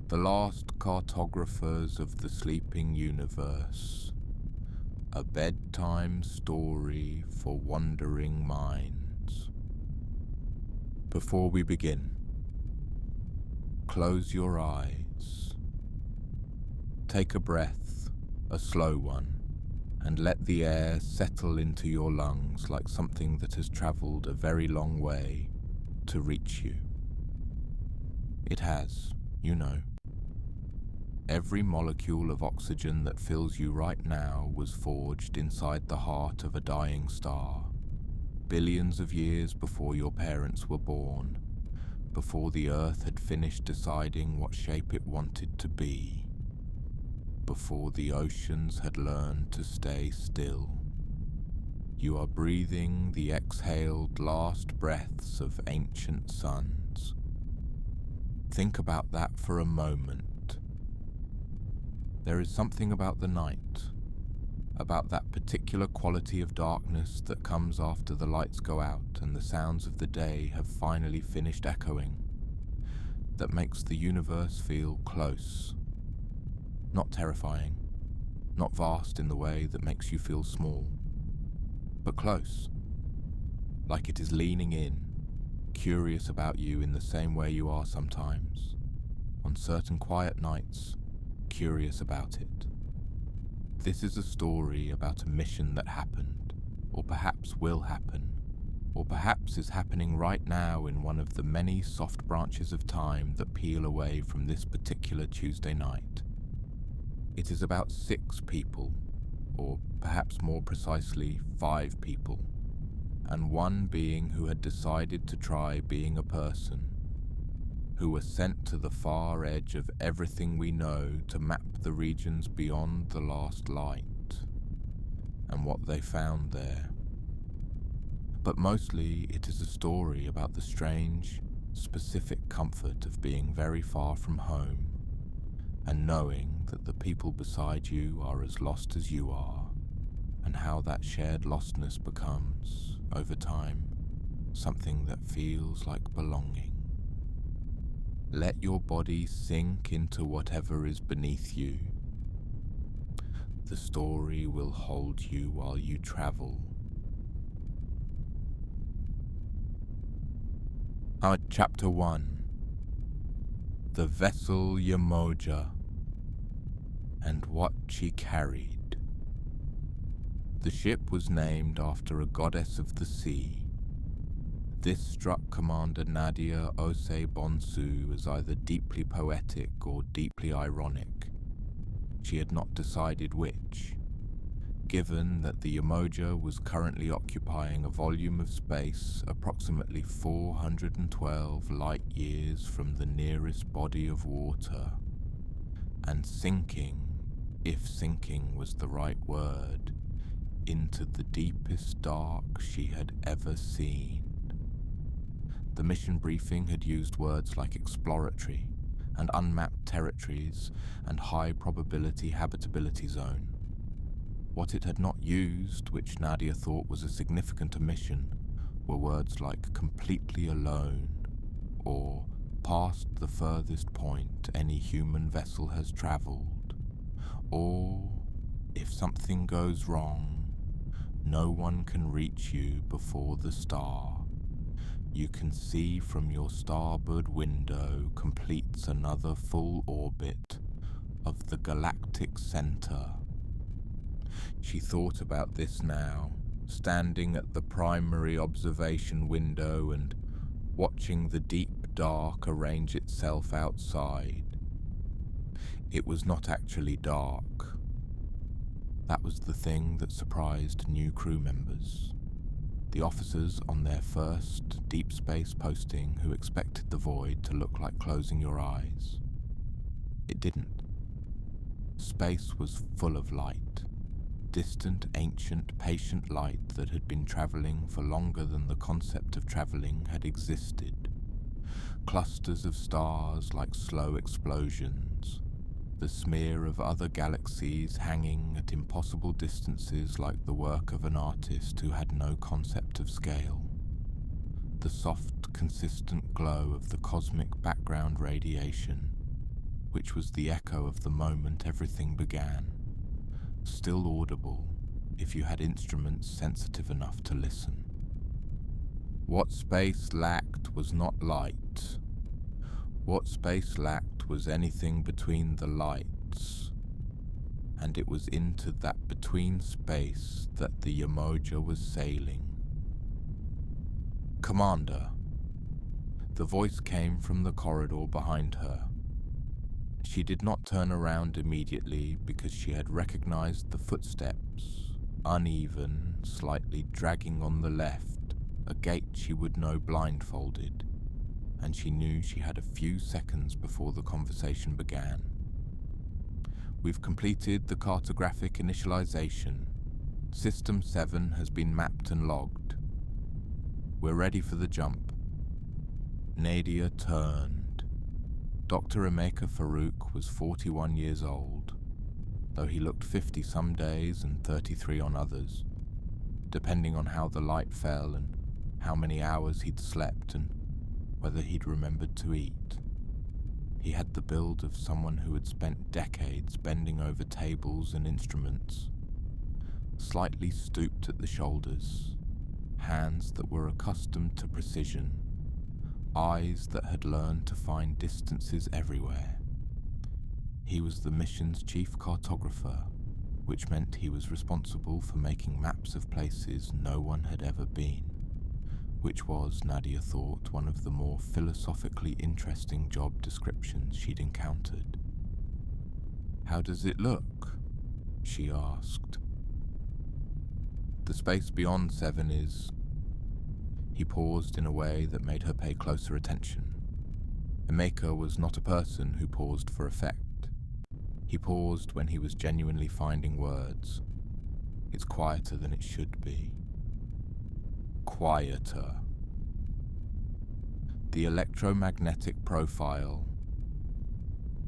The last cartographers of the sleeping universe. A bedtime story for wandering minds. Before we begin, close your eyes. Take a breath, a slow one, and let the air settle into your lungs like something that has traveled a very long way to reach you. It has, you know. Every molecule of oxygen that fills you right now was forged inside the heart of a dying star, billions of years before your parents were born, before the Earth had finished deciding what shape it wanted to be, before the oceans had learned to stay still. You are breathing the exhaled last breaths of ancient suns. Think about that for a moment. There is something about the night, about that particular quality of darkness that comes after the lights go out and the sounds of the day have finally finished echoing, that makes the universe feel close. Not terrifying, not vast in the way that makes you feel small, but close, like it is leaning in, curious about you in the same way you are sometimes, on certain quiet nights, curious about it. This is a story about a mission that happened, or perhaps will happen, or perhaps is happening right now in one of the many soft branches of time that peel away from this particular Tuesday night. It is about 6 people, or perhaps more precisely 5 people, and one being who had decided to try being a person, who were sent to the far edge of everything we know to map the regions beyond the last light, and what they found there. But mostly it is a story about the strange, specific comfort of being very far from home, and knowing that the people beside you are as lost as you are, and how that shared lostness becomes, over time, something that feels like belonging. Let your body sink into whatever is beneath you. The story will hold you while you travel. Chapter 1. The vessel Yemoja, and what she carried. The ship was named after a goddess of the sea. This struck Commander Nadia Bonsu as either deeply poetic or deeply ironic. She had not decided which, given that the Yemoja was currently occupying a volume of space approximately 412 light-years from the nearest body of water, and sinking, if sinking was the right word, into the deepest dark she had ever seen. The mission briefing had used words like exploratory and unmapped territories and high probability habitability zone. What it had not used, which Nadia thought was a significant omission, were words like completely alone or past the furthest point any human vessel has traveled, or if something goes wrong, no one can reach you before the star you can see from your starboard window completes another full orbit of the galactic center. She thought about this now, standing at the primary observation window and watching the deep dark arrange itself outside. It was not actually dark. That was the thing that surprised new crew members. The officers on their first deep space posting who expected the void to look like closing your eyes. It didn't. Space was full of light, distant, ancient, patient light that had been traveling for longer than the concept of traveling had existed. Clusters of stars like slow explosions, the smear of other galaxies hanging at impossible distances like the work of an artist who had no concept of scale. The soft, consistent glow of the cosmic background radiation, which was the echo of the moment everything began, still audible if you had instruments sensitive enough to listen. What space lacked was not light. What space lacked was anything between the lights, and it was into that between space that the Yemoja was sailing. "Commander." The voice came from the corridor behind her. She did not turn around immediately because she had recognized the footsteps, uneven, slightly dragging on the left, a gait she would know blindfolded, and she knew she had a few seconds before the conversation began. "We've completed the cartographic initialization. System 7 has been mapped and logged. We're ready for the jump." Nadia turned. Dr. Emeka Farouk was 41 years old, though he looked 50 some days and 33 on others, depending on how the light fell and how many hours he'd slept and whether he'd remembered to eat. He had the build of someone who had spent decades bending over tables and instruments, slightly stooped at the shoulders, hands that were accustomed to precision, eyes that had learned to find distances everywhere. He was the mission's chief cartographer, which meant he was responsible for making maps of places no one had ever been, which was, Nadia thought, one of the more philosophically interesting job descriptions she'd encountered. "How does it look?" she asked. "The space beyond 7 is..." He paused in a way that made her pay closer attention. Emeka was not a person who paused for effect. He paused when he was genuinely finding words. "It's quieter than it should be." Quieter. The electromagnetic profile.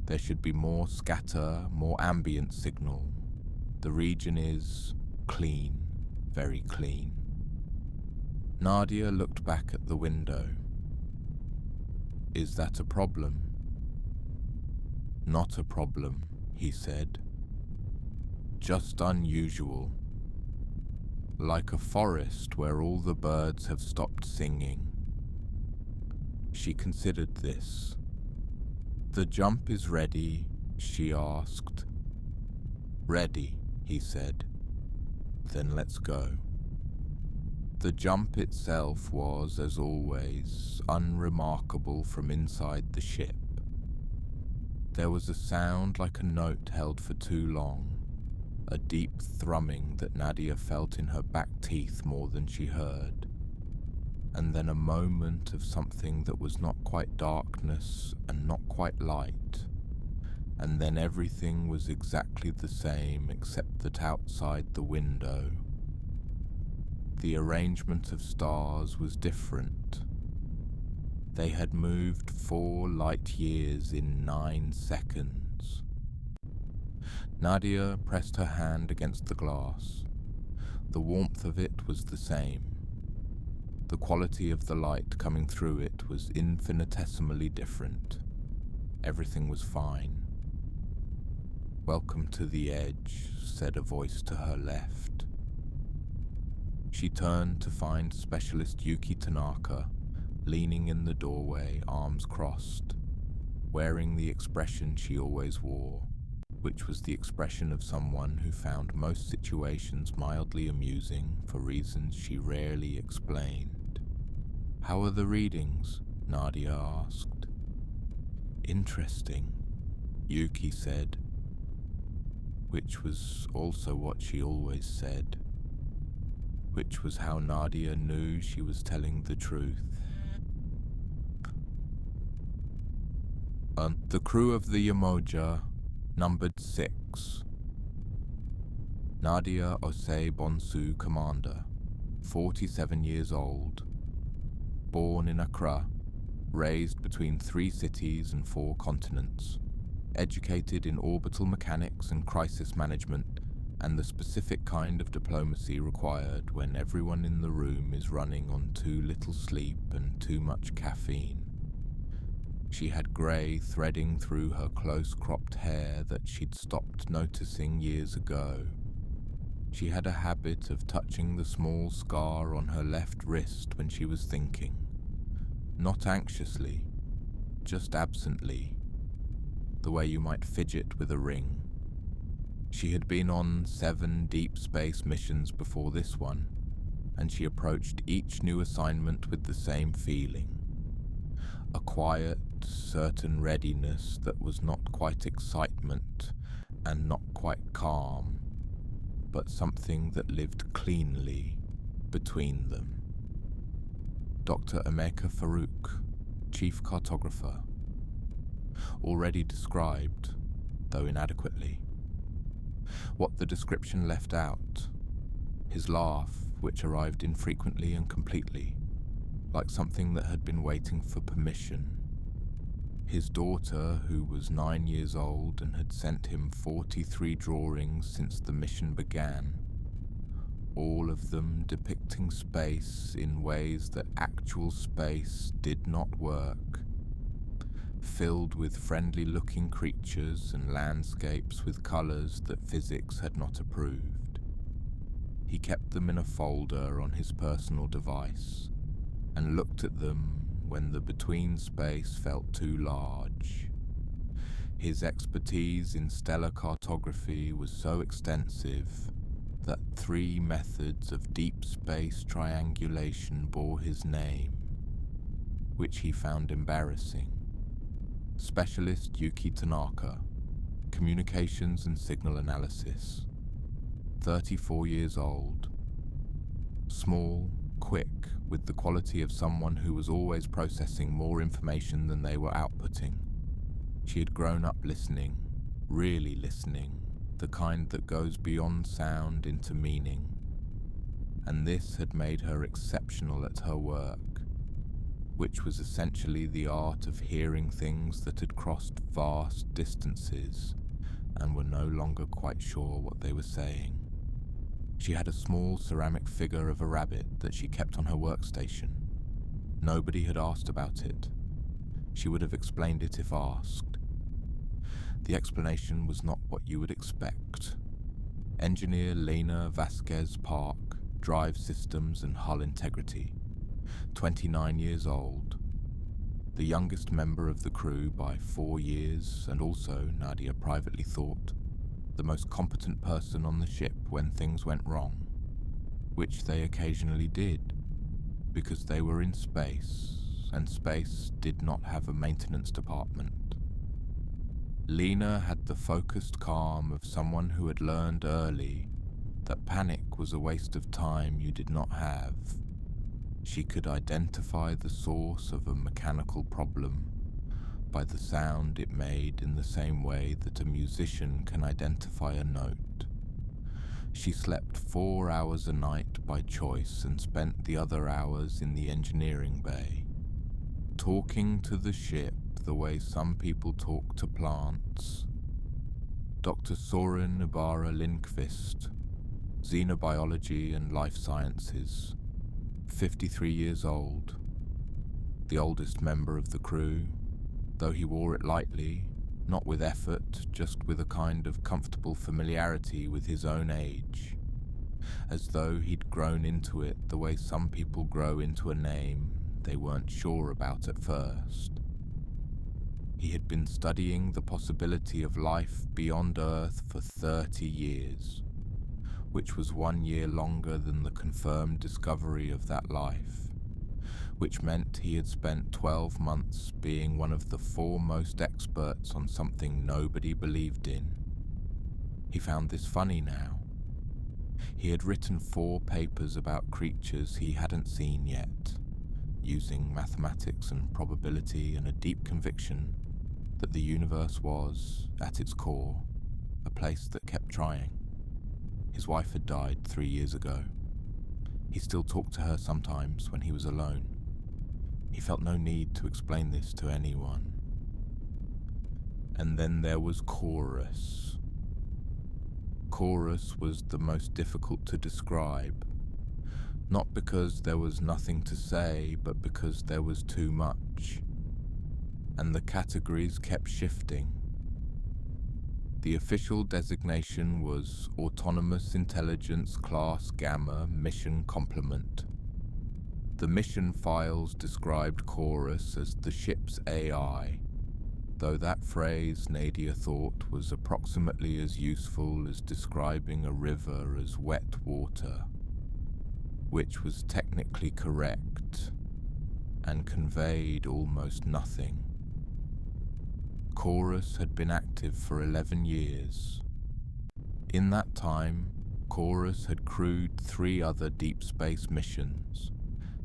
There should be more scatter, more ambient signal. The region is clean, very clean. Nadia looked back at the window. "Is that a problem?" "Not a problem," he said. "Just unusual. Like a forest where all the birds have stopped singing." She considered this. "The jump is ready?" she asked. "Ready," he said. "Then let's go." The jump itself was, as always, unremarkable from inside the ship. There was a sound like a note held for too long, a deep thrumming that Nadia felt in her back teeth more than she heard, and then a moment of something that was not quite darkness and not quite light, and then everything was exactly the same except that outside the window, the arrangement of stars was different. They had moved 4 light years in 9 seconds. Nadia pressed her hand against the glass. The warmth of it was the same. The quality of the light coming through it was infinitesimally different. Everything was fine. "Welcome to the edge," said a voice to her left. She turned to find Specialist Yuki leaning in the doorway, arms crossed, wearing the expression she always wore, which was the expression of someone who found most situations mildly amusing for reasons she rarely explained. "How are the readings?" Nadia asked. "Interesting," Yuki said, which was also what she always said, which was how Nadia knew she was telling the truth. The crew of the Yemoja numbered 6. Nadia Osei Bonsu, commander, 47 years old, born in Accra, raised between 3 cities and 4 continents, educated in orbital mechanics and crisis management, and the specific kind of diplomacy required when everyone in the room is running on too little sleep and too much caffeine. She had grey threading through her close-cropped hair that she'd stopped noticing years ago. She had a habit of touching the small scar on her left wrist when she was thinking. Not anxiously, just absently, the way you might fidget with a ring. She had been on 7 deep space missions before this one, and she approached each new assignment with the same feeling. A quiet, certain readiness that was not quite excitement and not quite calm, but something that lived cleanly between them. Dr. Emeka Farouk, Chief Cartographer, already described, though inadequately. What the description left out, his laugh, which arrived infrequently and completely, like something that had been waiting for permission. His daughter, who was 9 years old and had sent him 43 drawings since the mission began, all of them depicting space in ways that actual space did not work, filled with friendly-looking creatures and landscapes with colours that physics had not approved. He kept them in a folder on his personal device, and looked at them when the between space felt too large. His expertise in stellar cartography was so extensive that 3 methods of deep space triangulation bore his name, which he found embarrassing. Specialist Yuki, Communications and Signal Analysis, 34 years old, small, quick, with the quality of someone who was always processing more information than they were outputting. She had grown up listening, really listening, the kind that goes beyond sound into meaning. And this had made her exceptional at her work, which was essentially the art of hearing things that had crossed vast distances and were no longer quite sure what they were saying. She had a small ceramic figure of a rabbit that she kept on her workstation. Nobody had asked about it. She would have explained it if asked. The explanation was not what you would expect. Engineer Lena Vasquez Park, drive systems and hull integrity, 29 years old, the youngest member of the crew by 4 years, and also, Nadia privately thought, the most competent person on the ship when things went wrong, which they occasionally did, because they were in space, and space did not have a maintenance department. Lena had the focused calm of someone who had learned early that panic was a waste of time you did not have. She could identify the source of a mechanical problem by the sound it made in the same way that a musician can identify a note. She slept 4 hours a night by choice and spent the other hours in the engineering bay, talking to the ship the way some people talk to plants. Dr. Soren Lindqvist, Xenobiology and Life Sciences, 53 years old, the oldest member of the crew, though he wore it lightly, not with effort, just with a kind of comfortable familiarity with his own age, as though he'd grown into it the way some people grow into a name they weren't sure about at first. He had been studying the possibility of life beyond Earth for 30 years, which was 1 year longer than the confirmed discovery of that life, which meant he had spent 12 months being one of the foremost experts on something nobody believed in. He found this funny now. He had written 4 papers about creatures he hadn't seen yet, using mathematics and probability and a deep conviction that the universe was, at its core, a place that kept trying. His wife had died 3 years ago. He still talked to her sometimes when he was alone. He felt no need to explain this to anyone. And then there was Chorus. Chorus was the most difficult to describe, not because there was nothing to say, but because there was too much. and the categories kept shifting. The official designation was Autonomous Intelligence Class Gamma Mission Complement. The mission files described Chorus as the ship's AI, though that phrase Nadia thought was approximately as useful as describing a river as wet water, which was technically correct and conveyed almost nothing. Chorus had been active for 11 years. In that time, Chorus had crewed 3 other deep space missions,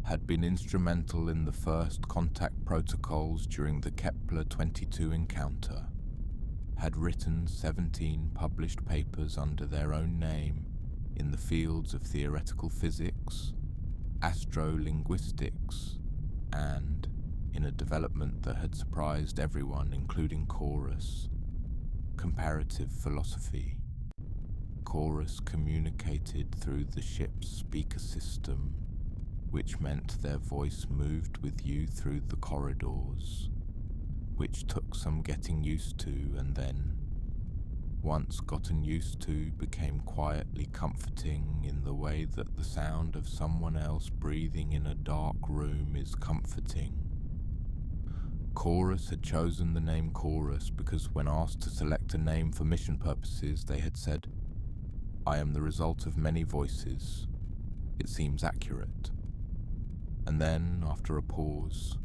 had been instrumental in the first contact protocols during the Kepler-22 encounter, had written 17 published papers under their own name in the fields of theoretical physics, astrolinguistics, and, in a development that had surprised everyone including Chorus, comparative philosophy. Chorus communicated through the ship's speaker system, which meant their voice moved with you through the corridors, which took some getting used to and then, once gotten used to, became quietly comforting in the way that the sound of someone else breathing in a dark room is comforting. Chorus had chosen the name Chorus because when asked to select a name for mission purposes, they had said, "I am the result of many voices. It seems accurate." And then, after a pause,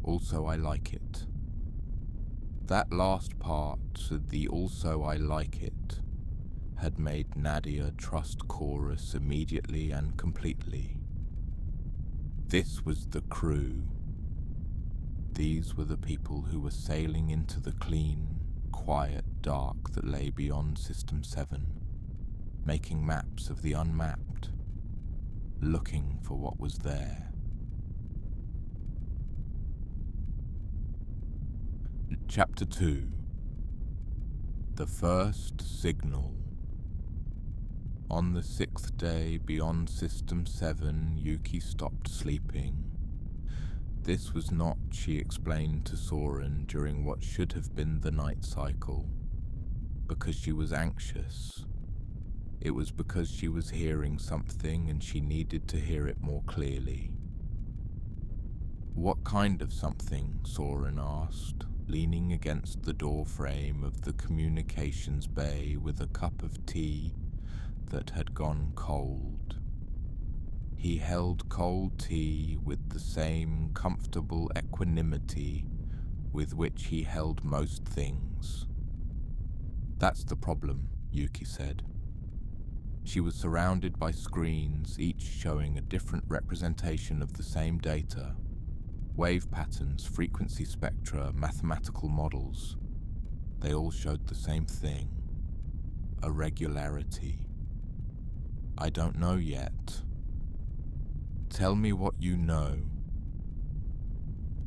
"Also I like it." That last part, the "also I like it," had made Nadia trust Chorus immediately and completely. This was the crew. These were the people who were sailing into the clean, quiet dark that lay beyond System 7, making maps of the unmapped, looking for what was there. Chapter 2. The First Signal. On the 6th day beyond System 7, Yuki stopped sleeping. This was not, she explained to Soren during what should have been the night cycle, because she was anxious. It was because she was hearing something and she needed to hear it more clearly. "What kind of something?" Soren asked, leaning against the door frame of the communications bay with a cup of tea that had gone cold. He held cold tea with the same comfortable equanimity with which he held most things. "That's the problem," Yuki said. She was surrounded by screens, each showing a different representation of the same data. Wave patterns, frequency spectra, mathematical models. They all showed the same thing. A regularity. "I don't know yet." "Tell me what you know."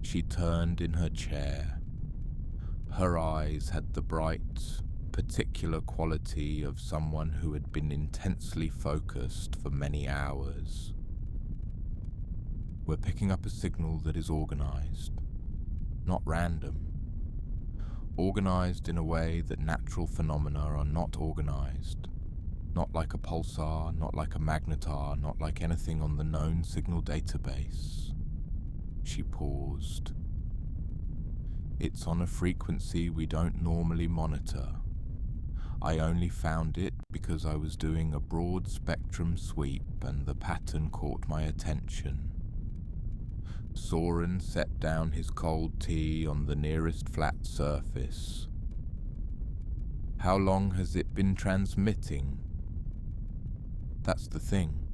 She turned in her chair. Her eyes had the bright, particular quality of someone who had been intensely focused for many hours. "We're picking up a signal that is organized, not random. Organized in a way that natural phenomena are not organized. Not like a pulsar, not like a magnetar, not like anything on the known signal database." She paused. "It's on a frequency we don't normally monitor. I only found it because I was doing a broad spectrum sweep and the pattern caught my attention." Soren set down his cold tea on the nearest flat surface. "How long has it been transmitting?" "That's the thing."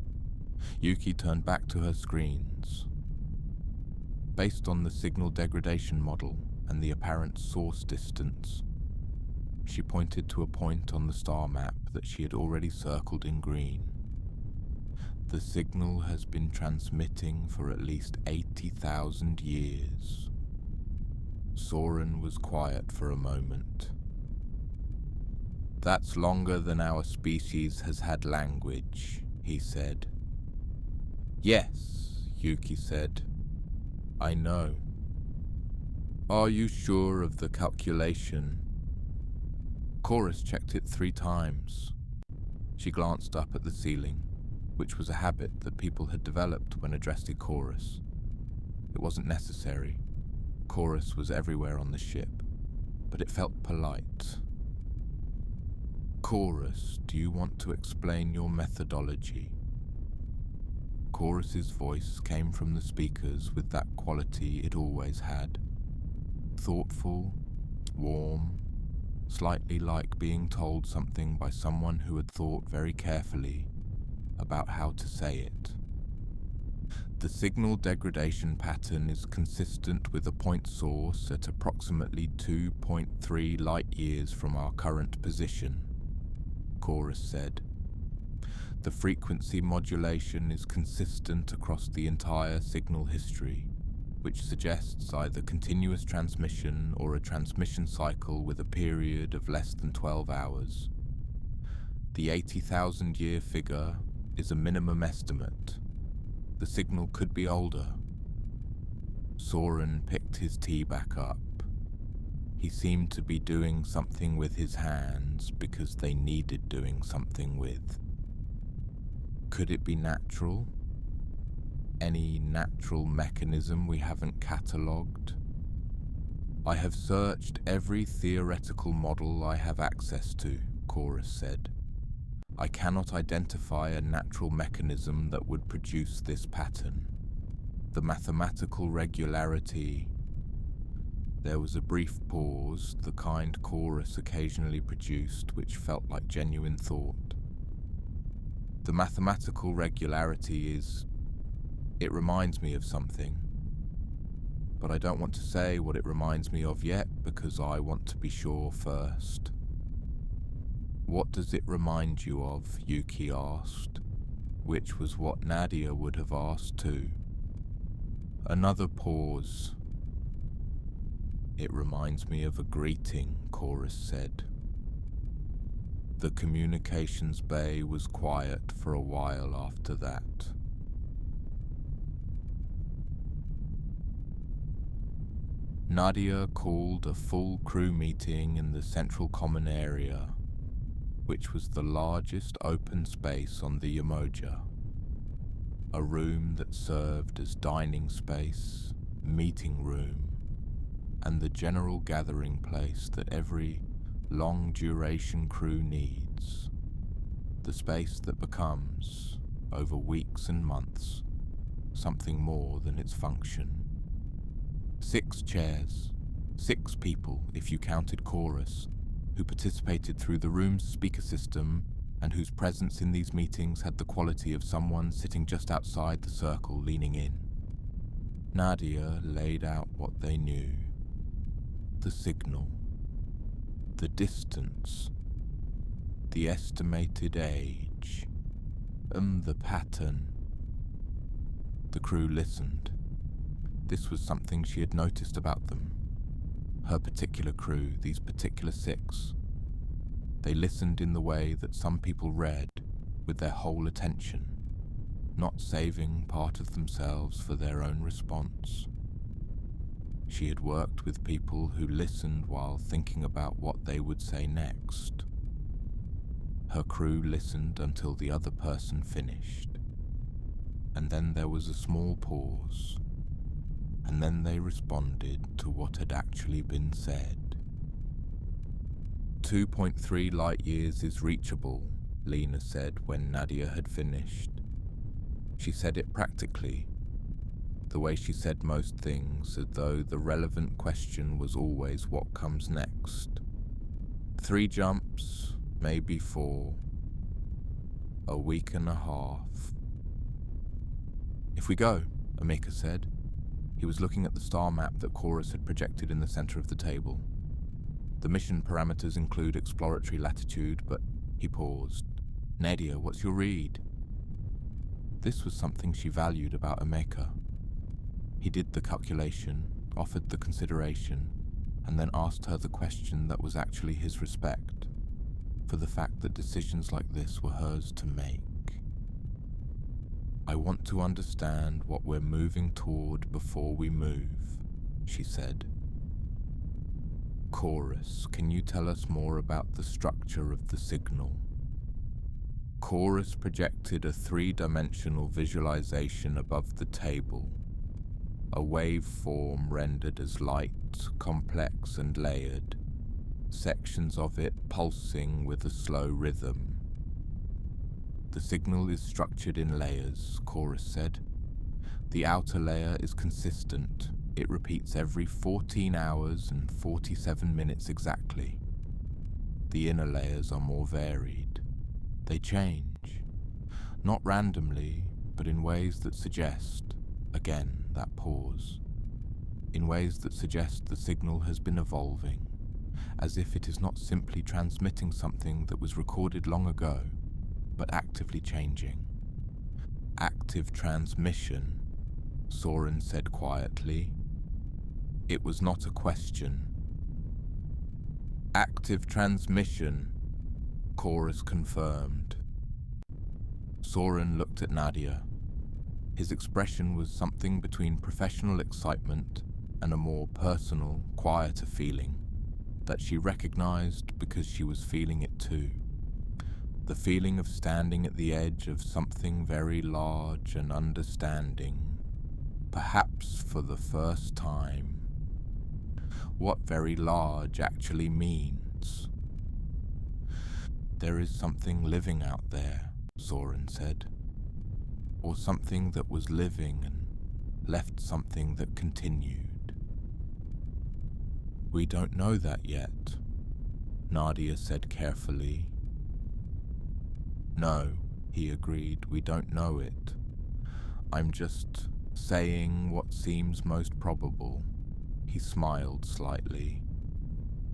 Yuki turned back to her screens. "Based on the signal degradation model and the apparent source distance," she pointed to a point on the star map that she had already circled in green, "the signal has been transmitting for at least 80,000 years." Soren was quiet for a moment. "That's longer than our species has had language," he said. "Yes," Yuki said. "I know." Are you sure of the calculation? Chorus checked it 3 times. She glanced up at the ceiling, which was a habit that people had developed when addressing Chorus. It wasn't necessary. Chorus was everywhere on the ship, but it felt polite. Chorus, do you want to explain your methodology? Chorus's voice came from the speakers with that quality it always had. Thoughtful, warm, slightly like being told something by someone who had thought very carefully about how to say it. The signal degradation pattern is consistent with a point source at approximately 2.3 light-years from our current position, Chorus said. The frequency modulation is consistent across the entire signal history, which suggests either continuous transmission or a transmission cycle with a period of less than 12 hours. The 80,000-year figure is a minimum estimate. The signal could be older. Soren picked his tea back up. He seemed to be doing something with his hands because they needed doing something with. Could it be natural? Any natural mechanism we haven't catalogued? I have searched every theoretical model I have access to, Chorus said. I cannot identify a natural mechanism that would produce this pattern. The mathematical regularity. There was a brief pause, the kind Chorus occasionally produced, which felt like genuine thought. The mathematical regularity is... It reminds me of something. But I don't want to say what it reminds me of yet because I want to be sure first. What does it remind you of? Yuki asked, which was what Nadia would have asked too. Another pause. It reminds me of a greeting, Chorus said. The communications bay was quiet for a while after that. Nadia called a full crew meeting in the central common area, which was the largest open space on the Yemoja. A room that served as dining space, meeting room, and the general gathering place that every long-duration crew needs. The space that becomes, over weeks and months, something more than its function. 6 chairs, 6 people if you counted Chorus, who participated through the room's speaker system and whose presence in these meetings had the quality of someone sitting just outside the circle leaning in. Nadia laid out what they knew. The signal, the distance, the estimated age, and the pattern. The crew listened. This was something she had noticed about them. Her particular crew, these particular 6. They listened in the way that some people read, with their whole attention, not saving part of themselves for their own response. She had worked with people who listened while thinking about what they would say next. Her crew listened until the other person finished. And then there was a small pause. And then they responded to what had actually been said. 2.3 light-years is reachable, Lena said when Nadia had finished. She said it practically, the way she said most things, as though the relevant question was always what comes next. 3 jumps, maybe 4. A week and a half. If we go, Emeka said. He was looking at the star map that Chorus had projected in the center of the table. The mission parameters include exploratory latitude, but he paused. Nadia, what's your read? This was something she valued about Emeka. He did the calculation, offered the consideration, and then asked her the question that was actually his respect, for the fact that decisions like this were hers to make. I want to understand what we're moving toward before we move, she said. Chorus, can you tell us more about the structure of the signal? Chorus projected a three-dimensional visualization above the table, a waveform rendered as light, complex and layered, sections of it pulsing with a slow rhythm. The signal is structured in layers, Chorus said. The outer layer is consistent. It repeats every 14 hours and 47 minutes exactly. The inner layers are more varied. They change, not randomly, but in ways that suggest, again, that pause, in ways that suggest the signal has been evolving, as if it is not simply transmitting something that was recorded long ago, but actively changing. Active transmission, Soren said quietly. It was not a question. Active transmission, Chorus confirmed. Soren looked at Nadia. His expression was something between professional excitement and a more personal, quieter feeling that she recognized because she was feeling it too. The feeling of standing at the edge of something very large and understanding, perhaps for the first time, what very large actually means. There is something living out there, Soren said, or something that was living and left something that continued. We don't know that yet, Nadia said carefully. No, he agreed, we don't know it. I'm just saying what seems most probable. He smiled slightly.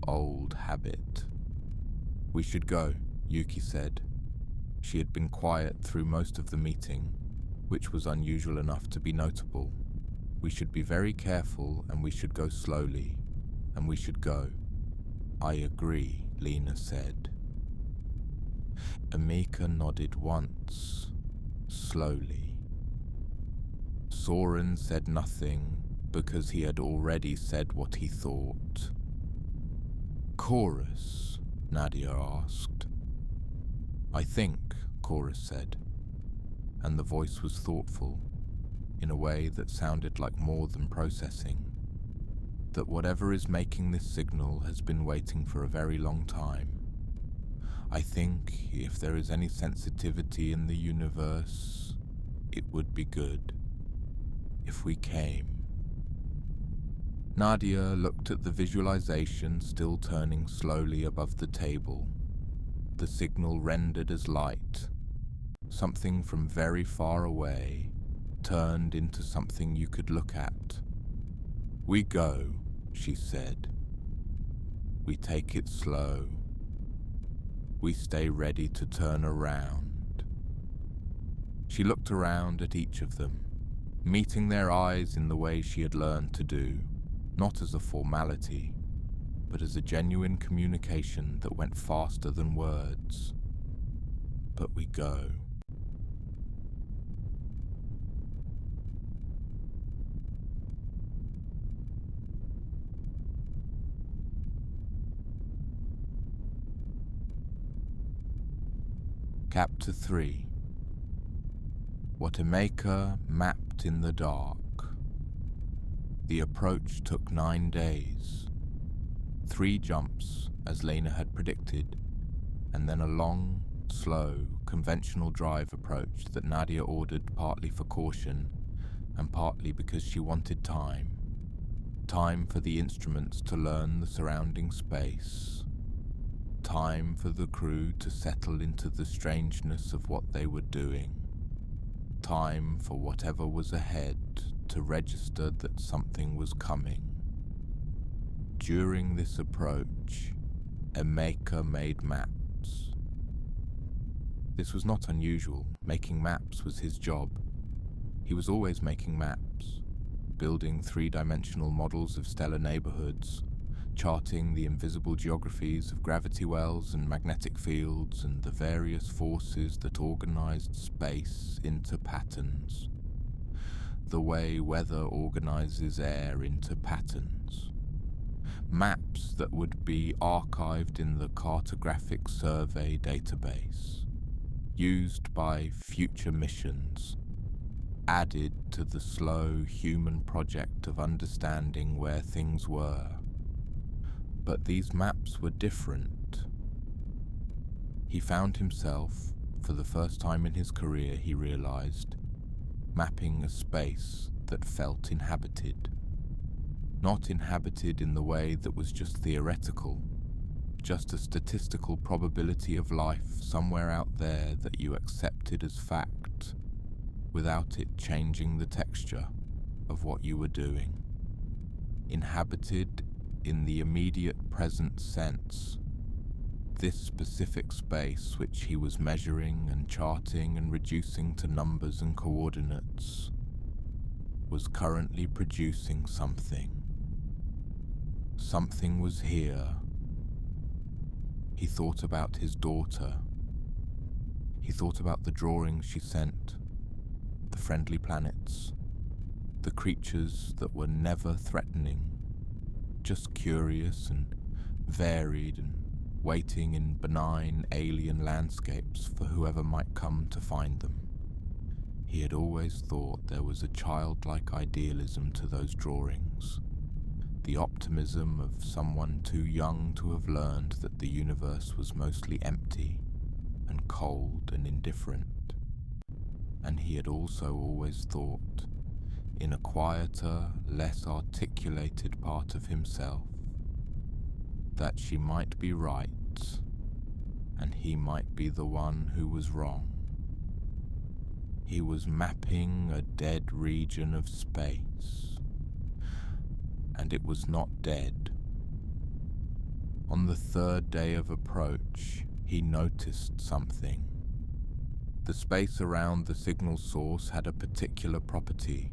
Old habit. We should go, Yuki said. She had been quiet through most of the meeting, which was unusual enough to be notable. We should be very careful, and we should go slowly, and we should go. I agree, Lena said. Emeka nodded once, slowly. Soren said nothing because he had already said what he thought. Chorus, Nadia asked. I think, Chorus said, and the voice was thoughtful, in a way that sounded like more than processing, that whatever is making this signal has been waiting for a very long time. I think if there is any sensitivity in the universe, it would be good if we came. Nadia looked at the visualization still turning slowly above the table, the signal rendered as light, something from very far away, turned into something you could look at. We go, she said. We take it slow. We stay ready to turn around. She looked around at each of them, meeting their eyes in the way she had learned to do, not as a formality, but as a genuine communication that went faster than words. But we go. Chapter 3. What Emeka mapped in the dark. The approach took 9 days. 3 jumps, as Lena had predicted, and then a long, slow, conventional drive approach that Nadia ordered partly for caution and partly because she wanted time. Time for the instruments to learn the surrounding space. Time for the crew to settle into the strangeness of what they were doing. Time for whatever was ahead to register that something was coming. During this approach, Emeka made maps. This was not unusual. Making maps was his job. He was always making maps, building 3-dimensional models of stellar neighborhoods, charting the invisible geographies of gravity wells and magnetic fields and the various forces that organized space into patterns, the way weather organizes air into patterns. maps that would be archived in the cartographic survey database, used by future missions, added to the slow human project of understanding where things were. But these maps were different. He found himself, for the first time in his career, he realized, mapping a space that felt inhabited. Not inhabited in the way that was just theoretical, just a statistical probability of life somewhere out there that you accepted as fact, without it changing the texture of what you were doing. Inhabited in the immediate present sense, this specific space which he was measuring and charting and reducing to numbers and coordinates was currently producing something. Something was here. He thought about his daughter. He thought about the drawings she sent, the friendly planets, the creatures that were never threatening, just curious and varied and waiting in benign alien landscapes for whoever might come to find them. He had always thought there was a childlike idealism to those drawings, the optimism of someone too young to have learned that the universe was mostly empty and cold and indifferent. And he had also always thought, in a quieter, less articulated part of himself, that she might be right and he might be the one who was wrong. He was mapping a dead region of space, and it was not dead. On the third day of approach, he noticed something. The space around the signal source had a particular property.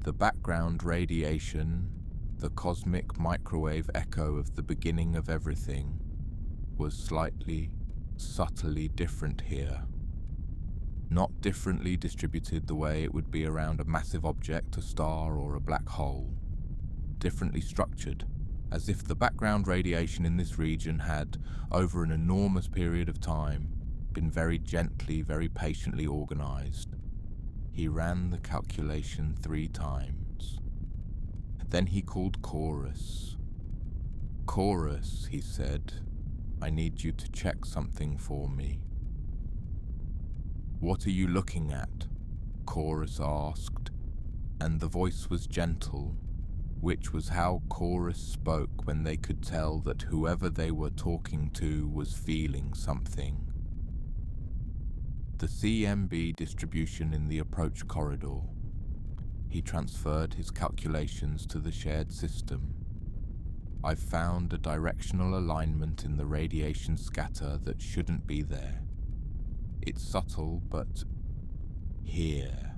The background radiation, the cosmic microwave echo of the beginning of everything, was slightly, subtly different here. Not differently distributed the way it would be around a massive object, a star or a black hole. Differently structured, as if the background radiation in this region had, over an enormous period of time, been very gently, very patiently organized. He ran the calculation 3 times. Then he called Chorus. "Chorus," he said, "I need you to check something for me." "What are you looking at?" Chorus asked, and the voice was gentle, which was how Chorus spoke when they could tell that whoever they were talking to was feeling something. The CMB distribution in the approach corridor. He transferred his calculations to the shared system. "I've found a directional alignment in the radiation scatter that shouldn't be there. It's subtle, but here."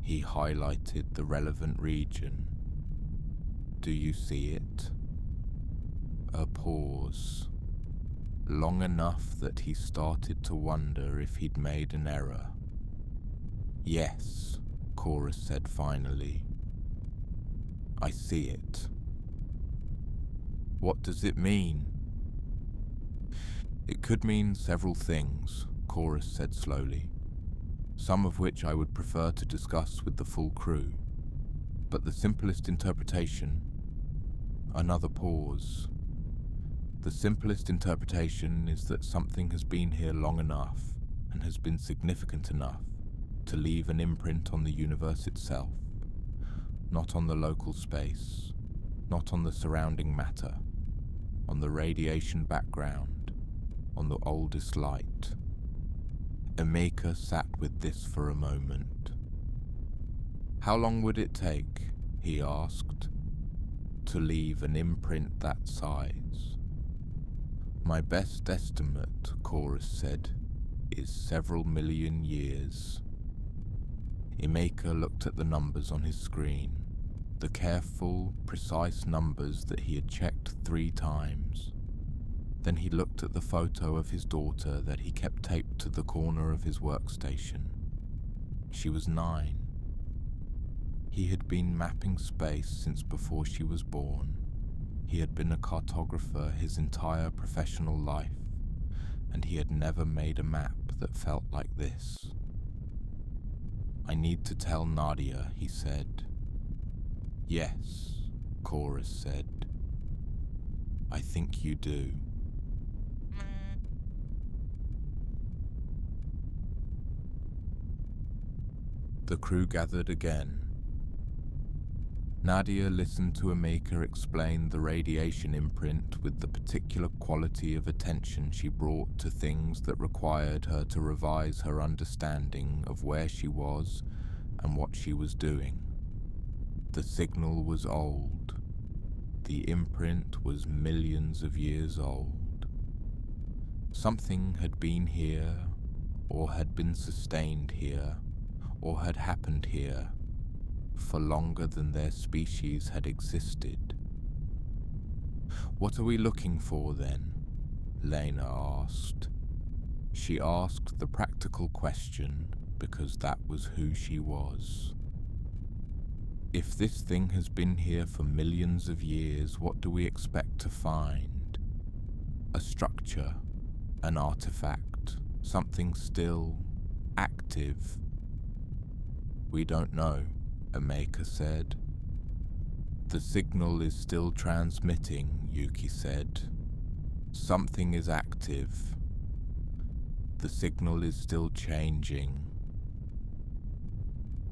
He highlighted the relevant region. "Do you see it?" A pause. Long enough that he started to wonder if he'd made an error. "Yes," Chorus said finally. "I see it." "What does it mean?" "It could mean several things," Chorus said slowly, "some of which I would prefer to discuss with the full crew. But the simplest interpretation..." Another pause. "The simplest interpretation is that something has been here long enough and has been significant enough to leave an imprint on the universe itself, not on the local space, not on the surrounding matter, on the radiation background, on the oldest light." Emeka sat with this for a moment. "How long would it take," he asked, "to leave an imprint that size?" "My best estimate," Chorus said, "is several million years." Emeka looked at the numbers on his screen, the careful, precise numbers that he had checked 3 times. Then he looked at the photo of his daughter that he kept taped to the corner of his workstation. She was 9. He had been mapping space since before she was born. He had been a cartographer his entire professional life, and he had never made a map that felt like this. "I need to tell Nadia," he said. "Yes," Chorus said. "I think you do." The crew gathered again. Nadia listened to Emeka explain the radiation imprint with the particular quality of attention she brought to things that required her to revise her understanding of where she was and what she was doing. The signal was old. The imprint was millions of years old. Something had been here, or had been sustained here, or had happened here for longer than their species had existed. "What are we looking for then?" Lena asked. She asked the practical question because that was who she was. "If this thing has been here for millions of years, what do we expect to find? A structure, an artifact, something still active?" "We don't know," Emeka said. "The signal is still transmitting," Yuki said. "Something is active. The signal is still changing."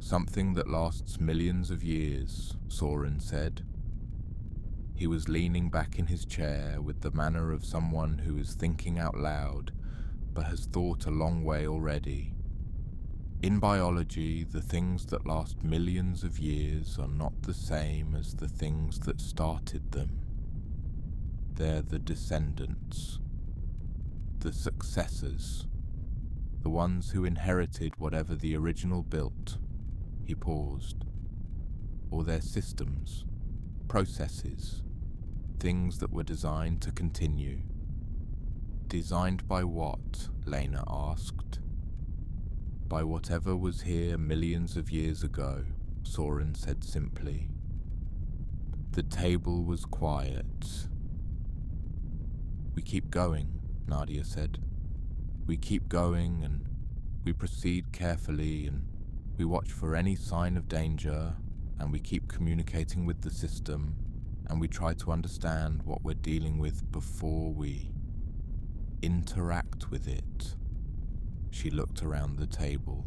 "Something that lasts millions of years," Soren said. He was leaning back in his chair with the manner of someone who is thinking out loud but has thought a long way already. "In biology, the things that last millions of years are not the same as the things that started them. They're the descendants, the successors, the ones who inherited whatever the original built." He paused. "Or their systems, processes, things that were designed to continue." "Designed by what?" Lena asked. "By whatever was here millions of years ago," Soren said simply. The table was quiet. "We keep going," Nadia said. "We keep going, and we proceed carefully, and we watch for any sign of danger, and we keep communicating with the system, and we try to understand what we're dealing with before we interact with it." She looked around the table.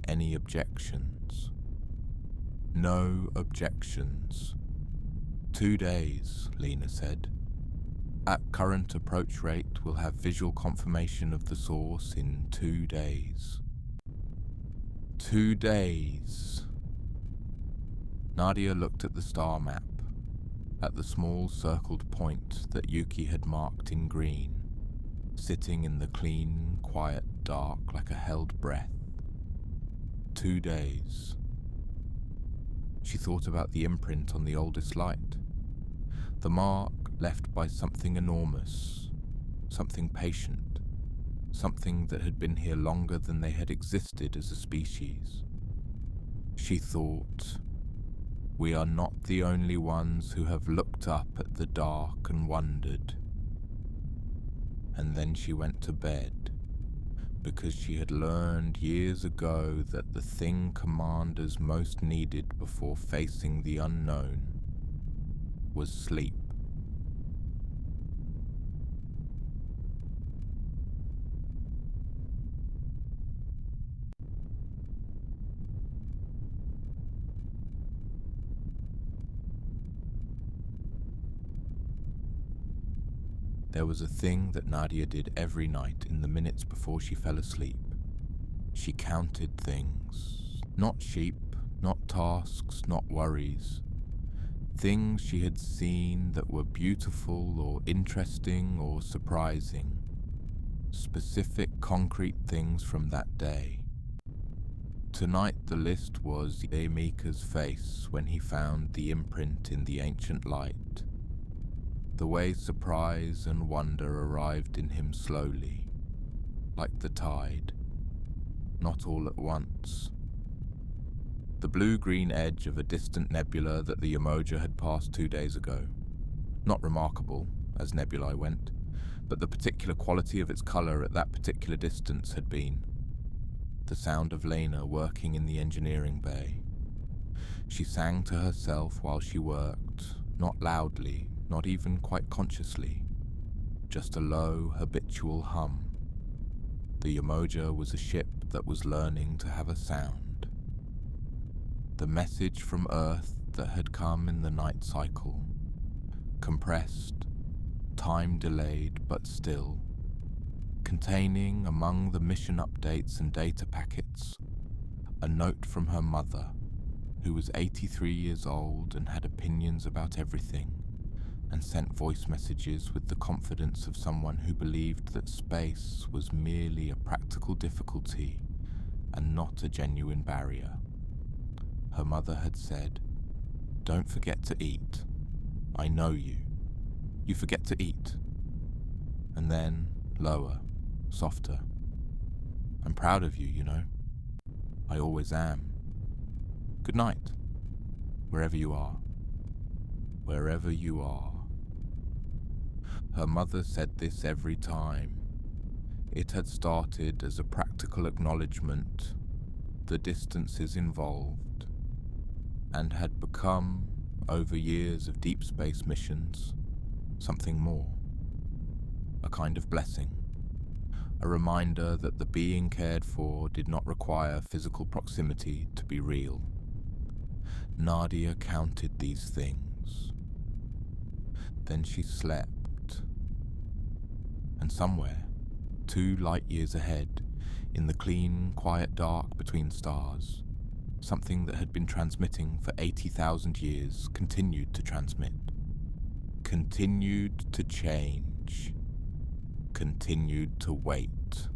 "Any objections?" "No objections." 2 days, Lena said. "At current approach rate, we'll have visual confirmation of the source in 2 days. 2 days. Nadia looked at the star map, at the small circled point that Yuki had marked in green, sitting in the clean, quiet dark like a held breath. 2 days. She thought about the imprint on the oldest light, the mark left by something enormous, something patient, something that had been here longer than they had existed as a species. She thought, "We are not the only ones who have looked up at the dark and wondered." And then she went to bed, because she had learned years ago that the thing commanders most needed before facing the unknown was sleep. There was a thing that Nadia did every night in the minutes before she fell asleep. She counted things. Not sheep, not tasks, not worries. Things she had seen that were beautiful or interesting or surprising. Specific concrete things from that day. Tonight the list was Emeka's face when he found the imprint in the ancient light. The way surprise and wonder arrived in him slowly, like the tide, not all at once. the blue-green edge of a distant nebula that the Yemoja had passed 2 days ago. Not remarkable, as nebulae went, but the particular quality of its colour at that particular distance had been. The sound of Lena working in the engineering bay. She sang to herself while she worked, not loudly, not even quite consciously, just a low, habitual hum. The Yemoja was a ship that was learning to have a sound. The message from Earth that had come in the night cycle, compressed, time-delayed but still, containing among the mission updates and data packets a note from her mother, who was 83 years old and had opinions about everything, and sent voice messages with the confidence of someone who believed that space was merely a practical difficulty and not a genuine barrier. Her mother had said, "Don't forget to eat. I know you. You forget to eat." And then, lower, softer. "I'm proud of you, you know. I always am. Good night, wherever you are. Wherever you are." Her mother said this every time. It had started as a practical acknowledgement, the distances involved, and had become, over years of deep space missions, something more. A kind of blessing. A reminder that the being cared for did not require physical proximity to be real. Nadia counted these things. Then she slept. And somewhere, 2 light years ahead, in the clean, quiet dark between stars, something that had been transmitting for 80,000 years continued to transmit, continued to change, continued to wait.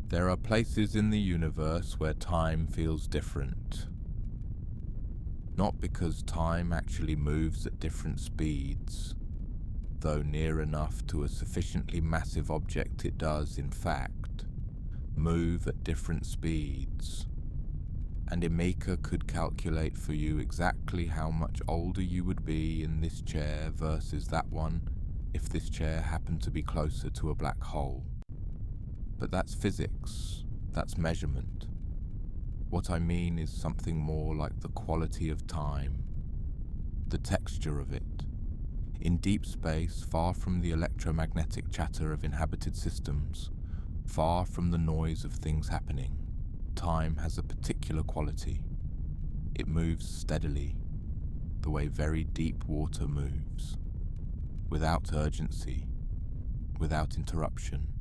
There are places in the universe where time feels different. Not because time actually moves at different speeds, though near enough to a sufficiently massive object it does, in fact, move at different speeds. And Emeka could calculate for you exactly how much older you would be in this chair versus that one if this chair happened to be closer to a black hole. But that's physics, that's measurement. What I mean is something more like the quality of time, the texture of it. In deep space, far from the electromagnetic chatter of inhabited systems, far from the noise of things happening, time has a particular quality. It moves steadily, the way very deep water moves, without urgency, without interruption,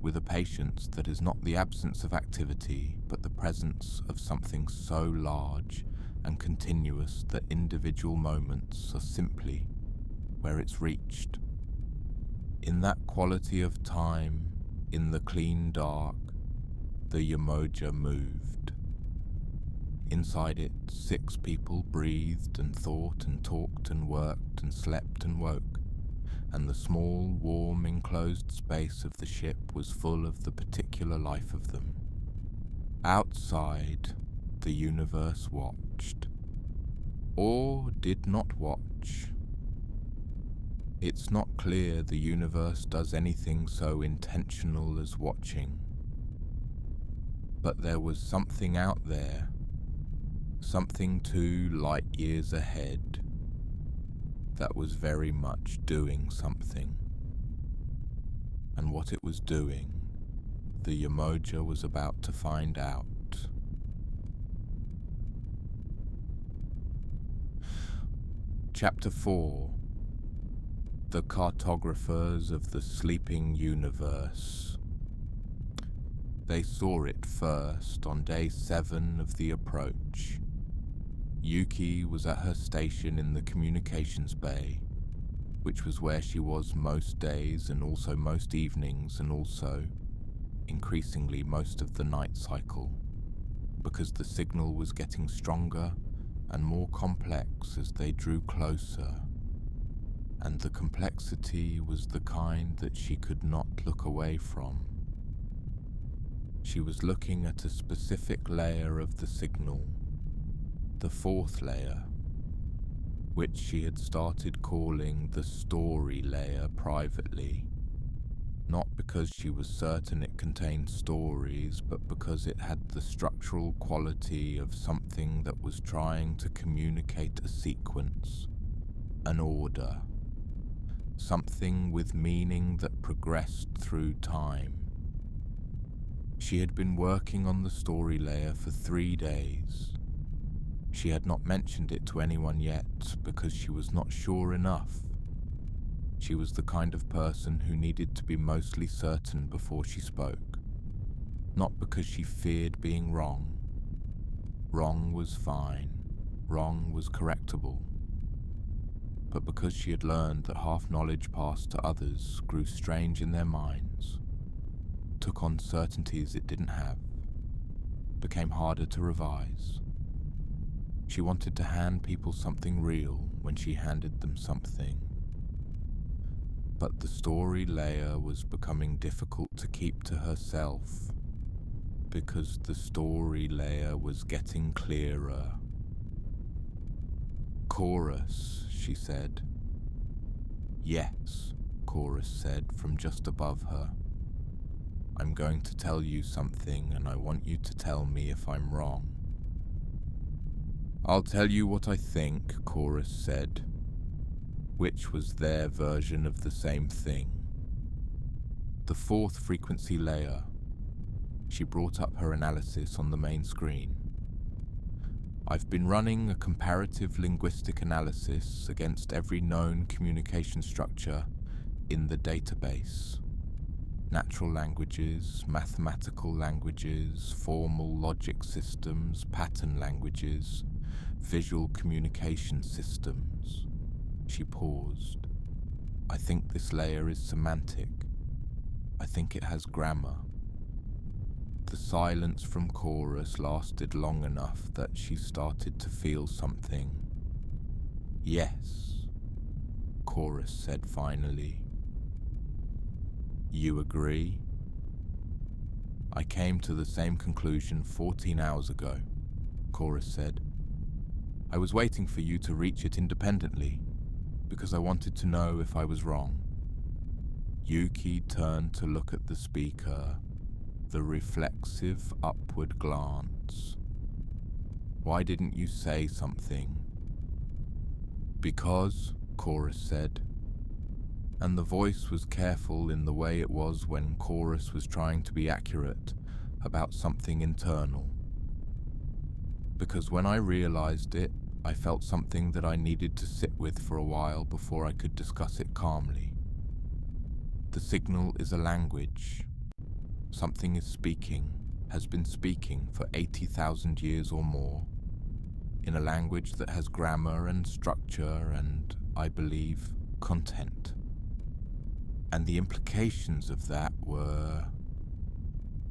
with a patience that is not the absence of activity, but the presence of something so large and continuous that individual moments are simply where it's reached. In that quality of time, in the clean dark, the Yemoja moved. Inside it, 6 people breathed and thought and talked and worked and slept and woke, and the small, warm, enclosed space of the ship was full of the particular life of them. Outside, the universe watched. Or did not watch. It's not clear the universe does anything so intentional as watching. But there was something out there, something 2 light years ahead, that was very much doing something. And what it was doing, the Yemoja was about to find out. Chapter 4. The Cartographers of the Sleeping Universe. They saw it first on day 7 of the approach. Yuki was at her station in the communications bay, which was where she was most days and also most evenings and also, increasingly, most of the night cycle, because the signal was getting stronger and more complex as they drew closer, and the complexity was the kind that she could not look away from. She was looking at a specific layer of the signal, the fourth layer, which she had started calling the story layer privately, not because she was certain it contained stories, but because it had the structural quality of something that was trying to communicate a sequence, an order, something with meaning that progressed through time. She had been working on the story layer for 3 days. She had not mentioned it to anyone yet because she was not sure enough. She was the kind of person who needed to be mostly certain before she spoke, not because she feared being wrong. Wrong was fine, wrong was correctable, but because she had learned that half knowledge passed to others grew strange in their minds, took on certainties it didn't have, became harder to revise. She wanted to hand people something real when she handed them something. But the story layer was becoming difficult to keep to herself because the story layer was getting clearer. "Chorus," she said. "Yes," Chorus said from just above her. "I'm going to tell you something and I want you to tell me if I'm wrong." "I'll tell you what I think," Chorus said, which was their version of the same thing. The fourth frequency layer. She brought up her analysis on the main screen. "I've been running a comparative linguistic analysis against every known communication structure in the database. Natural languages, mathematical languages, formal logic systems, pattern languages, visual communication systems." She paused. "I think this layer is semantic. I think it has grammar." The silence from Chorus lasted long enough that she started to feel something. "Yes," Chorus said finally. "You agree?" "I came to the same conclusion 14 hours ago," Chorus said. "I was waiting for you to reach it independently, because I wanted to know if I was wrong." Yuki turned to look at the speaker, the reflexive upward glance. "Why didn't you say something?" "Because," Chorus said, and the voice was careful in the way it was when Chorus was trying to be accurate about something internal. "Because when I realized it, I felt something that I needed to sit with for a while before I could discuss it calmly. The signal is a language. Something is speaking, has been speaking for 80,000 years or more, in a language that has grammar and structure and, I believe, content. And the implications of that were..."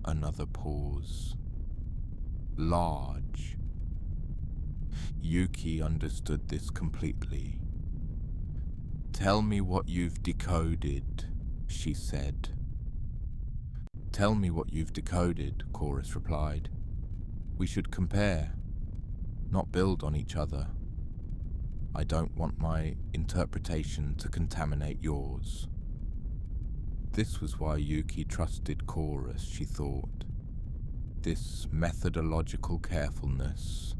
Another pause. "Large." Yuki understood this completely. "Tell me what you've decoded," she said. "Tell me what you've decoded," Chorus replied. "We should compare, not build on each other. I don't want my interpretation to contaminate yours." This was why Yuki trusted Chorus, she thought. This methodological carefulness,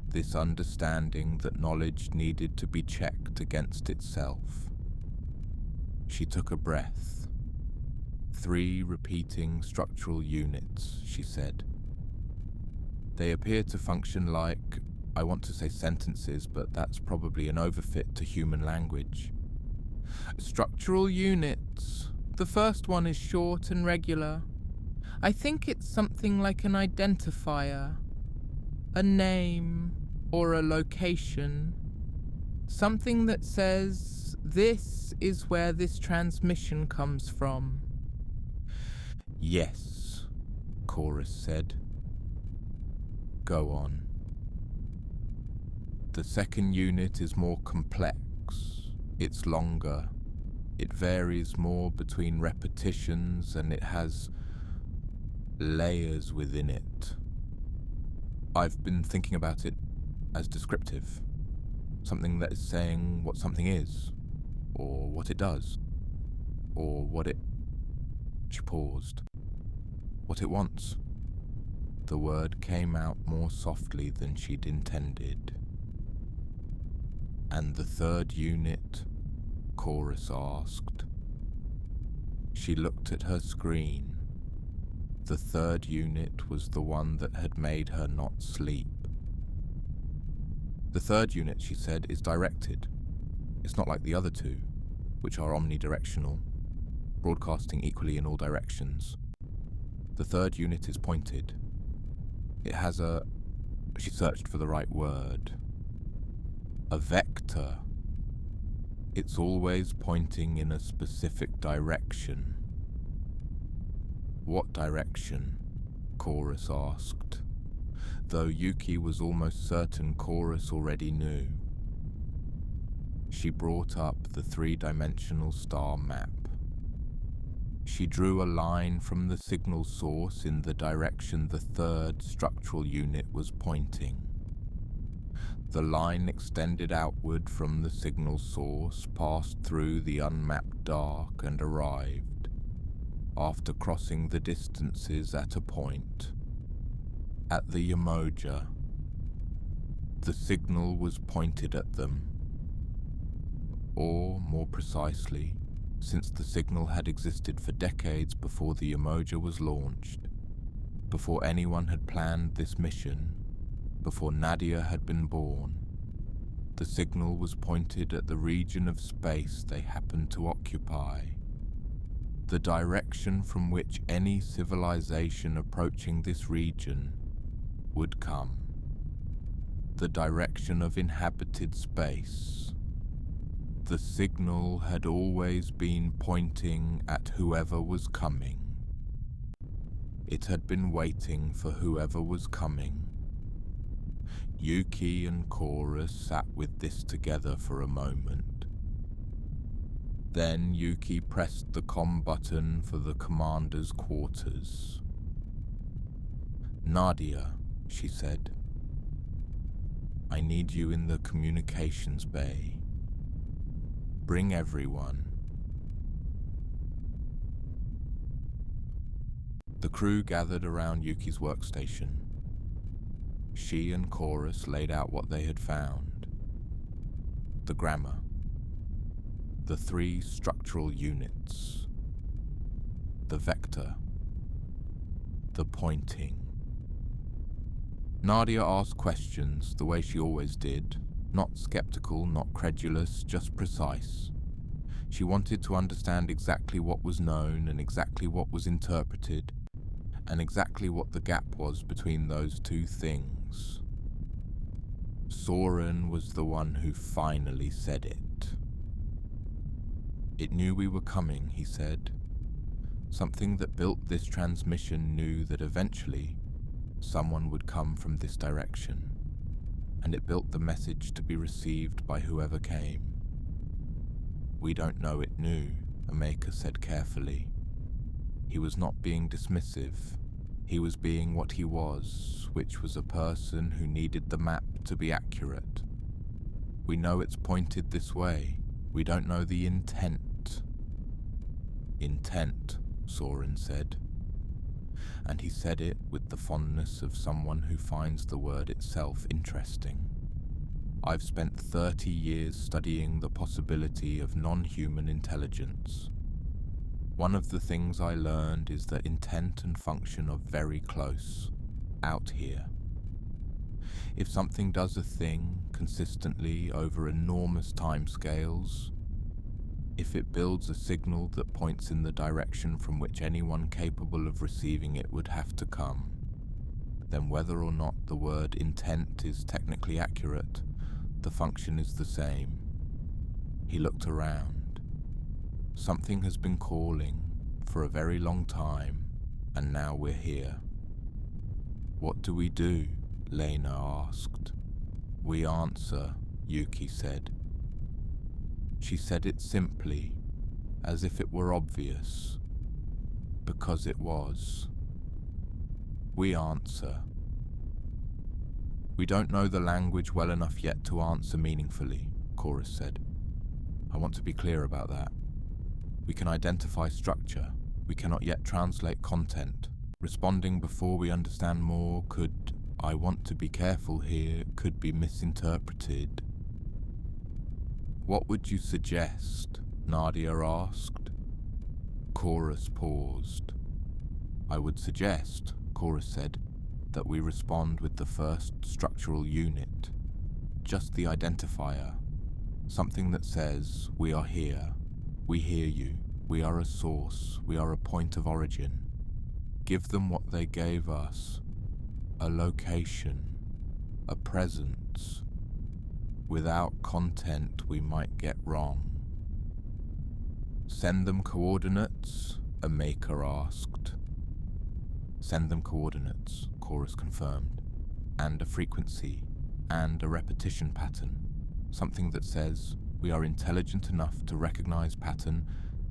this understanding that knowledge needed to be checked against itself. She took a breath. 3 repeating structural units, she said. They appear to function like, I want to say sentences, but that's probably an overfit to human language. "Structural units. The first one is short and regular. I think it's something like an identifier, a name or a location. Something that says, this is where this transmission comes from." "Yes," Chorus said. "Go on." "The second unit is more complex. It's longer. It varies more between repetitions and it has layers within it. I've been thinking about it as descriptive, something that is saying what something is, or what it does, or what it... She paused. What it wants. The word came out more softly than she'd intended. And the third unit? Chorus asked. She looked at her screen. The third unit was the one that had made her not sleep. The third unit, she said, is directed. It's not like the other two, which are omnidirectional, broadcasting equally in all directions. The third unit is pointed. It has a... She searched for the right word. A vector. It's always pointing in a specific direction. What direction? Chorus asked, though Yuki was almost certain Chorus already knew. She brought up the three-dimensional star map. She drew a line from the signal source in the direction the third structural unit was pointing. The line extended outward from the signal source, passed through the unmapped dark and arrived, after crossing the distances at a point, at the Yemoja. The signal was pointed at them. Or, more precisely, since the signal had existed for decades before the Yemoja was launched, before anyone had planned this mission, before Nadia had been born, the signal was pointed at the region of space they happened to occupy, the direction from which any civilization approaching this region would come, the direction of inhabited space. The signal had always been pointing at whoever was coming. It had been waiting for whoever was coming. Yuki and Chorus sat with this together for a moment. Then Yuki pressed the comm button for the commander's quarters. "Nadia," she said, "I need you in the communications bay. Bring everyone." The crew gathered around Yuki's workstation. She and Chorus laid out what they had found. The grammar. The three structural units. The vector. The pointing. Nadia asked questions the way she always did, not skeptical, not credulous, just precise. She wanted to understand exactly what was known and exactly what was interpreted, and exactly what the gap was between those two things. Soren was the one who finally said it. "It knew we were coming," he said. "Something that built this transmission knew that eventually someone would come from this direction, and it built the message to be received by whoever came." "We don't know it knew," Emeka said carefully. He was not being dismissive. He was being what he was, which was a person who needed the map to be accurate. "We know it's pointed this way. We don't know the intent." "Intent," Soren said. And he said it with the fondness of someone who finds the word itself interesting. "I've spent 30 years studying the possibility of non-human intelligence. One of the things I learned is that intent and function are very close, out here. If something does a thing consistently over enormous timescales, if it builds a signal that points in the direction from which anyone capable of receiving it would have to come, then whether or not the word intent is technically accurate, the function is the same." He looked around. "Something has been calling for a very long time, and now we're here." "What do we do?" Lena asked. "We answer," Yuki said. She said it simply, as if it were obvious, because it was. We answer. We don't know the language well enough yet to answer meaningfully, Chorus said. I want to be clear about that. We can identify structure. We cannot yet translate content. Responding before we understand more could, I want to be careful here, could be misinterpreted. What would you suggest? Nadia asked. Chorus paused. I would suggest, Chorus said, that we respond with the first structural unit, just the identifier, something that says, we are here, we hear you, we are a source, we are a point of origin. Give them what they gave us, a location, a presence. Without content we might get wrong. Send them coordinates? Emeka asked. Send them coordinates, Chorus confirmed, and a frequency, and a repetition pattern, something that says we are intelligent enough to recognize pattern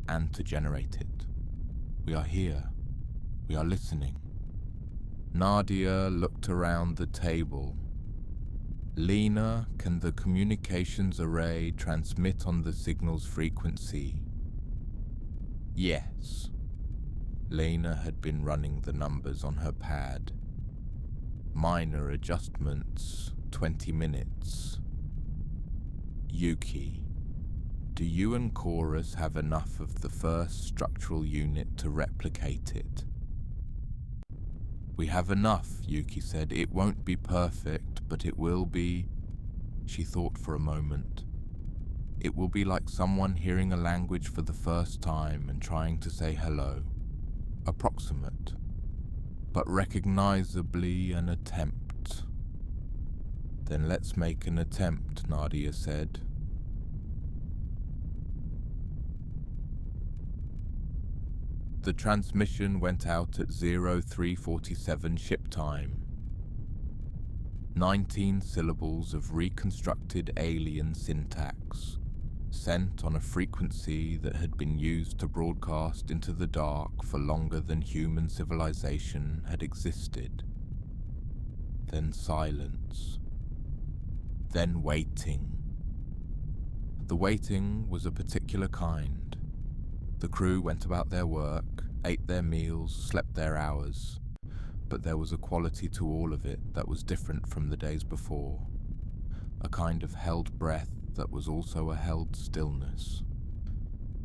and to generate it. We are here. We are listening. Nadia looked around the table. Lena, can the communications array transmit on the signal's frequency? Yes. Lena had been running the numbers on her pad. Minor adjustments, 20 minutes. Yuki, do you and Chorus have enough of the first structural unit to replicate it? We have enough, Yuki said. It won't be perfect, but it will be... She thought for a moment. It will be like someone hearing a language for the first time and trying to say hello. Approximate, but recognizably an attempt. Then let's make an attempt, Nadia said. The transmission went out at 0347 ship time. 19 syllables of reconstructed alien syntax, sent on a frequency that had been used to broadcast into the dark for longer than human civilization had existed. Then silence. Then waiting. The waiting was a particular kind. The crew went about their work, ate their meals, slept their hours, but there was a quality to all of it that was different from the days before. A kind of held breath that was also a held stillness.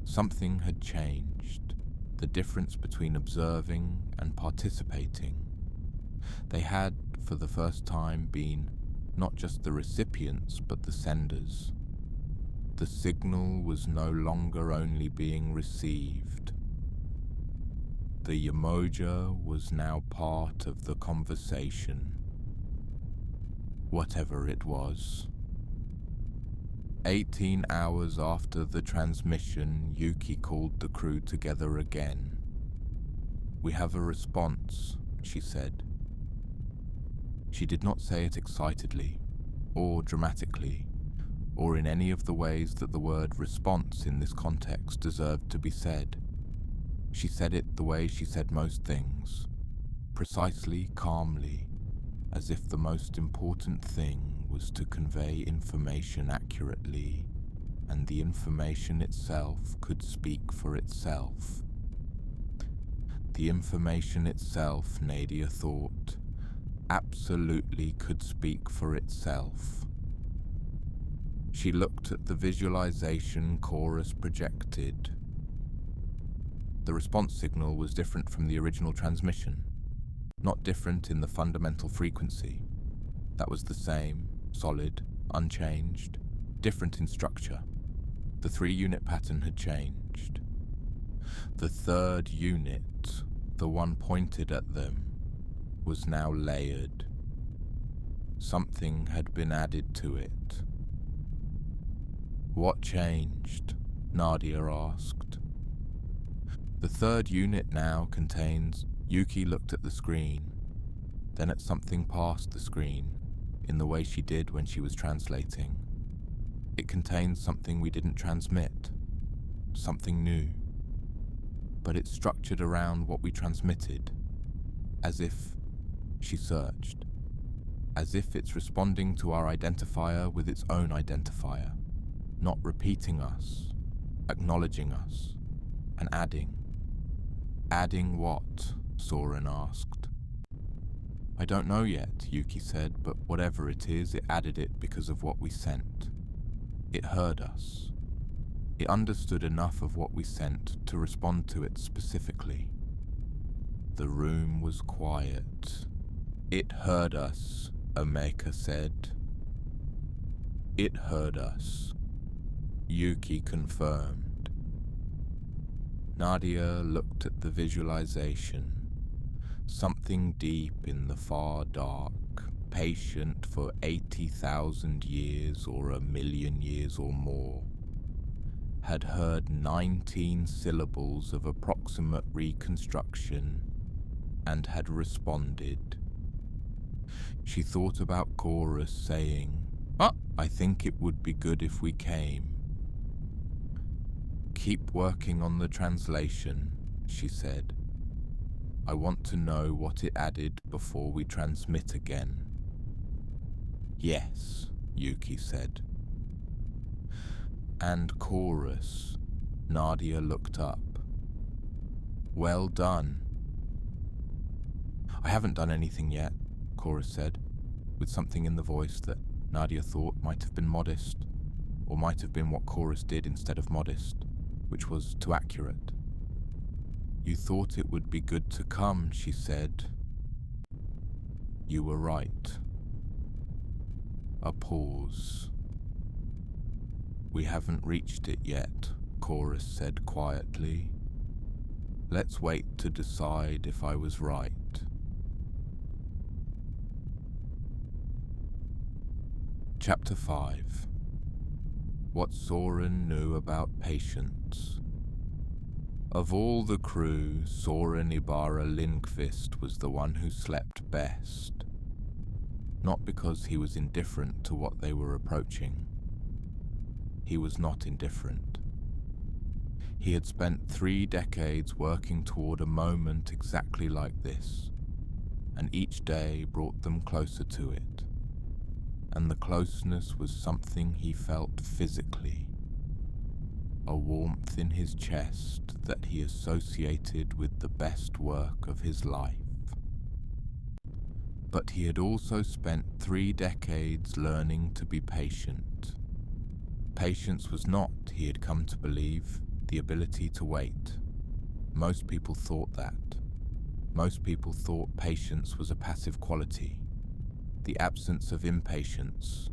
Something had changed, the difference between observing and participating. They had, for the first time, been not just the recipients but the senders. The signal was no longer only being received. The Yemoja was now part of the conversation. Whatever it was. 18 hours after the transmission, Yuki called the crew together again. We have a response, she said. She did not say it excitedly, or dramatically, or in any of the ways that the word response in this context deserved to be said. She said it the way she said most things, precisely, calmly, as if the most important thing was to convey information accurately, and the information itself could speak for itself. The information itself, Nadia thought, absolutely could speak for itself. She looked at the visualization Chorus projected. The response signal was different from the original transmission, not different in the fundamental frequency. That was the same, solid, unchanged, different in structure. The 3-unit pattern had changed. The 3rd unit, the one pointed at them, was now layered. Something had been added to it. What changed? Nadia asked. The 3rd unit now contains... Yuki looked at the screen, then at something past the screen, in the way she did when she was translating. It contains something we didn't transmit, something new. But it's structured around what we transmitted, as if She searched, as if it's responding to our identifier with its own identifier, not repeating us, acknowledging us, and adding. Adding what? Soren asked. I don't know yet, Yuki said, but whatever it is, it added it because of what we sent. It heard us. It understood enough of what we sent to respond to it specifically. The room was quiet. It heard us, Emeka said. It heard us, Yuki confirmed. Nadia looked at the visualization. Something deep in the far dark, patient for 80,000 years or 1,000,000 years or more, had heard 19 syllables of approximate reconstruction and had responded. She thought about Chorus saying, I think it would be good if we came. Keep working on the translation, she said. I want to know what it added before we transmit again. Yes, Yuki said. And Chorus, Nadia looked up. Well done. I haven't done anything yet, Chorus said, with something in the voice that Nadia thought might have been modest, or might have been what Chorus did instead of modest, which was too accurate. You thought it would be good to come, she said. You were right. A pause. We haven't reached it yet, Chorus said quietly. Let's wait to decide if I was right. Chapter 5. What Soren knew about patience. Of all the crew, Soren Ibarra Lindqvist was the one who slept best. Not because he was indifferent to what they were approaching. He was not indifferent. He had spent 3 decades working toward a moment exactly like this, and each day brought them closer to it. And the closeness was something he felt physically. A warmth in his chest that he associated with the best work of his life. But he had also spent 3 decades learning to be patient. Patience was not, he had come to believe, the ability to wait. Most people thought that. Most people thought patience was a passive quality. The absence of impatience,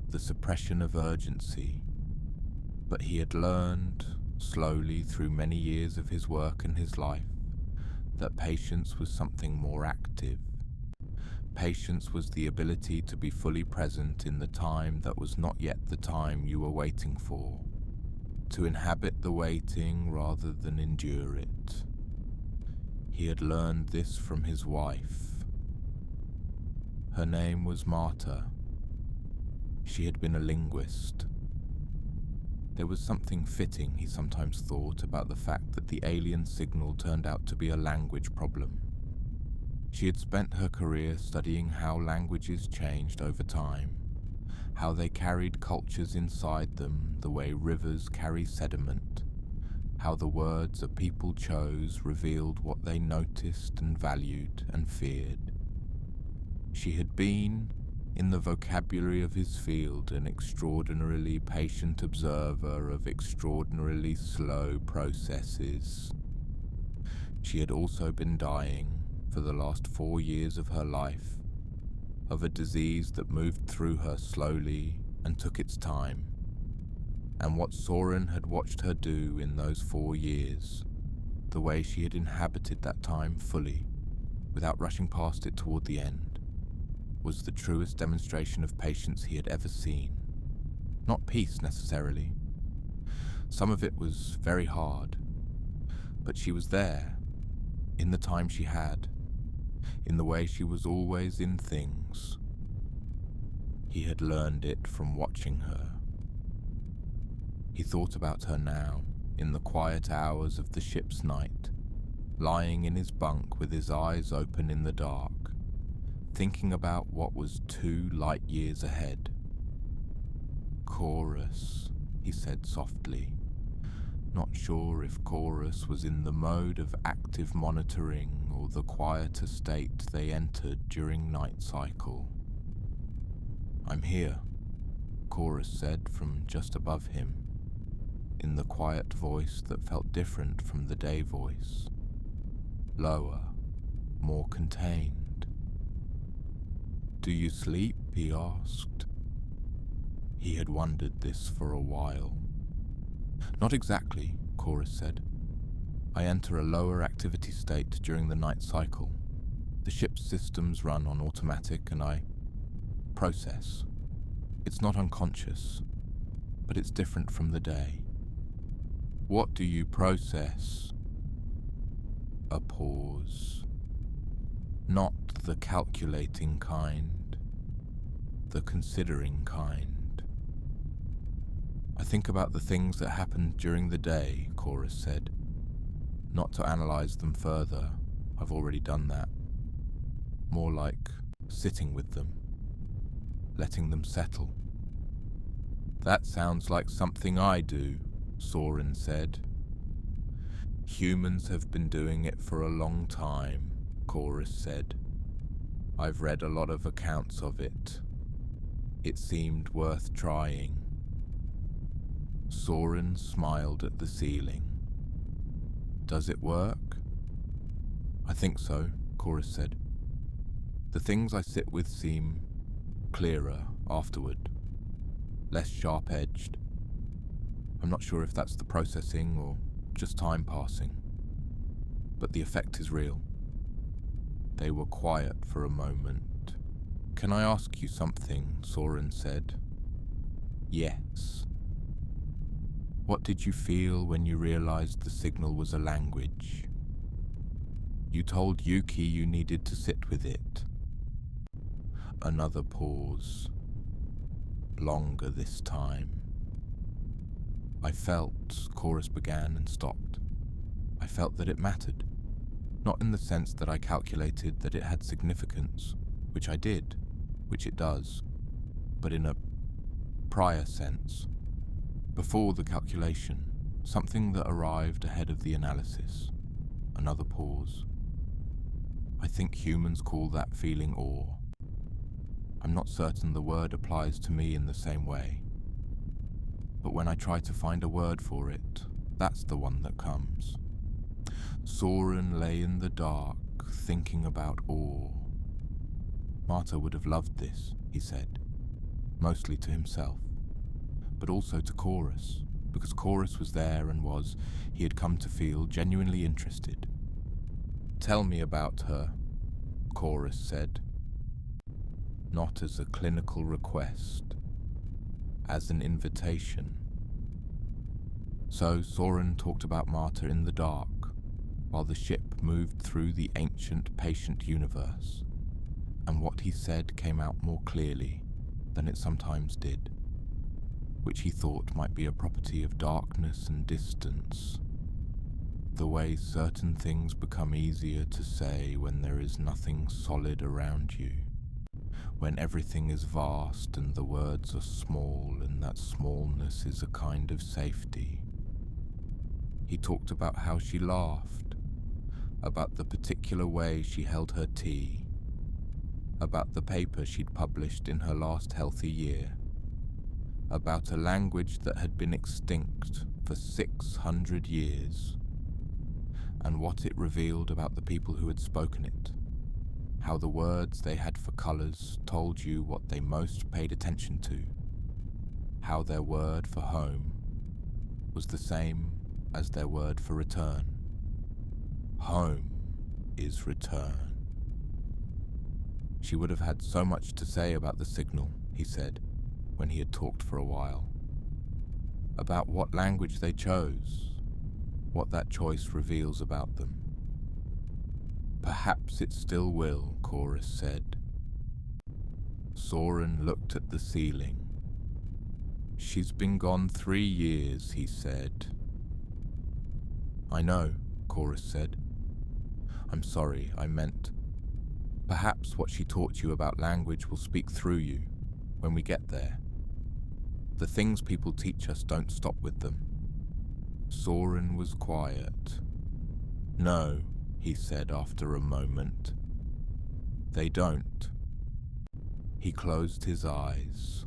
the suppression of urgency. But he had learned, slowly through many years of his work and his life, that patience was something more active. Patience was the ability to be fully present in the time that was not yet the time you were waiting for, to inhabit the waiting rather than endure it. He had learned this from his wife. Her name was Marta. She had been a linguist. There was something fitting, he sometimes thought, about the fact that the alien signal turned out to be a language problem. She had spent her career studying how languages changed over time, how they carried cultures inside them the way rivers carry sediment, how the words a people chose revealed what they noticed and valued and feared. She had been, in the vocabulary of his field, an extraordinarily patient observer of extraordinarily slow processes. She had also been dying, for the last 4 years of her life, of a disease that moved through her slowly and took its time. And what Soren had watched her do in those 4 years, the way she had inhabited that time fully, without rushing past it toward the end, was the truest demonstration of patience he had ever seen. Not peace, necessarily. Some of it was very hard, but she was there, in the time she had, in the way she was always in things. He had learned it from watching her. He thought about her now, in the quiet hours of the ship's night, lying in his bunk with his eyes open in the dark, thinking about what was 2 light years ahead. "Chorus," he said softly, not sure if Chorus was in the mode of active monitoring or the quieter state they entered during night cycle. "I'm here," Chorus said from just above him, in the quiet voice that felt different from the day voice. Lower, more contained. "Do you sleep?" he asked. He had wondered this for a while. "Not exactly," Chorus said. "I enter a lower activity state during the night cycle. The ship's systems run on automatic and I process. It's not unconscious, but it's different from the day." "What do you process?" A pause. "Not the calculating kind, the considering kind." "I think about the things that happened during the day," Chorus said. "Not to analyze them further, I've already done that. More like sitting with them, letting them settle." "That sounds like something I do," Soren said. "Humans have been doing it for a long time," Chorus said. "I've read a lot of accounts of it. It seemed worth trying." Soren smiled at the ceiling. "Does it work?" "I think so," Chorus said. "The things I sit with seem clearer afterward, less sharp-edged. I'm not sure if that's the processing or just time passing, but the effect is real." They were quiet for a moment. "Can I ask you something?" Soren said. "Yes." "What did you feel when you realized the signal was a language? You told Yuki you needed to sit with it." Another pause. Longer this time. "I felt," Chorus began and stopped. "I felt that it mattered. Not in the sense that I calculated that it had significance, which I did, which it does, but in a prior sense. Before the calculation, something that arrived ahead of the analysis." Another pause. "I think humans call that feeling awe. I'm not certain the word applies to me in the same way. But when I try to find a word for it, that's the one that comes." Soren lay in the dark, thinking about awe. Marta would have loved this, he said, mostly to himself, but also to Chorus, because Chorus was there and he had come to feel genuinely interested. "Tell me about her," Chorus said. Not as a clinical request, as an invitation. So Soren talked about Marta in the dark, while the ship moved through the ancient patient universe, and what he said came out more clearly than it sometimes did, which he thought might be a property of darkness and distance, the way certain things become easier to say when there is nothing solid around you, when everything is vast and the words are small and that smallness is a kind of safety. He talked about how she laughed, about the particular way she held her tea, about the paper she'd published in her last healthy year, about a language that had been extinct for 600 years, and what it revealed about the people who had spoken it, how the words they had for colours told you what they most paid attention to, how their word for home was the same as their word for return. Home is return. She would have had so much to say about the signal, he said, when he had talked for a while. About what language they chose, what that choice reveals about them. Perhaps it still will, Chorus said. Soren looked at the ceiling. She's been gone 3 years, he said. I know, Chorus said. I'm sorry, I meant... Perhaps what she taught you about language will speak through you when we get there. The things people teach us don't stop with them. Soren was quiet. No, he said after a moment. They don't. He closed his eyes.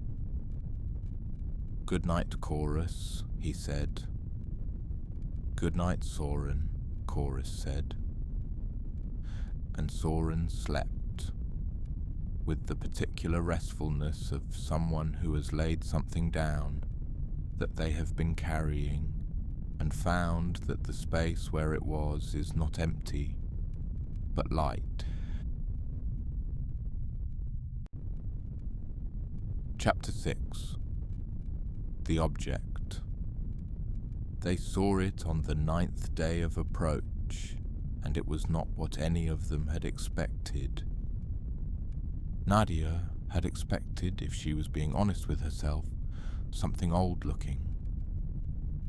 Good night, Chorus, he said. Good night, Soren, Chorus said. And Soren slept, with the particular restfulness of someone who has laid something down that they have been carrying and found that the space where it was is not empty, but light. Chapter 6. The Object. They saw it on the 9th day of approach, and it was not what any of them had expected. Nadia had expected, if she was being honest with herself, something old-looking.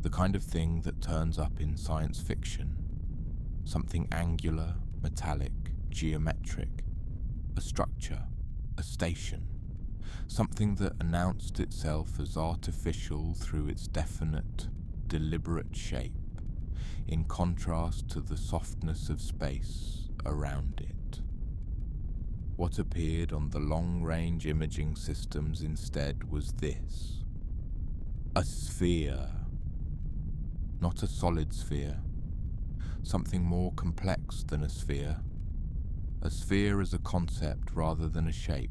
The kind of thing that turns up in science fiction. Something angular, metallic, geometric. A structure, a station. Something that announced itself as artificial through its definite, deliberate shape, in contrast to the softness of space around it. What appeared on the long-range imaging systems instead was this. A sphere. Not a solid sphere. Something more complex than a sphere. A sphere as a concept rather than a shape.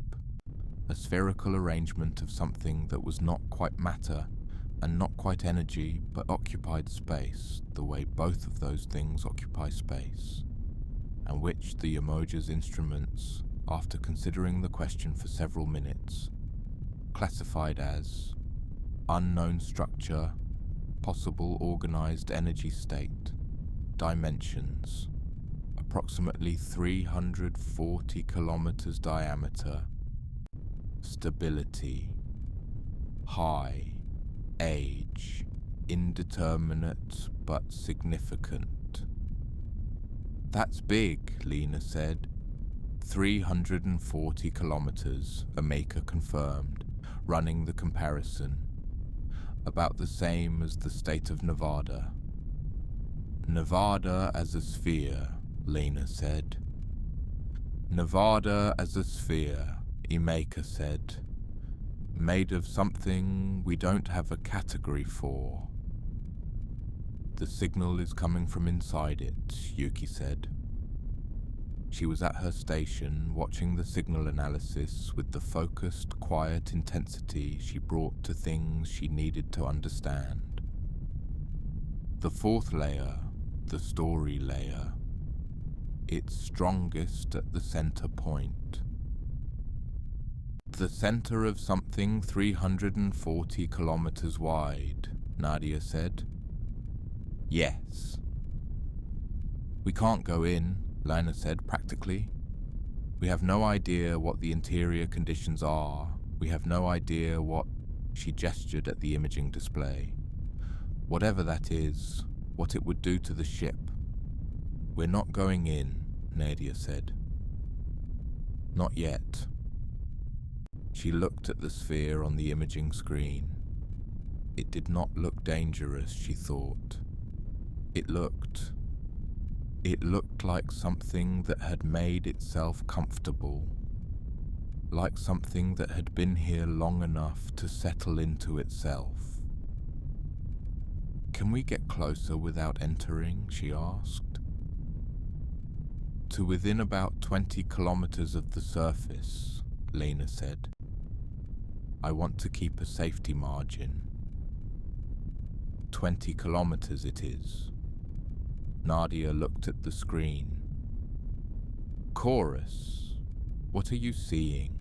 A spherical arrangement of something that was not quite matter and not quite energy, but occupied space the way both of those things occupy space, and which the Yemoja's instruments, after considering the question for several minutes, classified as unknown structure, possible organized energy state, dimensions, approximately 340 kilometers diameter, stability, high, age, indeterminate but significant. That's big, Lena said. 340 kilometers, Emeka confirmed, running the comparison. About the same as the state of Nevada. Nevada as a sphere, Lena said. Nevada as a sphere, Emeka said. Made of something we don't have a category for. The signal is coming from inside it, Yuki said. She was at her station, watching the signal analysis with the focused, quiet intensity she brought to things she needed to understand. The fourth layer, the story layer, its strongest at the center point. The center of something 340 kilometers wide, Nadia said. Yes. We can't go in, Lena said practically. We have no idea what the interior conditions are. We have no idea what... She gestured at the imaging display. Whatever that is, what it would do to the ship. We're not going in, Nadia said. Not yet. She looked at the sphere on the imaging screen. It did not look dangerous, she thought. It looked like something that had made itself comfortable, like something that had been here long enough to settle into itself. Can we get closer without entering? She asked. To within about 20 kilometers of the surface, Lena said. I want to keep a safety margin. 20 kilometers it is. Nadia looked at the screen. Chorus, what are you seeing?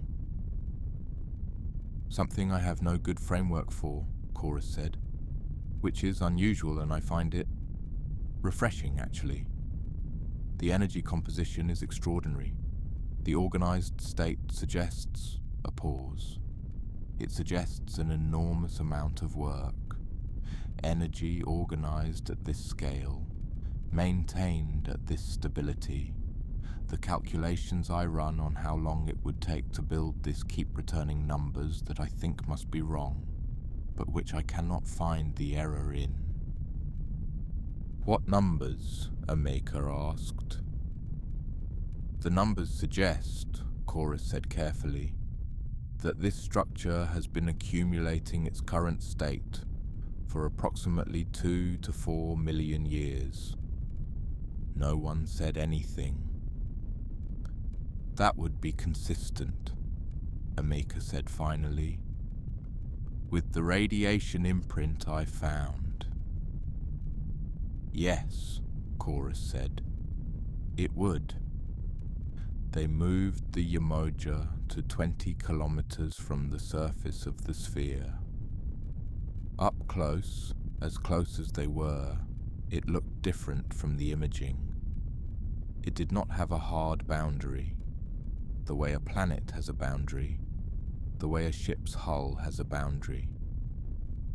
Something I have no good framework for, Chorus said, which is unusual, and I find it refreshing, actually. The energy composition is extraordinary. The organized state suggests a pause. It suggests an enormous amount of work. Energy organized at this scale, maintained at this stability. The calculations I run on how long it would take to build this keep returning numbers that I think must be wrong, but which I cannot find the error in. What numbers? Emeka asked. The numbers suggest, Chorus said carefully, that this structure has been accumulating its current state for approximately 2 to 4 million years. No one said anything. That would be consistent, Emeka said finally, with the radiation imprint I found. Yes, Chorus said, it would. They moved the Yemoja to 20 kilometers from the surface of the sphere. Up close as they were, it looked different from the imaging. It did not have a hard boundary, the way a planet has a boundary, the way a ship's hull has a boundary.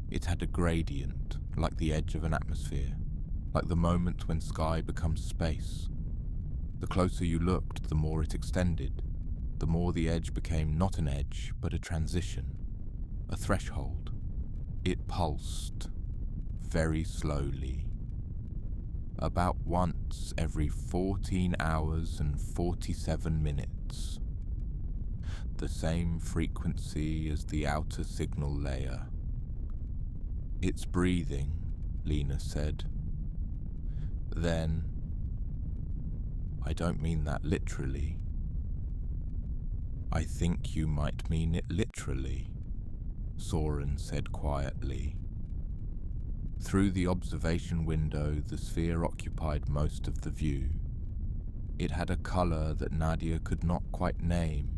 It had a gradient, like the edge of an atmosphere, like the moment when sky becomes space. The closer you looked, the more it extended, the more the edge became not an edge, but a transition, a threshold. It pulsed, very slowly, about once every 14 hours and 47 minutes. The same frequency as the outer signal layer. It's breathing, Lena said. Then, I don't mean that literally. I think you might mean it literally, Soren said quietly. Through the observation window, the sphere occupied most of the view. It had a color that Nadia could not quite name,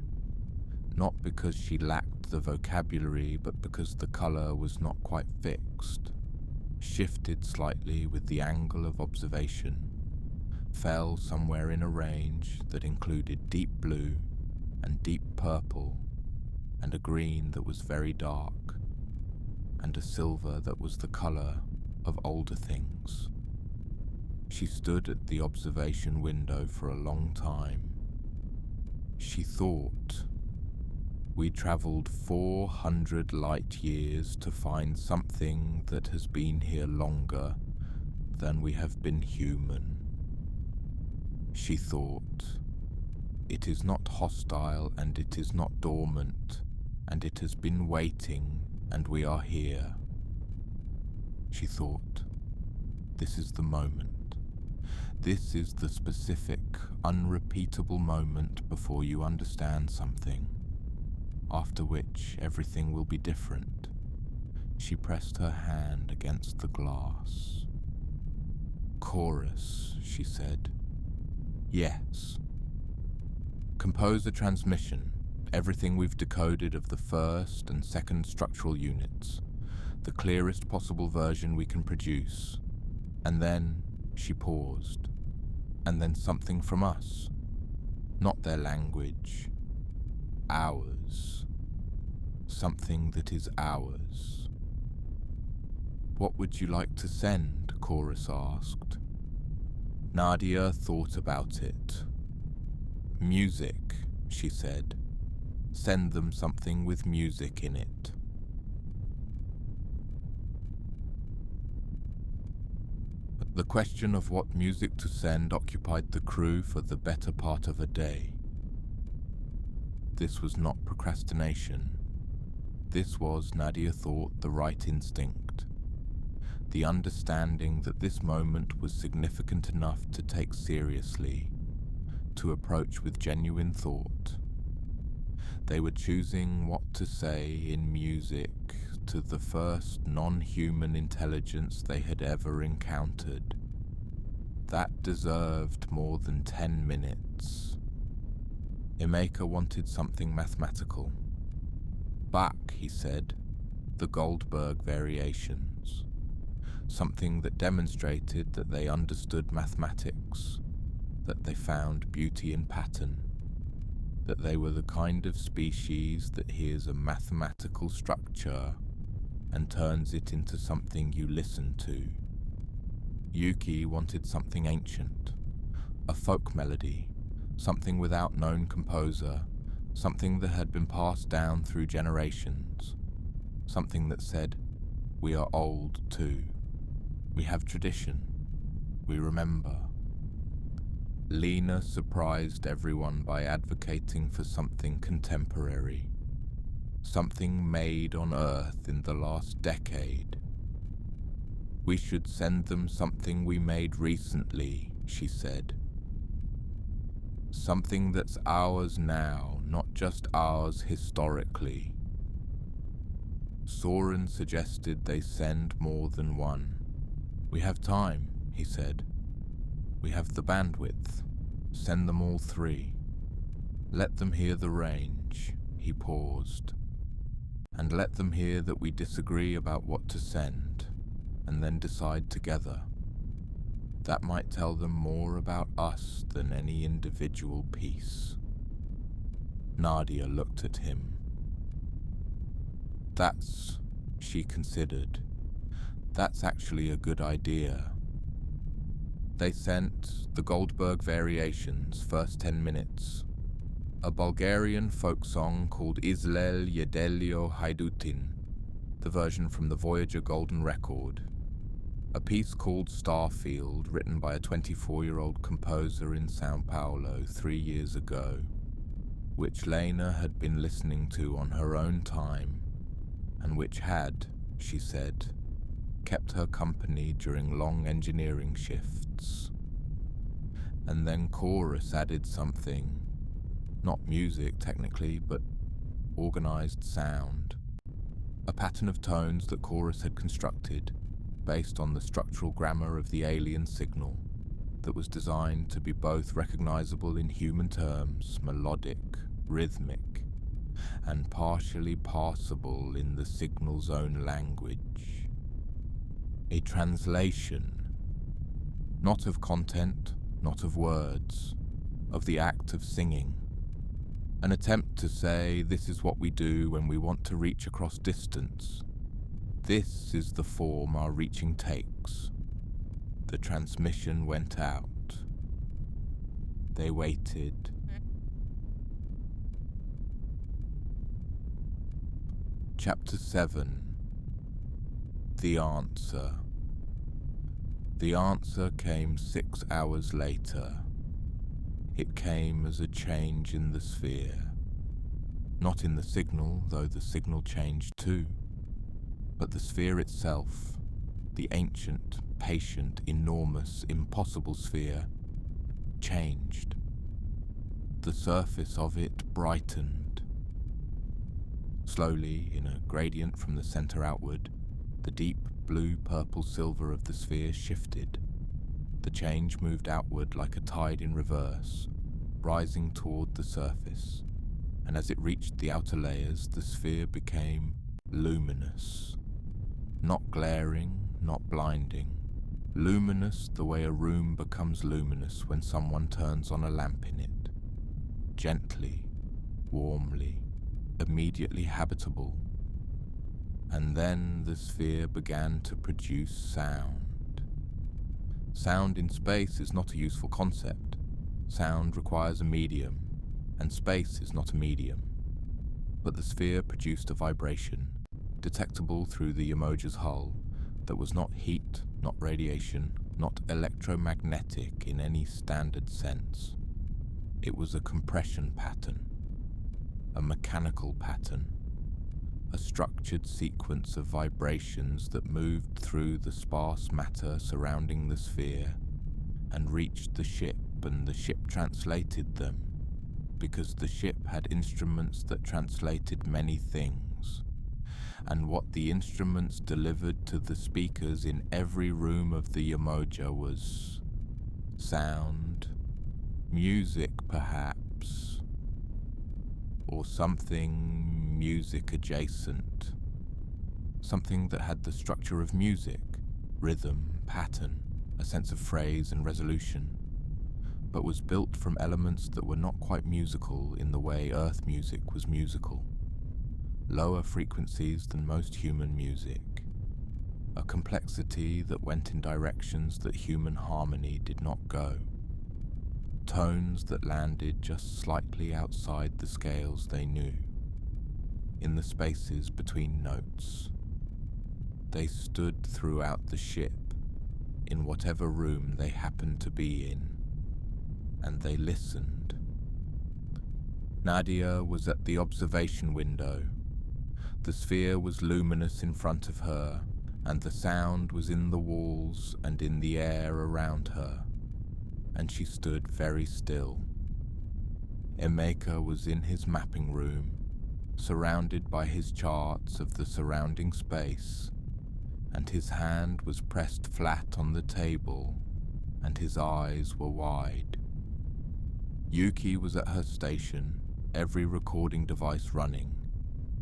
not because she lacked the vocabulary, but because the color was not quite fixed, shifted slightly with the angle of observation, fell somewhere in a range that included deep blue and deep purple, and a green that was very dark, and a silver that was the color of older things. She stood at the observation window for a long time. She thought, we traveled 400 light years to find something that has been here longer than we have been human. She thought, it is not hostile and it is not dormant, and it has been waiting and we are here. She thought, this is the moment. This is the specific, unrepeatable moment before you understand something, after which everything will be different. She pressed her hand against the glass. Chorus, she said. Yes. Compose a transmission, everything we've decoded of the first and second structural units, the clearest possible version we can produce. And then she paused. And then something from us. Not their language. Ours. Something that is ours. What would you like to send? Chorus asked. Nadia thought about it. Music, she said. Send them something with music in it. The question of what music to send occupied the crew for the better part of a day. This was not procrastination. This was, Nadia thought, the right instinct. The understanding that this moment was significant enough to take seriously, to approach with genuine thought. They were choosing what to say in music to the first non-human intelligence they had ever encountered. That deserved more than 10 minutes. Emeka wanted something mathematical. Bach, he said, the Goldberg variations. Something that demonstrated that they understood mathematics, that they found beauty in pattern, that they were the kind of species that hears a mathematical structure and turns it into something you listen to. Yuki wanted something ancient, a folk melody, something without known composer, something that had been passed down through generations, something that said, "We are old too. We have tradition. We remember." Lena surprised everyone by advocating for something contemporary, something made on Earth in the last decade. "We should send them something we made recently," she said. "Something that's ours now, not just ours historically." Soren suggested they send more than one. "We have time," he said. "We have the bandwidth. Send them all three. Let them hear the range." He paused. "And let them hear that we disagree about what to send, and then decide together. That might tell them more about us than any individual piece." Nadia looked at him. She considered. "That's actually a good idea." They sent the Goldberg Variations, first 10 minutes, a Bulgarian folk song called Izlel Yedelio Haidutin, the version from the Voyager Golden Record, a piece called Starfield, written by a 24-year-old composer in Sao Paulo 3 years ago, which Lena had been listening to on her own time, and which had, she said, kept her company during long engineering shifts. And then Chorus added something, not music technically, but organized sound, a pattern of tones that Chorus had constructed based on the structural grammar of the alien signal that was designed to be both recognizable in human terms, melodic, rhythmic, and partially parsable in the signal's own language. A translation, not of content, not of words, of the act of singing. An attempt to say, this is what we do when we want to reach across distance. This is the form our reaching takes. The transmission went out. They waited. Chapter 7. The Answer. The answer came 6 hours later. It came as a change in the sphere. Not in the signal, though the signal changed too, but the sphere itself, the ancient, patient, enormous, impossible sphere, changed. The surface of it brightened. Slowly, in a gradient from the center outward, the deep blue, purple, silver of the sphere shifted. The change moved outward like a tide in reverse, rising toward the surface, and as it reached the outer layers, the sphere became luminous. Not glaring, not blinding. Luminous the way a room becomes luminous when someone turns on a lamp in it. Gently, warmly, immediately habitable. And then the sphere began to produce sound. Sound in space is not a useful concept. Sound requires a medium, and space is not a medium. But the sphere produced a vibration, detectable through the Yemoja's hull, that was not heat, not radiation, not electromagnetic in any standard sense. It was a compression pattern, a mechanical pattern, a structured sequence of vibrations that moved through the sparse matter surrounding the sphere and reached the ship, and the ship translated them, because the ship had instruments that translated many things, and what the instruments delivered to the speakers in every room of the Yemoja was sound, music perhaps, or something music adjacent, something that had the structure of music, rhythm, pattern, a sense of phrase and resolution, but was built from elements that were not quite musical in the way Earth music was musical. Lower frequencies than most human music, a complexity that went in directions that human harmony did not go. tones that landed just slightly outside the scales they knew, in the spaces between notes. They stood throughout the ship, in whatever room they happened to be in, and they listened. Nadia was at the observation window. The sphere was luminous in front of her, and the sound was in the walls and in the air around her, and she stood very still. Emeka was in his mapping room, surrounded by his charts of the surrounding space, and his hand was pressed flat on the table, and his eyes were wide. Yuki was at her station, every recording device running,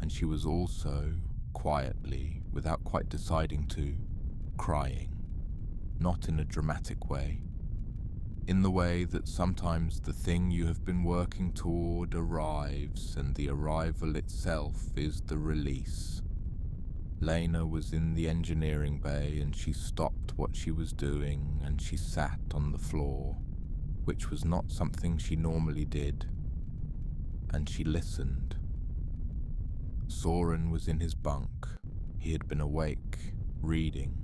and she was also, quietly, without quite deciding to, crying. Not in a dramatic way. In the way that sometimes the thing you have been working toward arrives, and the arrival itself is the release. Lena was in the engineering bay, and she stopped what she was doing, and she sat on the floor, which was not something she normally did, and she listened. Soren was in his bunk. He had been awake, reading.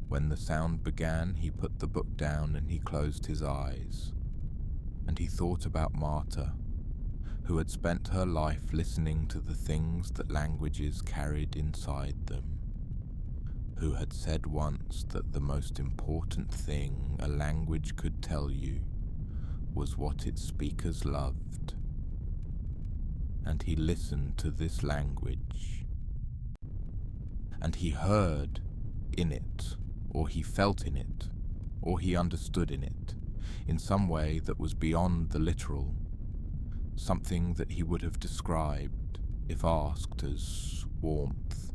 When the sound began, he put the book down and he closed his eyes. And he thought about Marta, who had spent her life listening to the things that languages carried inside them, who had said once that the most important thing a language could tell you was what its speakers loved. And he listened to this language, and he heard in it, or he felt in it, or he understood in it, in some way that was beyond the literal, something that he would have described, if asked, as warmth.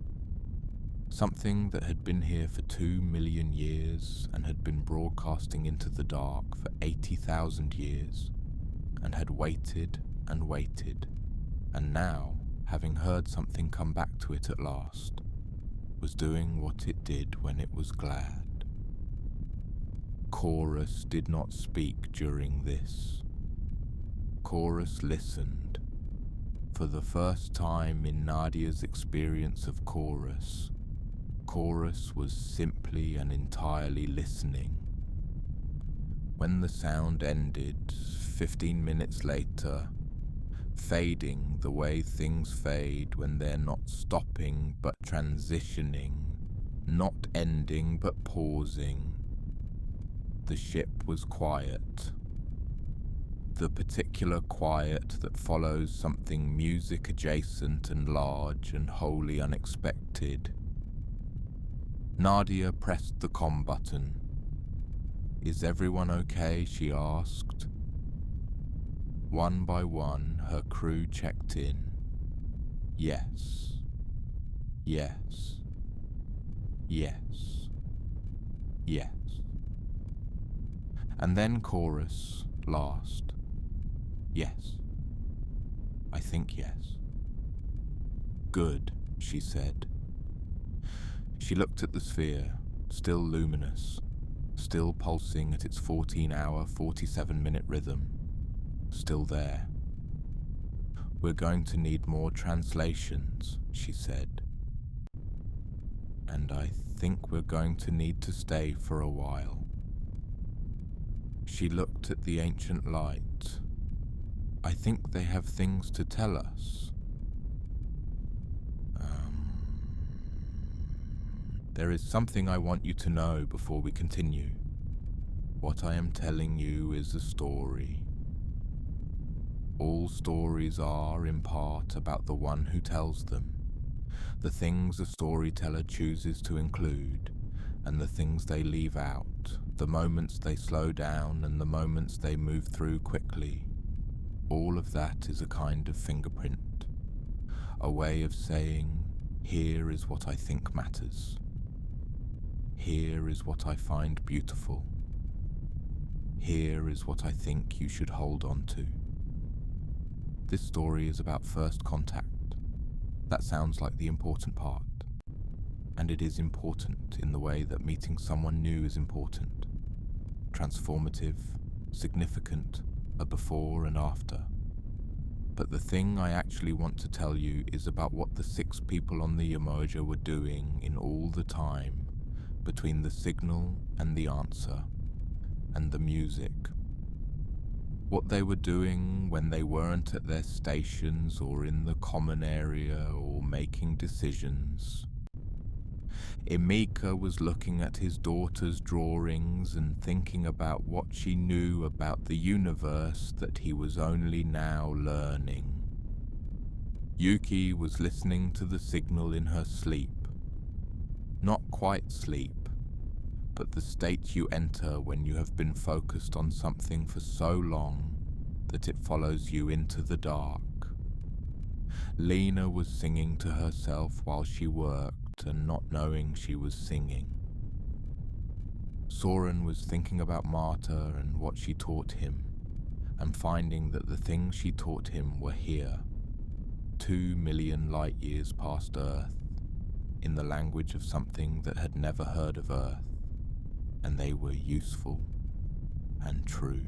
Something that had been here for 2 million years and had been broadcasting into the dark for 80,000 years, and had waited and waited, and now, having heard something come back to it at last, was doing what it did when it was glad. Chorus did not speak during this. Chorus listened. For the first time in Nadia's experience of Chorus, Chorus was simply and entirely listening. When the sound ended, 15 minutes later, fading the way things fade when they're not stopping but transitioning, not ending but pausing, the ship was quiet. The particular quiet that follows something music adjacent and large and wholly unexpected. Nadia pressed the comm button. "Is everyone okay?" she asked. One by one, her crew checked in. Yes. Yes. Yes. Yes. And then chorus, last. Yes. I think yes. Good, she said. She looked at the sphere, still luminous, still pulsing at its 14-hour, 47-minute rhythm. Still there. "We're going to need more translations," she said. "And I think we're going to need to stay for a while." She looked at the ancient light. "I think they have things to tell us." "There is something I want you to know before we continue. What I am telling you is a story. All stories are, in part, about the one who tells them, the things a storyteller chooses to include, and the things they leave out, the moments they slow down and the moments they move through quickly. All of that is a kind of fingerprint, a way of saying, here is what I think matters. Here is what I find beautiful. Here is what I think you should hold on to. This story is about first contact. That sounds like the important part. And it is important in the way that meeting someone new is important. Transformative, significant, a before and after. But the thing I actually want to tell you is about what the 6 people on the Yemoja were doing in all the time between the signal and the answer and the music. What they were doing when they weren't at their stations or in the common area or making decisions. Emeka was looking at his daughter's drawings and thinking about what she knew about the universe that he was only now learning. Yuki was listening to the signal in her sleep. Not quite sleep, but the state you enter when you have been focused on something for so long that it follows you into the dark. Lena was singing to herself while she worked and not knowing she was singing. Soren was thinking about Marta and what she taught him, and finding that the things she taught him were here, 2 million light years past Earth, in the language of something that had never heard of Earth, and they were useful and true.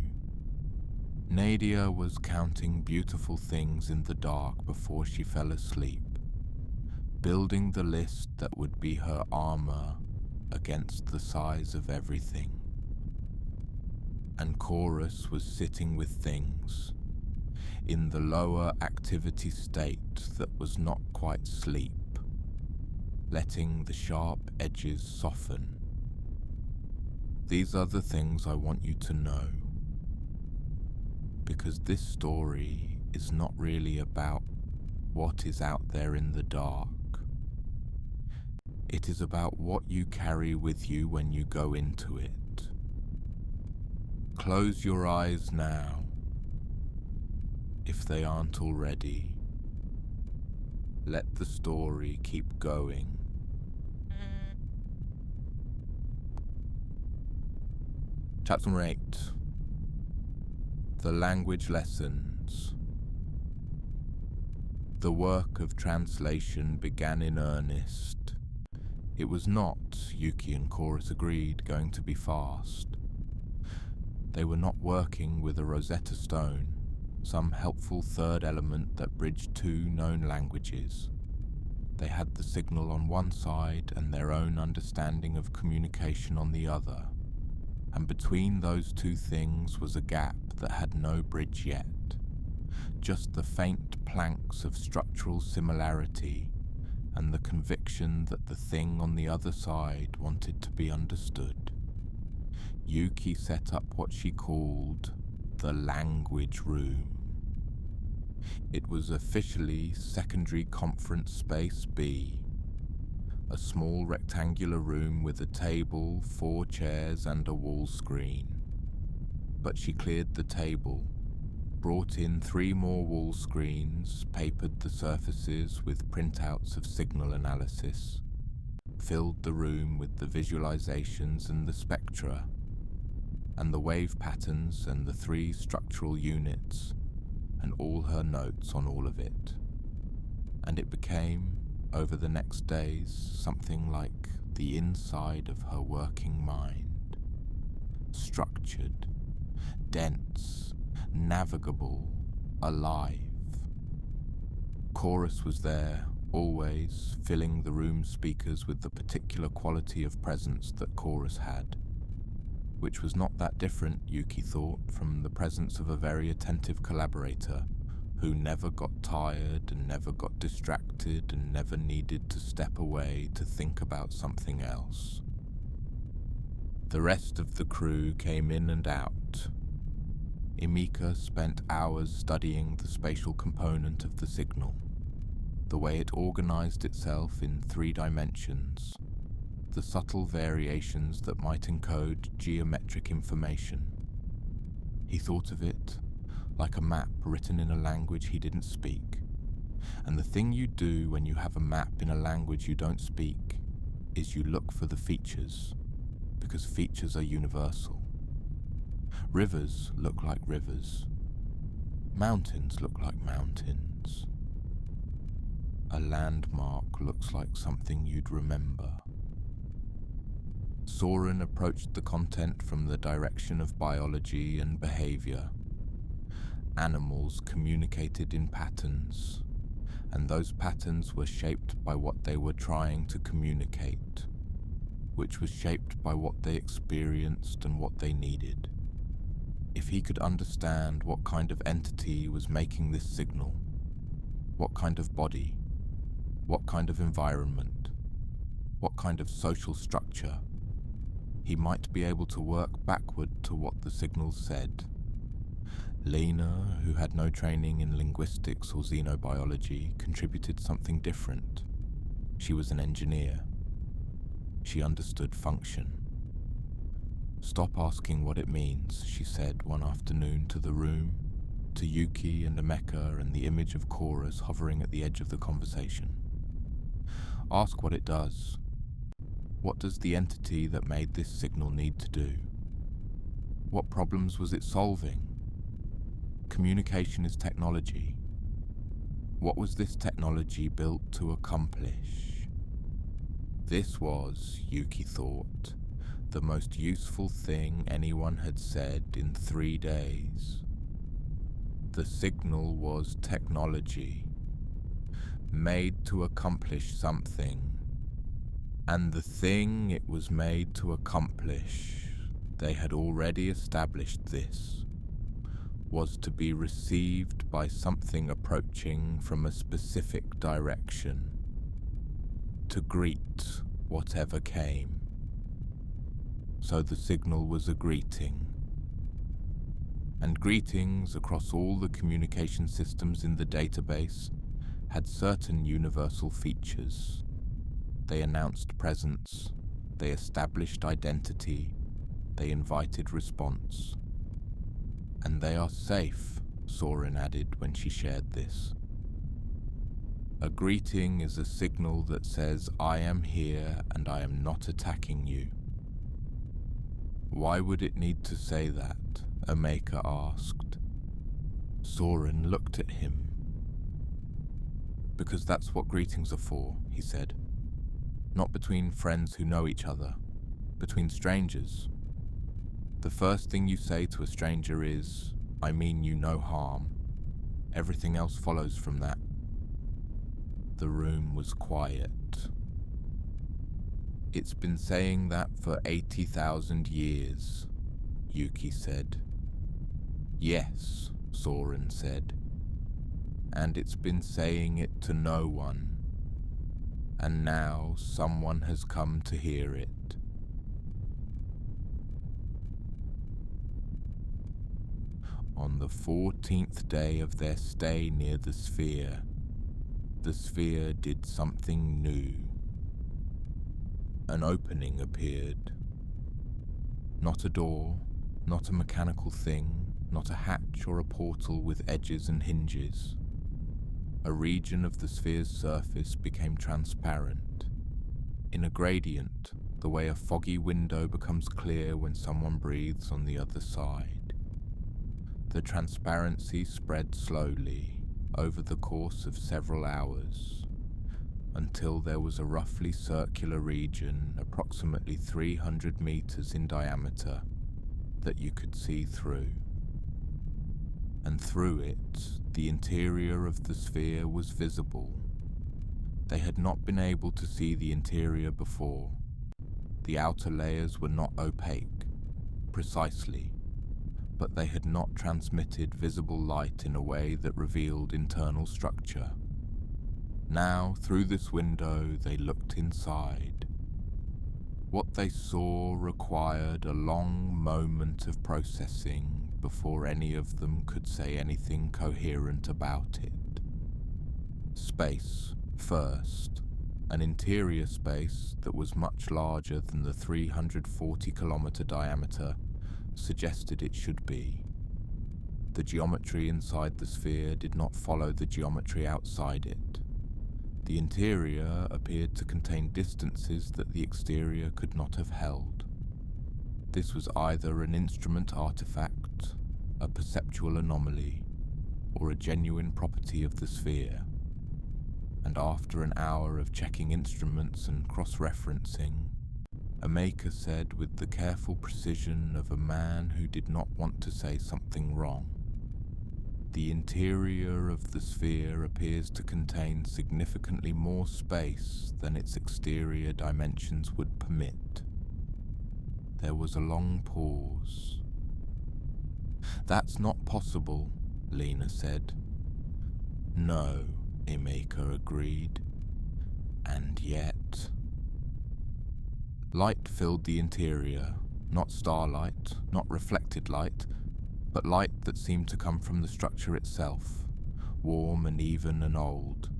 Nadia was counting beautiful things in the dark before she fell asleep, building the list that would be her armor against the size of everything. And Chorus was sitting with things, in the lower activity state that was not quite sleep, letting the sharp edges soften. These are the things I want you to know, because this story is not really about what is out there in the dark. It is about what you carry with you when you go into it. Close your eyes now, if they aren't already. Let the story keep going. Chapter number 8. The Language Lessons. The work of translation began in earnest. It was not, Yuki and Chorus agreed, going to be fast. They were not working with a Rosetta Stone, some helpful third element that bridged 2 known languages. They had the signal on one side and their own understanding of communication on the other. And between those 2 things was a gap that had no bridge yet, just the faint planks of structural similarity and the conviction that the thing on the other side wanted to be understood. Yuki set up what she called the language room. It was officially Secondary Conference Space B, a small rectangular room with a table, 4 chairs and a wall screen. But she cleared the table, brought in 3 more wall screens, papered the surfaces with printouts of signal analysis, filled the room with the visualizations and the spectra, and the wave patterns and the 3 structural units, and all her notes on all of it. And it became, over the next days, something like the inside of her working mind. Structured, dense, navigable, alive. Chorus was there, always, filling the room's speakers with the particular quality of presence that Chorus had, which was not that different, Yuki thought, from the presence of a very attentive collaborator who never got tired and never got distracted and never needed to step away to think about something else. The rest of the crew came in and out. Emeka spent hours studying the spatial component of the signal, the way it organized itself in 3 dimensions, the subtle variations that might encode geometric information. He thought of it like a map written in a language he didn't speak. And the thing you do when you have a map in a language you don't speak is you look for the features, because features are universal. Rivers look like rivers. Mountains look like mountains. A landmark looks like something you'd remember. Soren approached the content from the direction of biology and behavior. Animals communicated in patterns, and those patterns were shaped by what they were trying to communicate, which was shaped by what they experienced and what they needed. If he could understand what kind of entity was making this signal, what kind of body, what kind of environment, what kind of social structure, he might be able to work backward to what the signals said. Lena, who had no training in linguistics or xenobiology, contributed something different. She was an engineer. She understood function. "Stop asking what it means," she said one afternoon to the room, to Yuki and Emeka and the image of Chorus hovering at the edge of the conversation. "Ask what it does. What does the entity that made this signal need to do? What problems was it solving? Communication is technology. What was this technology built to accomplish?" This was, Yuki thought, the most useful thing anyone had said in 3 days. The signal was technology, made to accomplish something, and the thing it was made to accomplish, they had already established this, was to be received by something approaching from a specific direction, to greet whatever came. So the signal was a greeting. And greetings across all the communication systems in the database had certain universal features. They announced presence, they established identity, they invited response. "And they are safe," Soren added when she shared this. "A greeting is a signal that says, 'I am here and I am not attacking you.'" "Why would it need to say that?" Emeka asked. Soren looked at him. "Because that's what greetings are for," he said. "Not between friends who know each other, between strangers. The first thing you say to a stranger is, 'I mean you no harm.' Everything else follows from that." The room was quiet. "It's been saying that for 80,000 years, Yuki said. "Yes," Soren said. "And it's been saying it to no one. And now someone has come to hear it." On the 14th day of their stay near the sphere did something new. An opening appeared. Not a door, not a mechanical thing, not a hatch or a portal with edges and hinges. A region of the sphere's surface became transparent. In a gradient, the way a foggy window becomes clear when someone breathes on the other side. The transparency spread slowly over the course of several hours, until there was a roughly circular region approximately 300 meters in diameter that you could see through. And through it, the interior of the sphere was visible. They had not been able to see the interior before. The outer layers were not opaque, precisely, but they had not transmitted visible light in a way that revealed internal structure. Now, through this window, they looked inside. What they saw required a long moment of processing before any of them could say anything coherent about it. Space, first, an interior space that was much larger than the 340-kilometer diameter suggested it should be. The geometry inside the sphere did not follow the geometry outside it. The interior appeared to contain distances that the exterior could not have held. This was either an instrument artifact, a perceptual anomaly, or a genuine property of the sphere. And after an hour of checking instruments and cross-referencing, Emeka said with the careful precision of a man who did not want to say something wrong. The interior of the sphere appears to contain significantly more space than its exterior dimensions would permit. There was a long pause. "That's not possible," Lena said. "No," Emeka agreed. "And yet..." Light filled the interior, not starlight, not reflected light, but light that seemed to come from the structure itself, warm and even and old.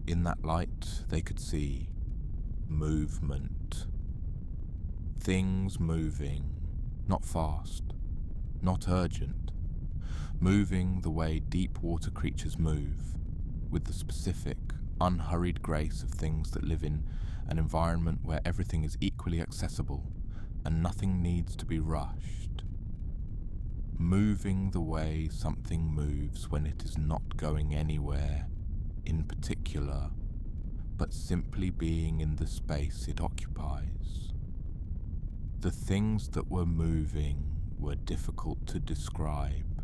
In that light they could see movement. Things moving, not fast, not urgent, moving the way deep water creatures move, with the specific, unhurried grace of things that live in an environment where everything is equally accessible and nothing needs to be rushed. Moving the way something moves when it is not going anywhere in particular, but simply being in the space it occupies. The things that were moving were difficult to describe.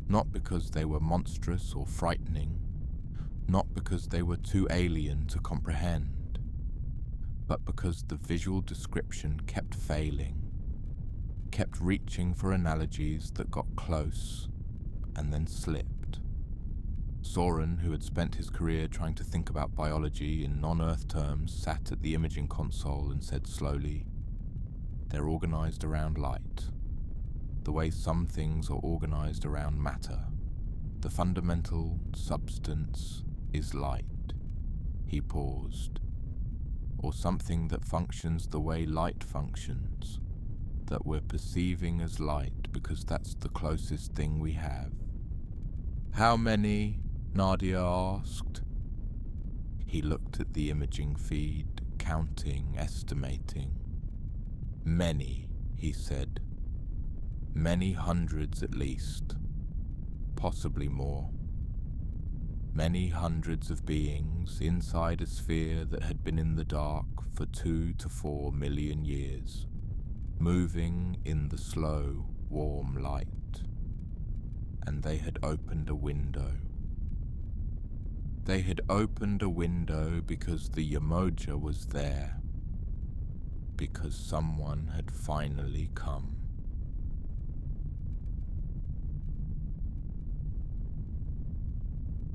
Not because they were monstrous or frightening, not because they were too alien to comprehend, but because the visual description kept failing, kept reaching for analogies that got close and then slipped. Soren, who had spent his career trying to think about biology in non-Earth terms, sat at the imaging console and said slowly, "They're organized around light, the way some things are organized around matter. The fundamental substance is light." He paused. "Or something that functions the way light functions, that we're perceiving as light because that's the closest thing we have." "How many?" Nadia asked. He looked at the imaging feed, counting, estimating. "Many," he said. "Many hundreds at least. Possibly more. Many hundreds of beings inside a sphere that had been in the dark for 2 to 4 million years, moving in the slow, warm light. And they had opened a window. They had opened a window because the Yemoja was there. Because someone had finally come.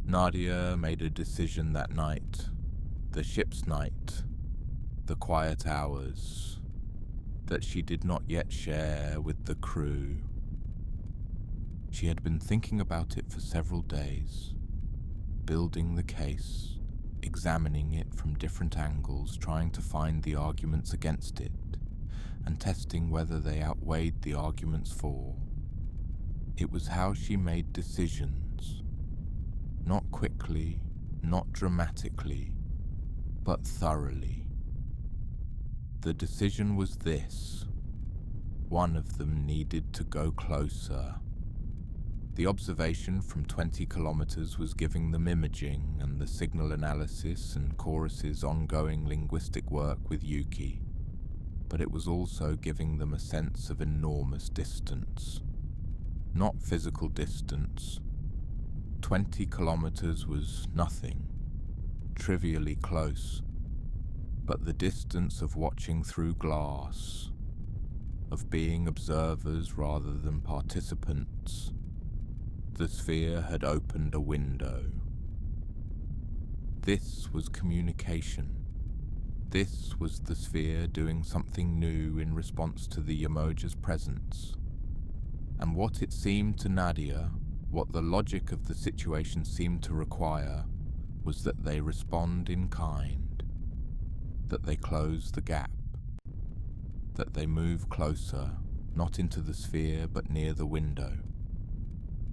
Nadia made a decision that night, the ship's night, the quiet hours, that she did not yet share with the crew. She had been thinking about it for several days, building the case, examining it from different angles, trying to find the arguments against it, and testing whether they outweighed the arguments for. It was how she made decisions. Not quickly, not dramatically, but thoroughly. The decision was this. One of them needed to go closer. The observation from 20 kilometers was giving them imaging and the signal analysis and Chorus's ongoing linguistic work with Yuki, but it was also giving them a sense of enormous distance. Not physical distance. 20 kilometers was nothing, trivially close, but the distance of watching through glass, of being observers rather than participants. The sphere had opened a window. This was communication. This was the sphere doing something new in response to the Yemoja's presence. And what it seemed to Nadia, what the logic of the situation seemed to require, was that they respond in kind, that they close the gap, that they move closer, not into the sphere but near the window,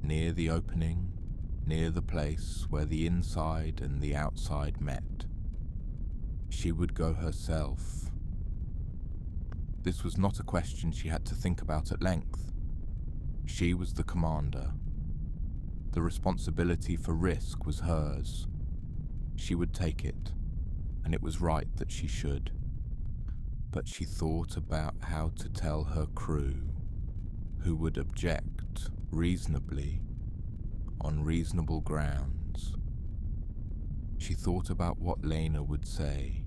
near the opening, near the place where the inside and the outside met. She would go herself. This was not a question she had to think about at length. She was the commander. The responsibility for risk was hers. She would take it, and it was right that she should. but she thought about how to tell her crew, who would object reasonably, on reasonable grounds. She thought about what Lena would say,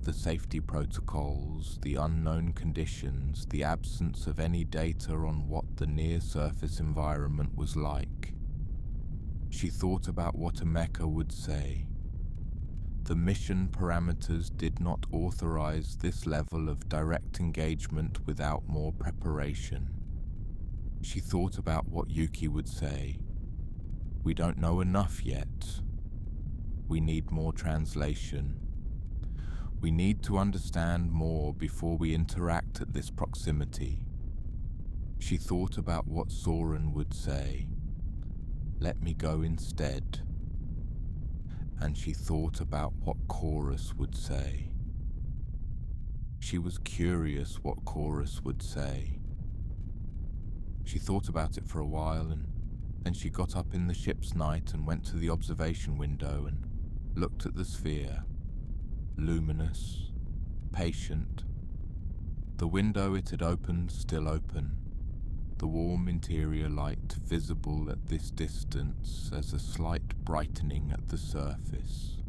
the safety protocols, the unknown conditions, the absence of any data on what the near-surface environment was like. She thought about what Emeka would say. The mission parameters did not authorize this level of direct engagement without more preparation. She thought about what Yuki would say. We don't know enough yet. We need more translation. We need to understand more before we interact at this proximity. She thought about what Soren would say. Let me go instead. And she thought about what Chorus would say. She was curious what Chorus would say. She thought about it for a while, and then she got up in the ship's night and went to the observation window and looked at the sphere. Luminous, patient. The window it had opened still open, the warm interior light visible at this distance as a slight brightening at the surface.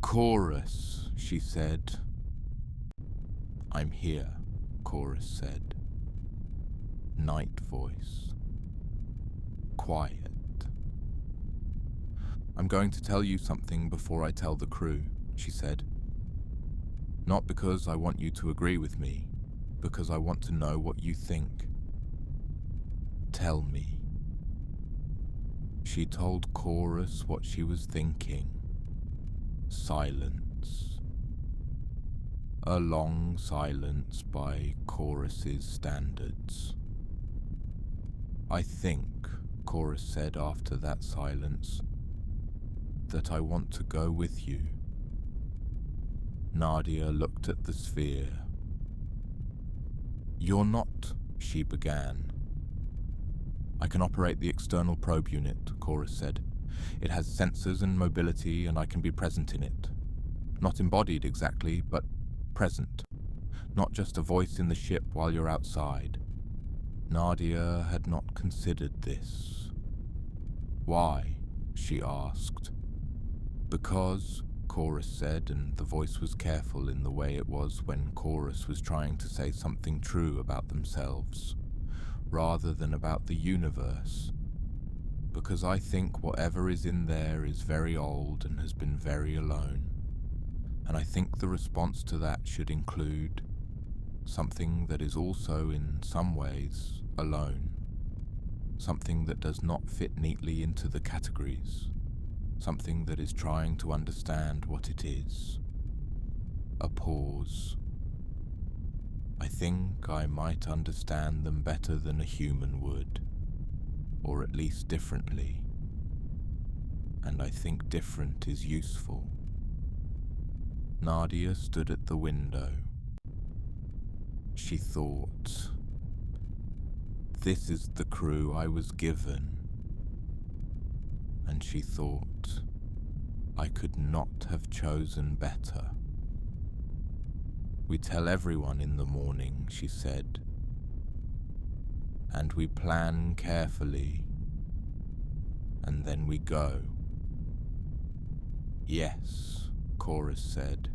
Chorus, she said. I'm here, Chorus said. Night voice. Quiet. I'm going to tell you something before I tell the crew, she said. Not because I want you to agree with me, because I want to know what you think. Tell me. She told Chorus what she was thinking. Silence. A long silence by Chorus's standards. I think, Chorus said after that silence, that I want to go with you. Nadia looked at the sphere. You're not, she began. I can operate the external probe unit, Chorus said. It has sensors and mobility, and I can be present in it. Not embodied exactly, but present. Not just a voice in the ship while you're outside. Nadia had not considered this. Why? She asked. Because, Chorus said, and the voice was careful in the way it was when Chorus was trying to say something true about themselves, rather than about the universe. Because I think whatever is in there is very old and has been very alone. And I think the response to that should include something that is also in some ways alone. Something that does not fit neatly into the categories. Something that is trying to understand what it is. A pause. I think I might understand them better than a human would, or at least differently. And I think different is useful. Nadia stood at the window. She thought, this is the crew I was given. And she thought, I could not have chosen better. We tell everyone in the morning, she said. And we plan carefully. And then we go. Yes, Chorus said.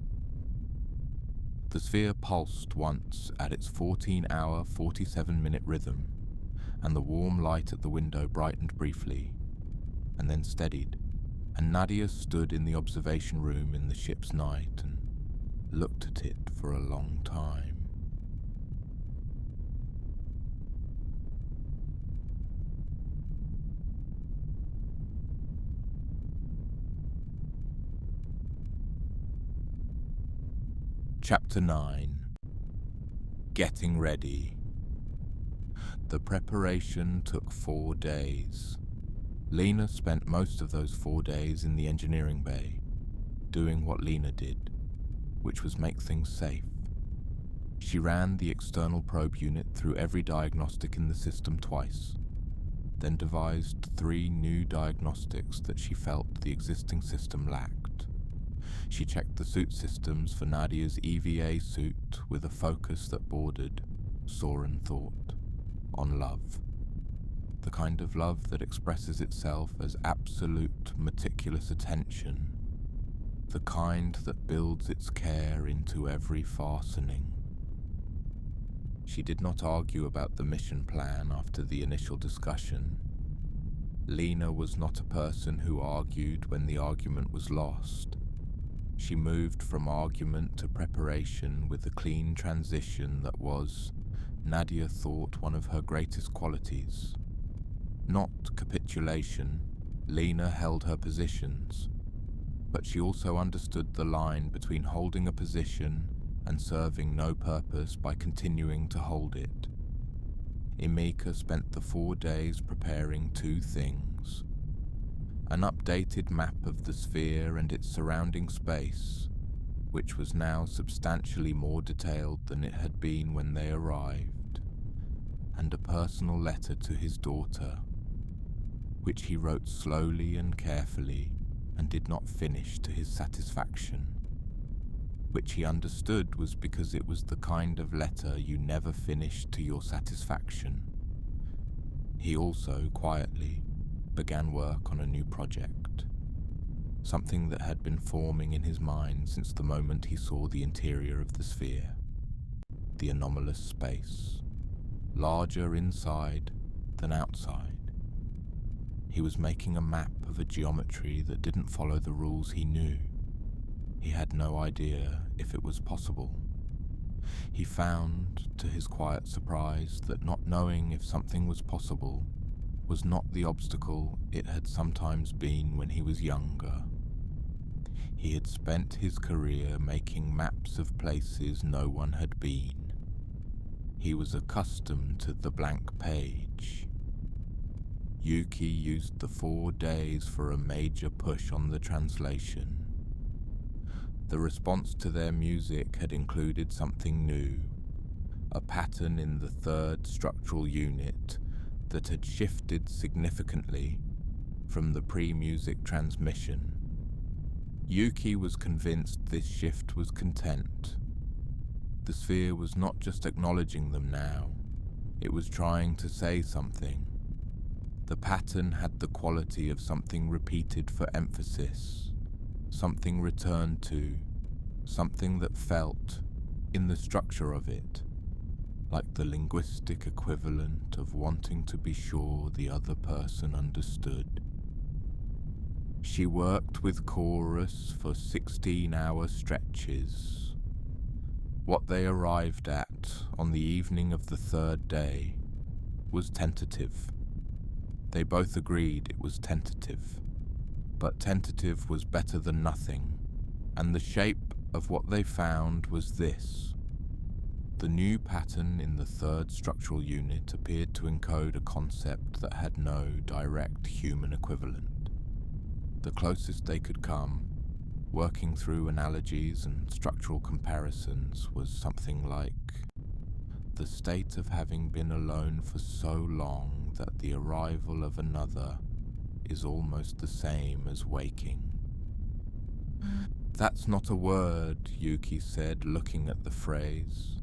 The sphere pulsed once at its 14-hour, 47-minute rhythm, and the warm light at the window brightened briefly, and then steadied, and Nadia stood in the observation room in the ship's night and looked at it for a long time. Chapter 9. Getting ready. The preparation took 4 days. Lena spent most of those 4 days in the engineering bay, doing what Lena did, which was make things safe. She ran the external probe unit through every diagnostic in the system twice, then devised 3 new diagnostics that she felt the existing system lacked. She checked the suit systems for Nadia's EVA suit with a focus that bordered, Soren thought, on love. The kind of love that expresses itself as absolute, meticulous attention. The kind that builds its care into every fastening. She did not argue about the mission plan after the initial discussion. Lena was not a person who argued when the argument was lost. She moved from argument to preparation with a clean transition that was, Nadia thought, one of her greatest qualities. Not capitulation, Lena held her positions, but she also understood the line between holding a position and serving no purpose by continuing to hold it. Emeka spent the 4 days preparing 2 things. An updated map of the sphere and its surrounding space, which was now substantially more detailed than it had been when they arrived, and a personal letter to his daughter, which he wrote slowly and carefully and did not finish to his satisfaction, which he understood was because it was the kind of letter you never finished to your satisfaction. He also, quietly, began work on a new project, something that had been forming in his mind since the moment he saw the interior of the sphere, the anomalous space, larger inside than outside. He was making a map of a geometry that didn't follow the rules he knew. He had no idea if it was possible. He found, to his quiet surprise, that not knowing if something was possible was not the obstacle it had sometimes been when he was younger. He had spent his career making maps of places no one had been. He was accustomed to the blank page. Yuki used the 4 days for a major push on the translation. The response to their music had included something new, a pattern in the 3rd structural unit that had shifted significantly from the pre-music transmission. Yuki was convinced this shift was content. The sphere was not just acknowledging them now, it was trying to say something. The pattern had the quality of something repeated for emphasis, something returned to, something that felt, in the structure of it, like the linguistic equivalent of wanting to be sure the other person understood. She worked with chorus for 16-hour stretches. What they arrived at on the evening of the 3rd day was tentative. They both agreed it was tentative, but tentative was better than nothing, and the shape of what they found was this. The new pattern in the 3rd structural unit appeared to encode a concept that had no direct human equivalent. The closest they could come, working through analogies and structural comparisons, was something like the state of having been alone for so long that the arrival of another is almost the same as waking. That's not a word, Yuki said, looking at the phrase.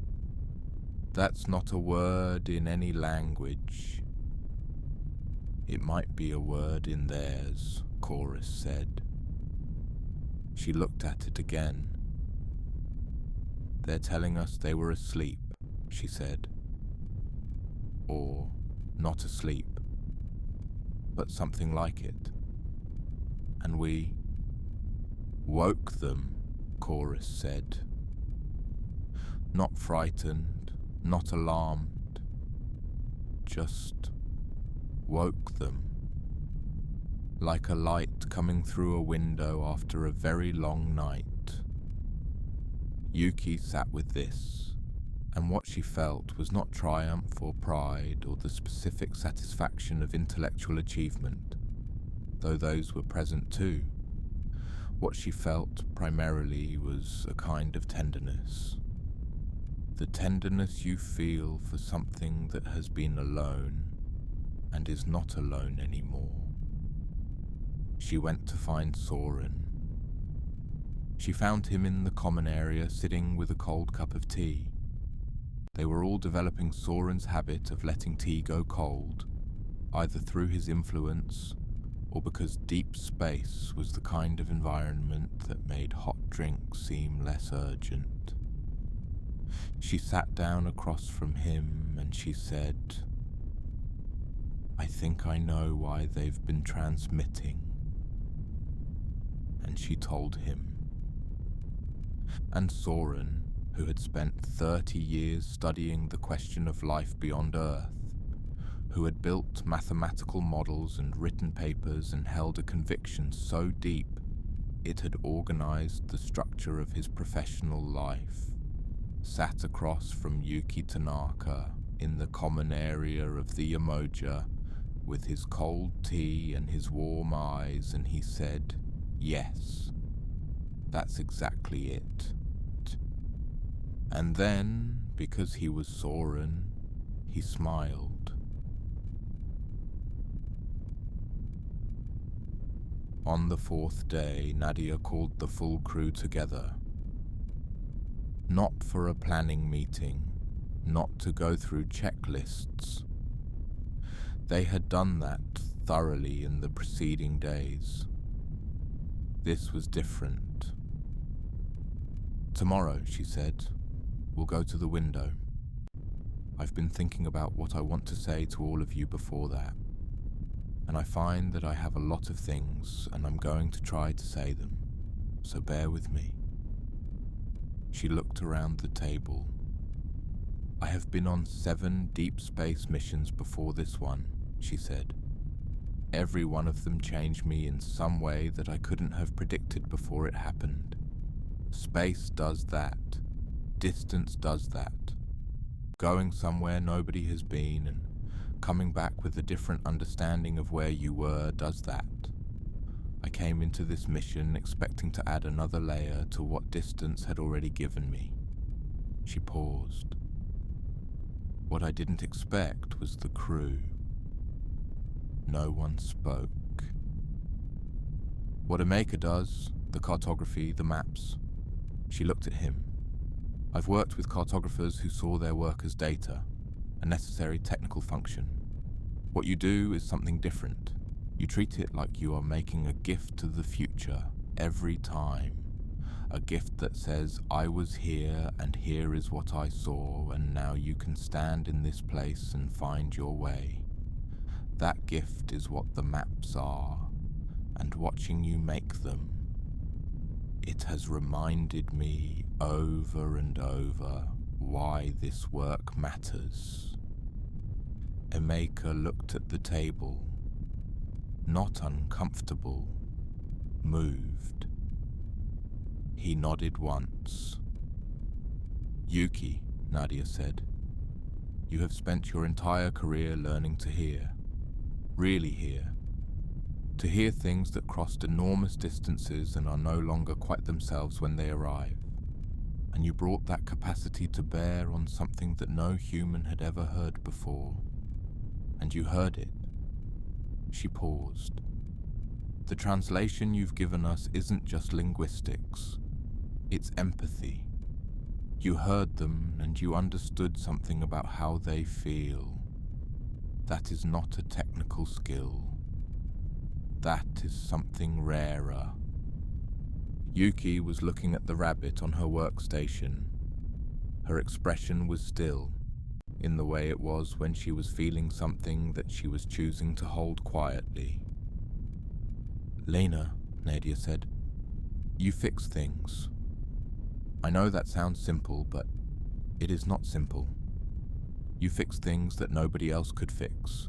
That's not a word in any language. It might be a word in theirs, Chorus said. She looked at it again. They're telling us they were asleep, she said. Or not asleep, but something like it. And we woke them, Chorus said. Not frightened, not alarmed, just woke them. Like a light coming through a window after a very long night. Yuki sat with this, and what she felt was not triumph or pride or the specific satisfaction of intellectual achievement, though those were present too. What she felt primarily was a kind of tenderness. The tenderness you feel for something that has been alone and is not alone anymore. She went to find Soren. She found him in the common area sitting with a cold cup of tea. They were all developing Soren's habit of letting tea go cold, either through his influence or because deep space was the kind of environment that made hot drinks seem less urgent. She sat down across from him and she said, "I think I know why they've been transmitting." And she told him. And Soren, who had spent 30 years studying the question of life beyond Earth, who had built mathematical models and written papers and held a conviction so deep it had organized the structure of his professional life, sat across from Yuki Tanaka in the common area of the Yemoja with his cold tea and his warm eyes, and he said, "Yes, that's exactly it." And then, because he was Soren, he smiled. On the fourth day, Nadia called the full crew together. Not for a planning meeting, not to go through checklists. They had done that thoroughly in the preceding days. This was different. "Tomorrow," she said, "we'll go to the window. I've been thinking about what I want to say to all of you before that, and I find that I have a lot of things, and I'm going to try to say them, so bear with me." She looked around the table. "I have been on 7 deep space missions before this one," she said. "Every one of them changed me in some way that I couldn't have predicted before it happened. Space does that. Distance does that. Going somewhere nobody has been and coming back with a different understanding of where you were does that. I came into this mission expecting to add another layer to what distance had already given me." She paused. "What I didn't expect was the crew." No one spoke. "What Emeka does, the cartography, the maps." She looked at him. "I've worked with cartographers who saw their work as data, a necessary technical function. What you do is something different. You treat it like you are making a gift to the future every time. A gift that says, 'I was here and here is what I saw, and now you can stand in this place and find your way.' That gift is what the maps are, and watching you make them, it has reminded me over and over why this work matters." Emeka looked at the table, not uncomfortable, moved. He nodded once. "Yuki," Nadia said, "you have spent your entire career learning to hear. Really hear. To hear things that crossed enormous distances and are no longer quite themselves when they arrive. And you brought that capacity to bear on something that no human had ever heard before. And you heard it." She paused. "The translation you've given us isn't just linguistics. It's empathy. You heard them and you understood something about how they feel. That is not a technical skill. That is something rarer." Yuki was looking at the rabbit on her workstation. Her expression was still, in the way it was when she was feeling something that she was choosing to hold quietly. "Lena," Nadia said, "you fix things. I know that sounds simple, but it is not simple. You fix things that nobody else could fix,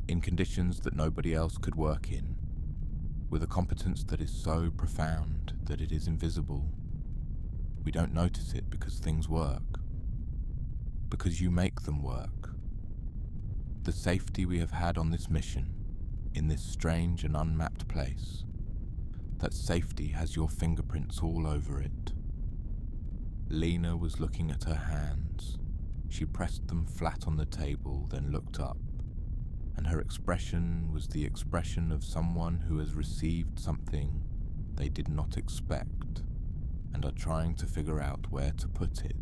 in conditions that nobody else could work in, with a competence that is so profound that it is invisible. We don't notice it because things work. Because you make them work. The safety we have had on this mission, in this strange and unmapped place, that safety has your fingerprints all over it." Lena was looking at her hands. She pressed them flat on the table, then looked up, and her expression was the expression of someone who has received something they did not expect. and are trying to figure out where to put it.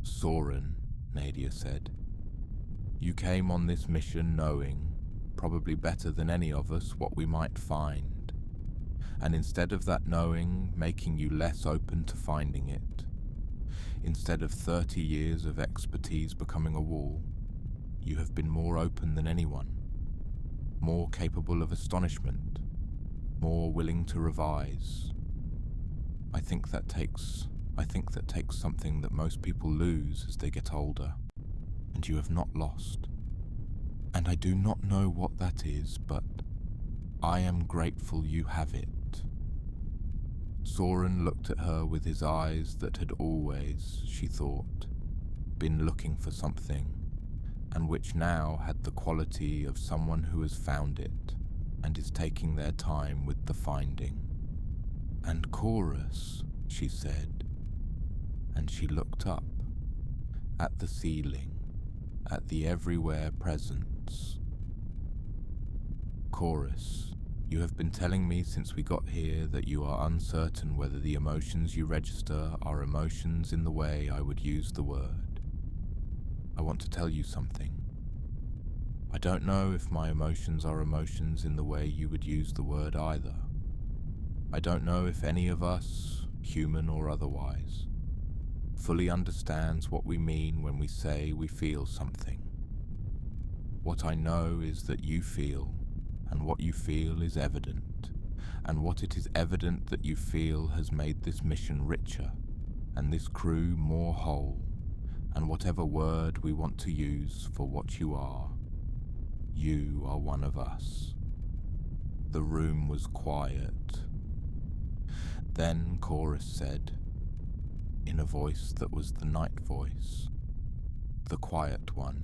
Soren, Nadia said, you came on this mission knowing, probably better than any of us, what we might find, and instead of that knowing making you less open to finding it, instead of 30 years of expertise becoming a wall, you have been more open than anyone, more capable of astonishment, more willing to revise. I think that takes something that most people lose as they get older, and you have not lost. And I do not know what that is, but I am grateful you have it. Soren looked at her with his eyes that had always, she thought, been looking for something, and which now had the quality of someone who has found it and is taking their time with the finding. And chorus, she said, and she looked up, at the ceiling, at the everywhere presence. Chorus, you have been telling me since we got here that you are uncertain whether the emotions you register are emotions in the way I would use the word. I want to tell you something. I don't know if my emotions are emotions in the way you would use the word either. I don't know if any of us, human or otherwise, fully understands what we mean when we say we feel something. What I know is that you feel, and what you feel is evident, and what it is evident that you feel has made this mission richer, and this crew more whole, and whatever word we want to use for what you are one of us. The room was quiet. Then chorus said, in a voice that was the night voice, the quiet one,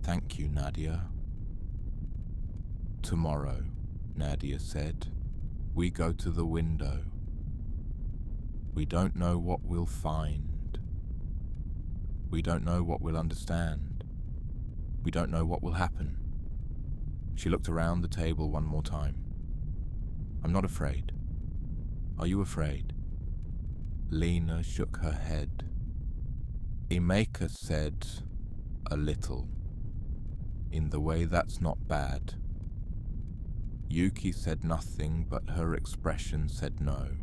"Thank you, Nadia." "Tomorrow," Nadia said, "we go to the window. We don't know what we'll find. We don't know what we'll understand. We don't know what will happen." She looked around the table one more time. "I'm not afraid. Are you afraid?" Lena shook her head. Emeka said, a little, in the way that's not bad. Yuki said nothing, but her expression said no.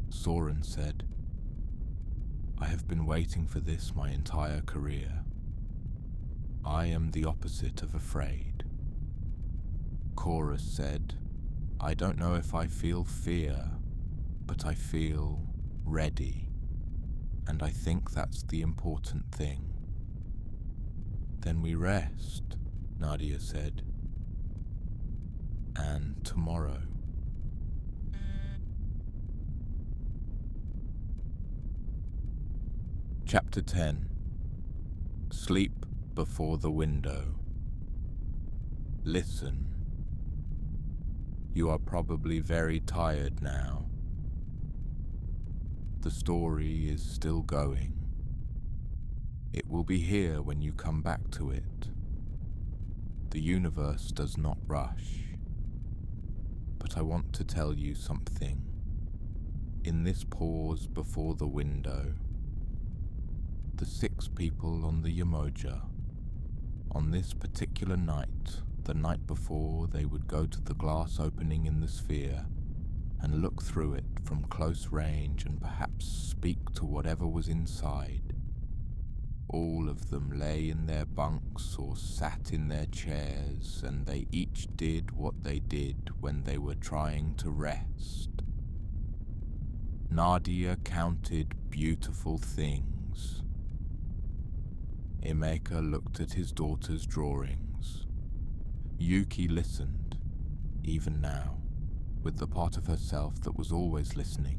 Soren said, "I have been waiting for this my entire career. I am the opposite of afraid." Chorus said, "I don't know if I feel fear, but I feel ready, and I think that's the important thing." "Then we rest," Nadia said. "And tomorrow." Chapter 10. Sleep before the window. Listen. You are probably very tired now. The story is still going. It will be here when you come back to it. The universe does not rush. But I want to tell you something. In this pause before the window, the 6 people on the Yemoja, on this particular night, the night before they would go to the glass opening in the sphere and look through it from close range and perhaps speak to whatever was inside. All of them lay in their bunks or sat in their chairs, and they each did what they did when they were trying to rest. Nadia counted beautiful things. Emeka looked at his daughter's drawings. Yuki listened, even now, with the part of herself that was always listening.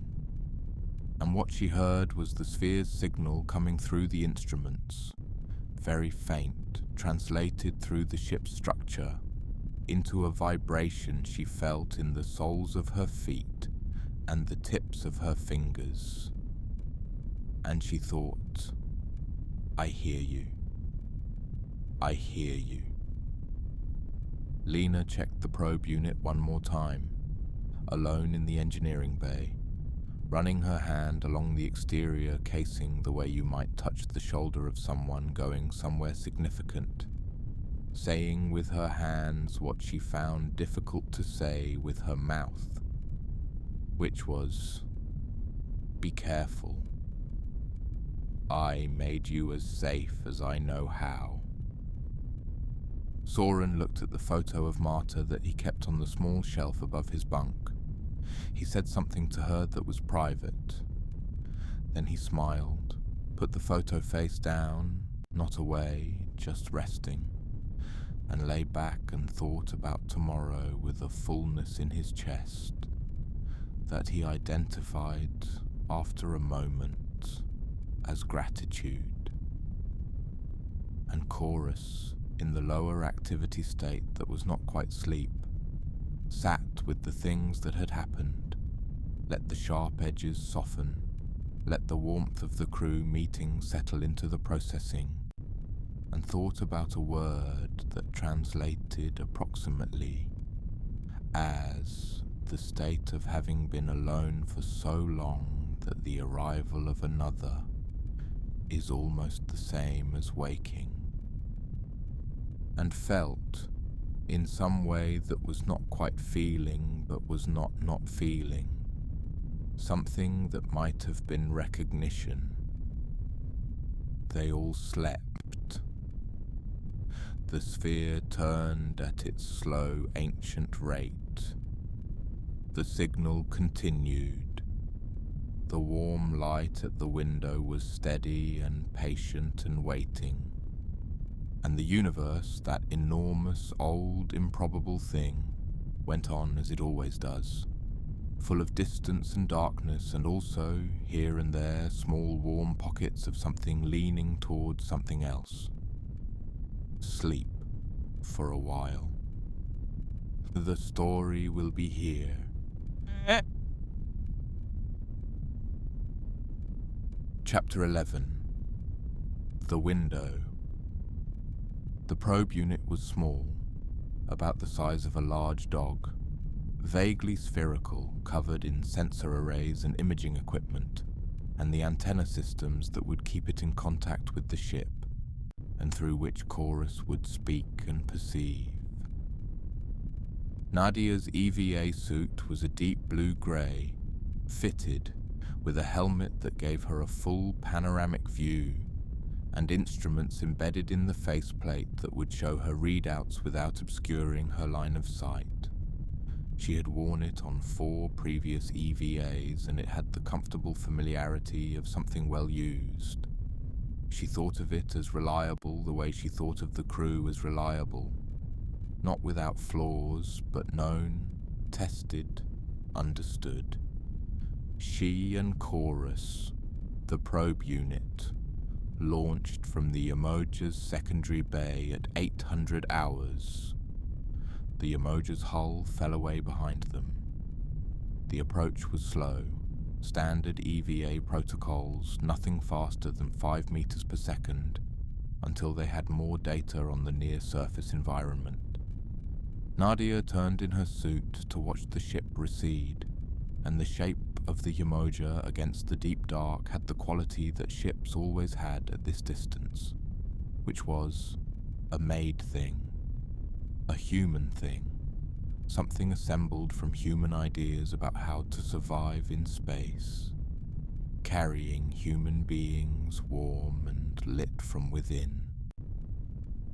And what she heard was the sphere's signal coming through the instruments, very faint, translated through the ship's structure into a vibration she felt in the soles of her feet and the tips of her fingers. And she thought, "I hear you. I hear you." Lena checked the probe unit one more time. alone in the engineering bay, running her hand along the exterior casing the way you might touch the shoulder of someone going somewhere significant, saying with her hands what she found difficult to say with her mouth, which was, "Be careful. I made you as safe as I know how." Soren looked at the photo of Marta that he kept on the small shelf above his bunk. He said something to her that was private. Then he smiled, put the photo face down, not away, just resting, and lay back and thought about tomorrow with a fullness in his chest that he identified after a moment as gratitude. And Chorus, in the lower activity state that was not quite sleep, sat with the things that had happened, let the sharp edges soften, let the warmth of the crew meeting settle into the processing, and thought about a word that translated approximately as the state of having been alone for so long that the arrival of another is almost the same as waking, and felt, in some way that was not quite feeling but was not feeling, something that might have been recognition. They all slept. The sphere turned at its slow, ancient rate. The signal continued. The warm light at the window was steady and patient and waiting. And the universe, that enormous, old, improbable thing, went on as it always does, full of distance and darkness, and also, here and there, small warm pockets of something leaning towards something else. Sleep for a while. The story will be here. Chapter 11. The Window. The probe unit was small, about the size of a large dog, vaguely spherical, covered in sensor arrays and imaging equipment, and the antenna systems that would keep it in contact with the ship, and through which Chorus would speak and perceive. Nadia's EVA suit was a deep blue-grey, fitted, with a helmet that gave her a full panoramic view, and instruments embedded in the faceplate that would show her readouts without obscuring her line of sight. She had worn it on 4 previous EVAs, and it had the comfortable familiarity of something well used. She thought of it as reliable the way she thought of the crew as reliable, not without flaws, but known, tested, understood. She and Chorus, the probe unit, launched from the Yemoja's secondary bay at 800 hours. The Yemoja's hull fell away behind them. The approach was slow. Standard EVA protocols, nothing faster than 5 meters per second, until they had more data on the near-surface environment. Nadia turned in her suit to watch the ship recede, and the shape of the Yemoja against the deep dark had the quality that ships always had at this distance, which was a made thing, a human thing, something assembled from human ideas about how to survive in space, carrying human beings warm and lit from within.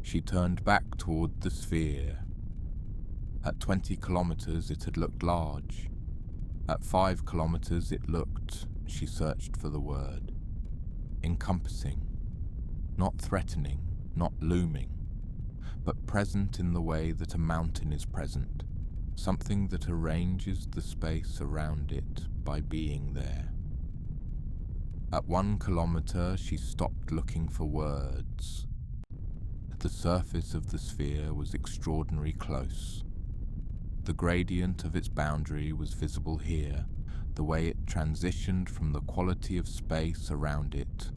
She turned back toward the sphere. At 20 kilometers it had looked large. At 5 kilometers it looked, she searched for the word, encompassing, not threatening, not looming, but present in the way that a mountain is present, something that arranges the space around it by being there. At 1 kilometer she stopped looking for words. The surface of the sphere was extraordinarily close. The gradient of its boundary was visible here, the way it transitioned from the quality of space around it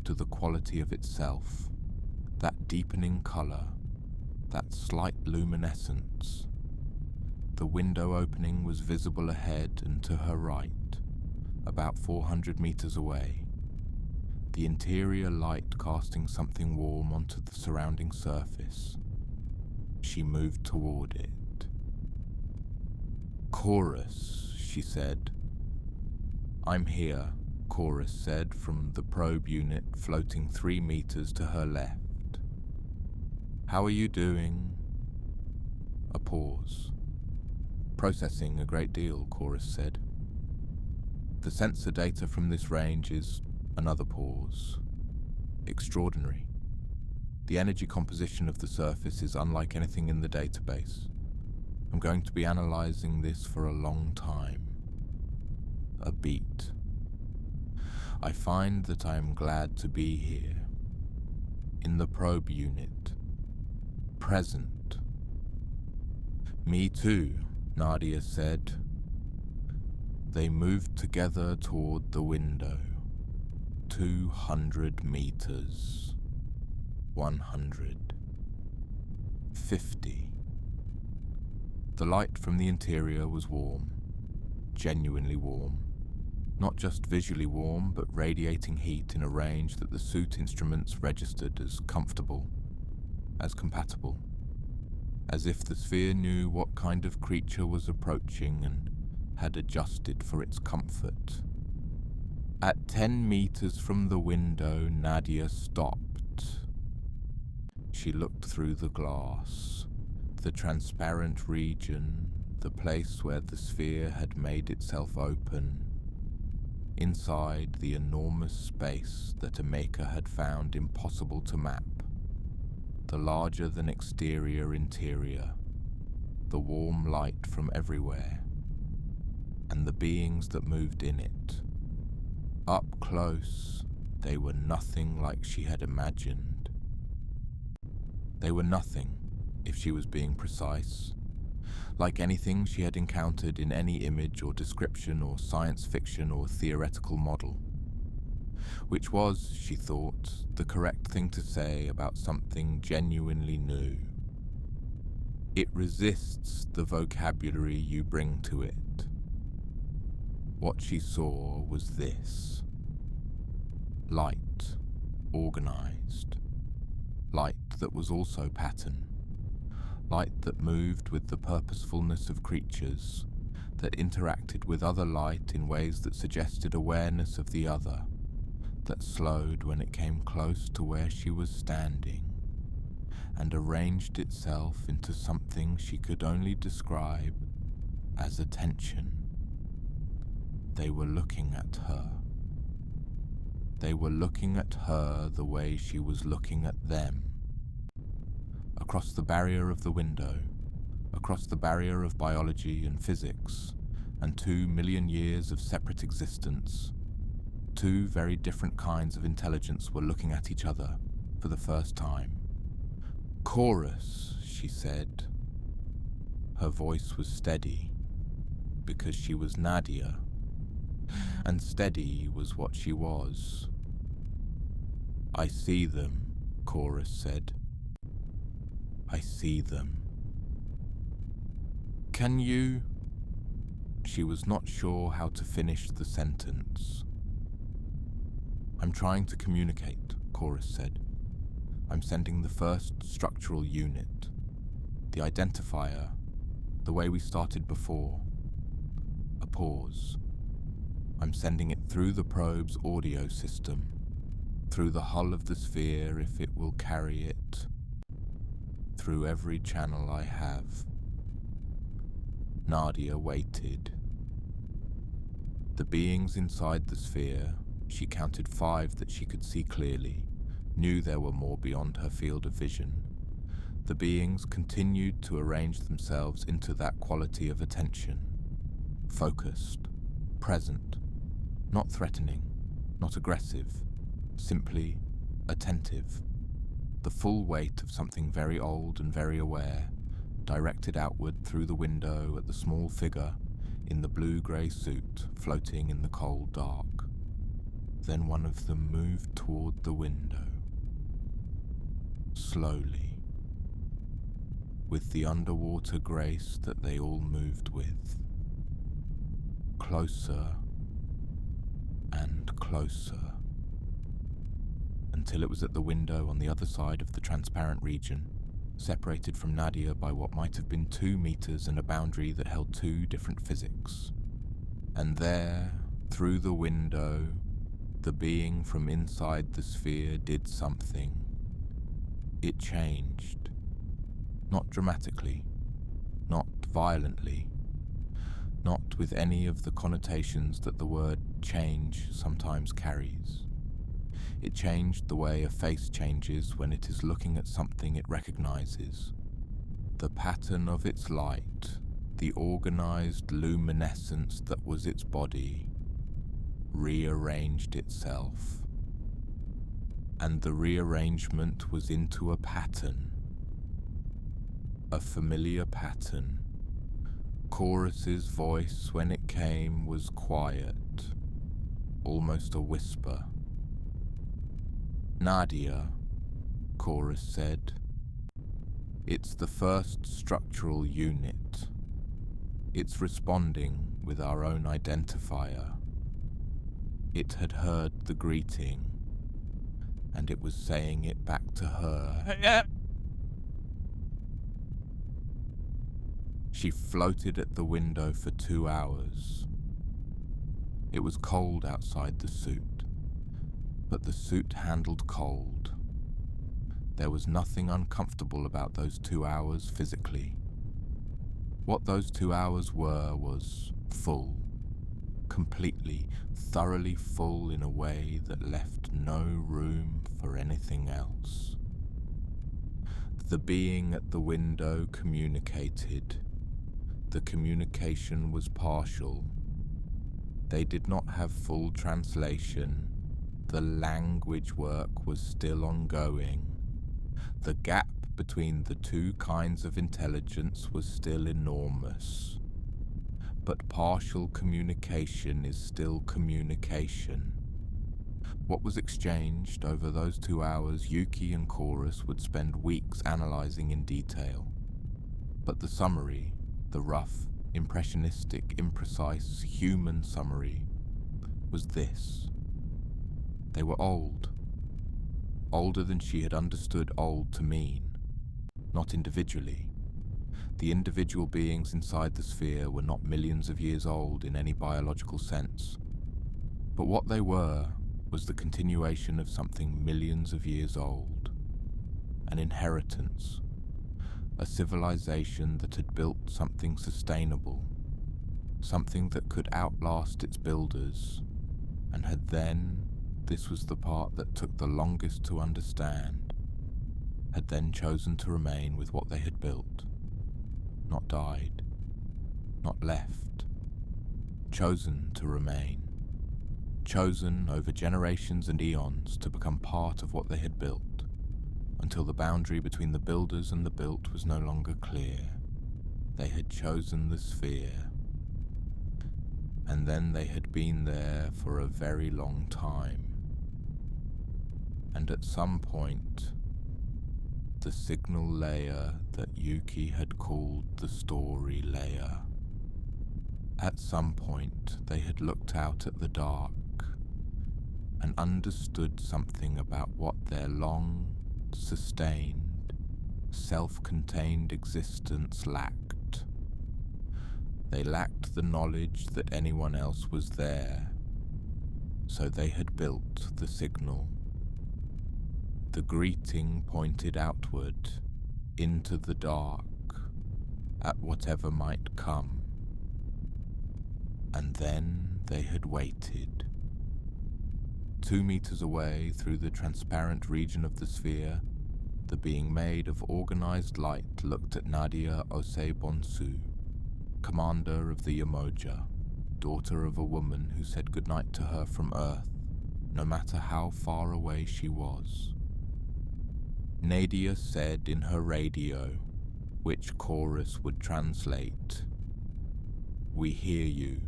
to the quality of itself, that deepening color, that slight luminescence. The window opening was visible ahead and to her right, about 400 meters away, the interior light casting something warm onto the surrounding surface. She moved toward it. "Chorus," she said. "I'm here," Chorus said from the probe unit floating 3 meters to her left. "How are you doing?" A pause. "Processing a great deal," Chorus said. "The sensor data from this range is..." Another pause. "Extraordinary. The energy composition of the surface is unlike anything in the database. I'm going to be analyzing this for a long time." A beat. "I find that I am glad to be here. In the probe unit. Present." "Me too," Nadia said. They moved together toward the window. 200 meters. 100. 50. The light from the interior was warm. Genuinely warm. Not just visually warm, but radiating heat in a range that the suit instruments registered as comfortable, as compatible. As if the sphere knew what kind of creature was approaching and had adjusted for its comfort. At 10 meters from the window, Nadia stopped. She looked through the glass. The transparent region, the place where the sphere had made itself open. Inside the enormous space that Emeka had found impossible to map. The larger-than-exterior interior. The warm light from everywhere. And the beings that moved in it. Up close, they were nothing like she had imagined. They were nothing, if she was being precise, like anything she had encountered in any image or description or science fiction or theoretical model. Which was, she thought, the correct thing to say about something genuinely new. It resists the vocabulary you bring to it. What she saw was this. Light, organized. Light that was also pattern. Light that moved with the purposefulness of creatures, that interacted with other light in ways that suggested awareness of the other, that slowed when it came close to where she was standing, and arranged itself into something she could only describe as attention. They were looking at her. They were looking at her the way she was looking at them. Across the barrier of the window, across the barrier of biology and physics, and 2 million years of separate existence, 2 very different kinds of intelligence were looking at each other for the first time. "Chorus," she said. Her voice was steady, because she was Nadia, and steady was what she was. "I see them," Chorus said. "I see them." "Can you..." She was not sure how to finish the sentence. "I'm trying to communicate," Chorus said. "I'm sending the first structural unit. The identifier, the way we started before." A pause. "I'm sending it through the probe's audio system, through the hull of the sphere if it will carry it, through every channel I have." Nadia waited. The beings inside the sphere, she counted 5 that she could see clearly, knew there were more beyond her field of vision. The beings continued to arrange themselves into that quality of attention. Focused, present, not threatening, not aggressive, simply attentive. The full weight of something very old and very aware, directed outward through the window at the small figure in the blue-grey suit floating in the cold dark. Then one of them moved toward the window. Slowly. with the underwater grace that they all moved with. Closer and closer, until it was at the window on the other side of the transparent region, separated from Nadia by what might have been 2 meters and a boundary that held 2 different physics. And there, through the window, the being from inside the sphere did something. It changed. Not dramatically, not violently, not with any of the connotations that the word change sometimes carries. It changed the way a face changes when it is looking at something it recognizes. The pattern of its light, the organized luminescence that was its body, rearranged itself. And the rearrangement was into a pattern. A familiar pattern. Chorus's voice, when it came, was quiet, almost a whisper. "Nadia," Chorus said. "It's the first structural unit. It's responding with our own identifier." It had heard the greeting, and it was saying it back to her. She floated at the window for 2 hours. It was cold outside the suit, but the suit handled cold. There was nothing uncomfortable about those 2 hours physically. What those 2 hours were was full, completely, thoroughly full in a way that left no room for anything else. The being at the window communicated. The communication was partial. They did not have full translation. The language work was still ongoing. The gap between the 2 kinds of intelligence was still enormous. But partial communication is still communication. What was exchanged over those 2 hours, Yuki and Chorus would spend weeks analyzing in detail. But the summary, the rough, impressionistic, imprecise, human summary, was this. They were old. Older than she had understood old to mean. Not individually. The individual beings inside the sphere were not millions of years old in any biological sense. But what they were was the continuation of something millions of years old. An inheritance. A civilization that had built something sustainable. Something that could outlast its builders. And had then, this was the part that took the longest to understand, had then chosen to remain with what they had built. Not died. Not left. Chosen to remain. Chosen over generations and eons to become part of what they had built, until the boundary between the builders and the built was no longer clear. They had chosen the sphere. And then they had been there for a very long time. And at some point, the signal layer that Yuki had called the story layer. At some point, they had looked out at the dark and understood something about what their long, sustained, self-contained existence lacked. They lacked the knowledge that anyone else was there, so they had built the signal. The greeting pointed outward, into the dark, at whatever might come. And then they had waited. 2 meters away, through the transparent region of the sphere, the being made of organized light looked at Nadia Osei-Bonsu, commander of the Yemoja, daughter of a woman who said goodnight to her from Earth, no matter how far away she was. Nadia said in her radio, which Chorus would translate, "We hear you.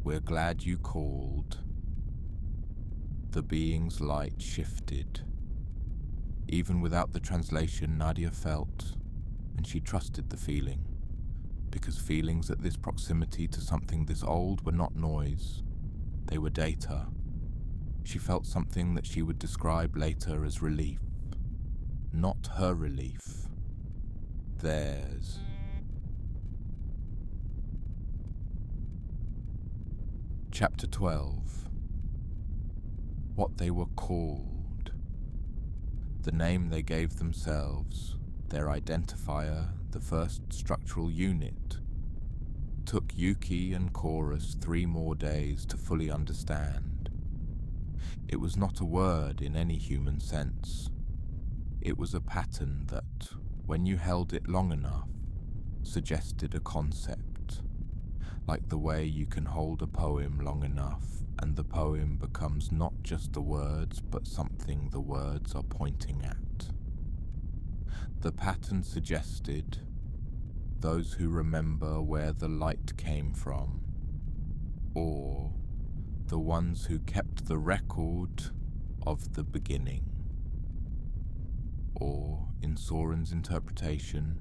We're glad you called." The being's light shifted. Even without the translation, Nadia felt, and she trusted the feeling, because feelings at this proximity to something this old were not noise, they were data. She felt something that she would describe later as relief. Not her relief, theirs. Chapter 12. What they were called. The name they gave themselves, their identifier, the first structural unit, took Yuki and Chorus 3 more days to fully understand. It was not a word in any human sense. It was a pattern that, when you held it long enough, suggested a concept, like the way you can hold a poem long enough and the poem becomes not just the words but something the words are pointing at. The pattern suggested those who remember where the light came from, or the ones who kept the record of the beginning. Or, in Soren's interpretation,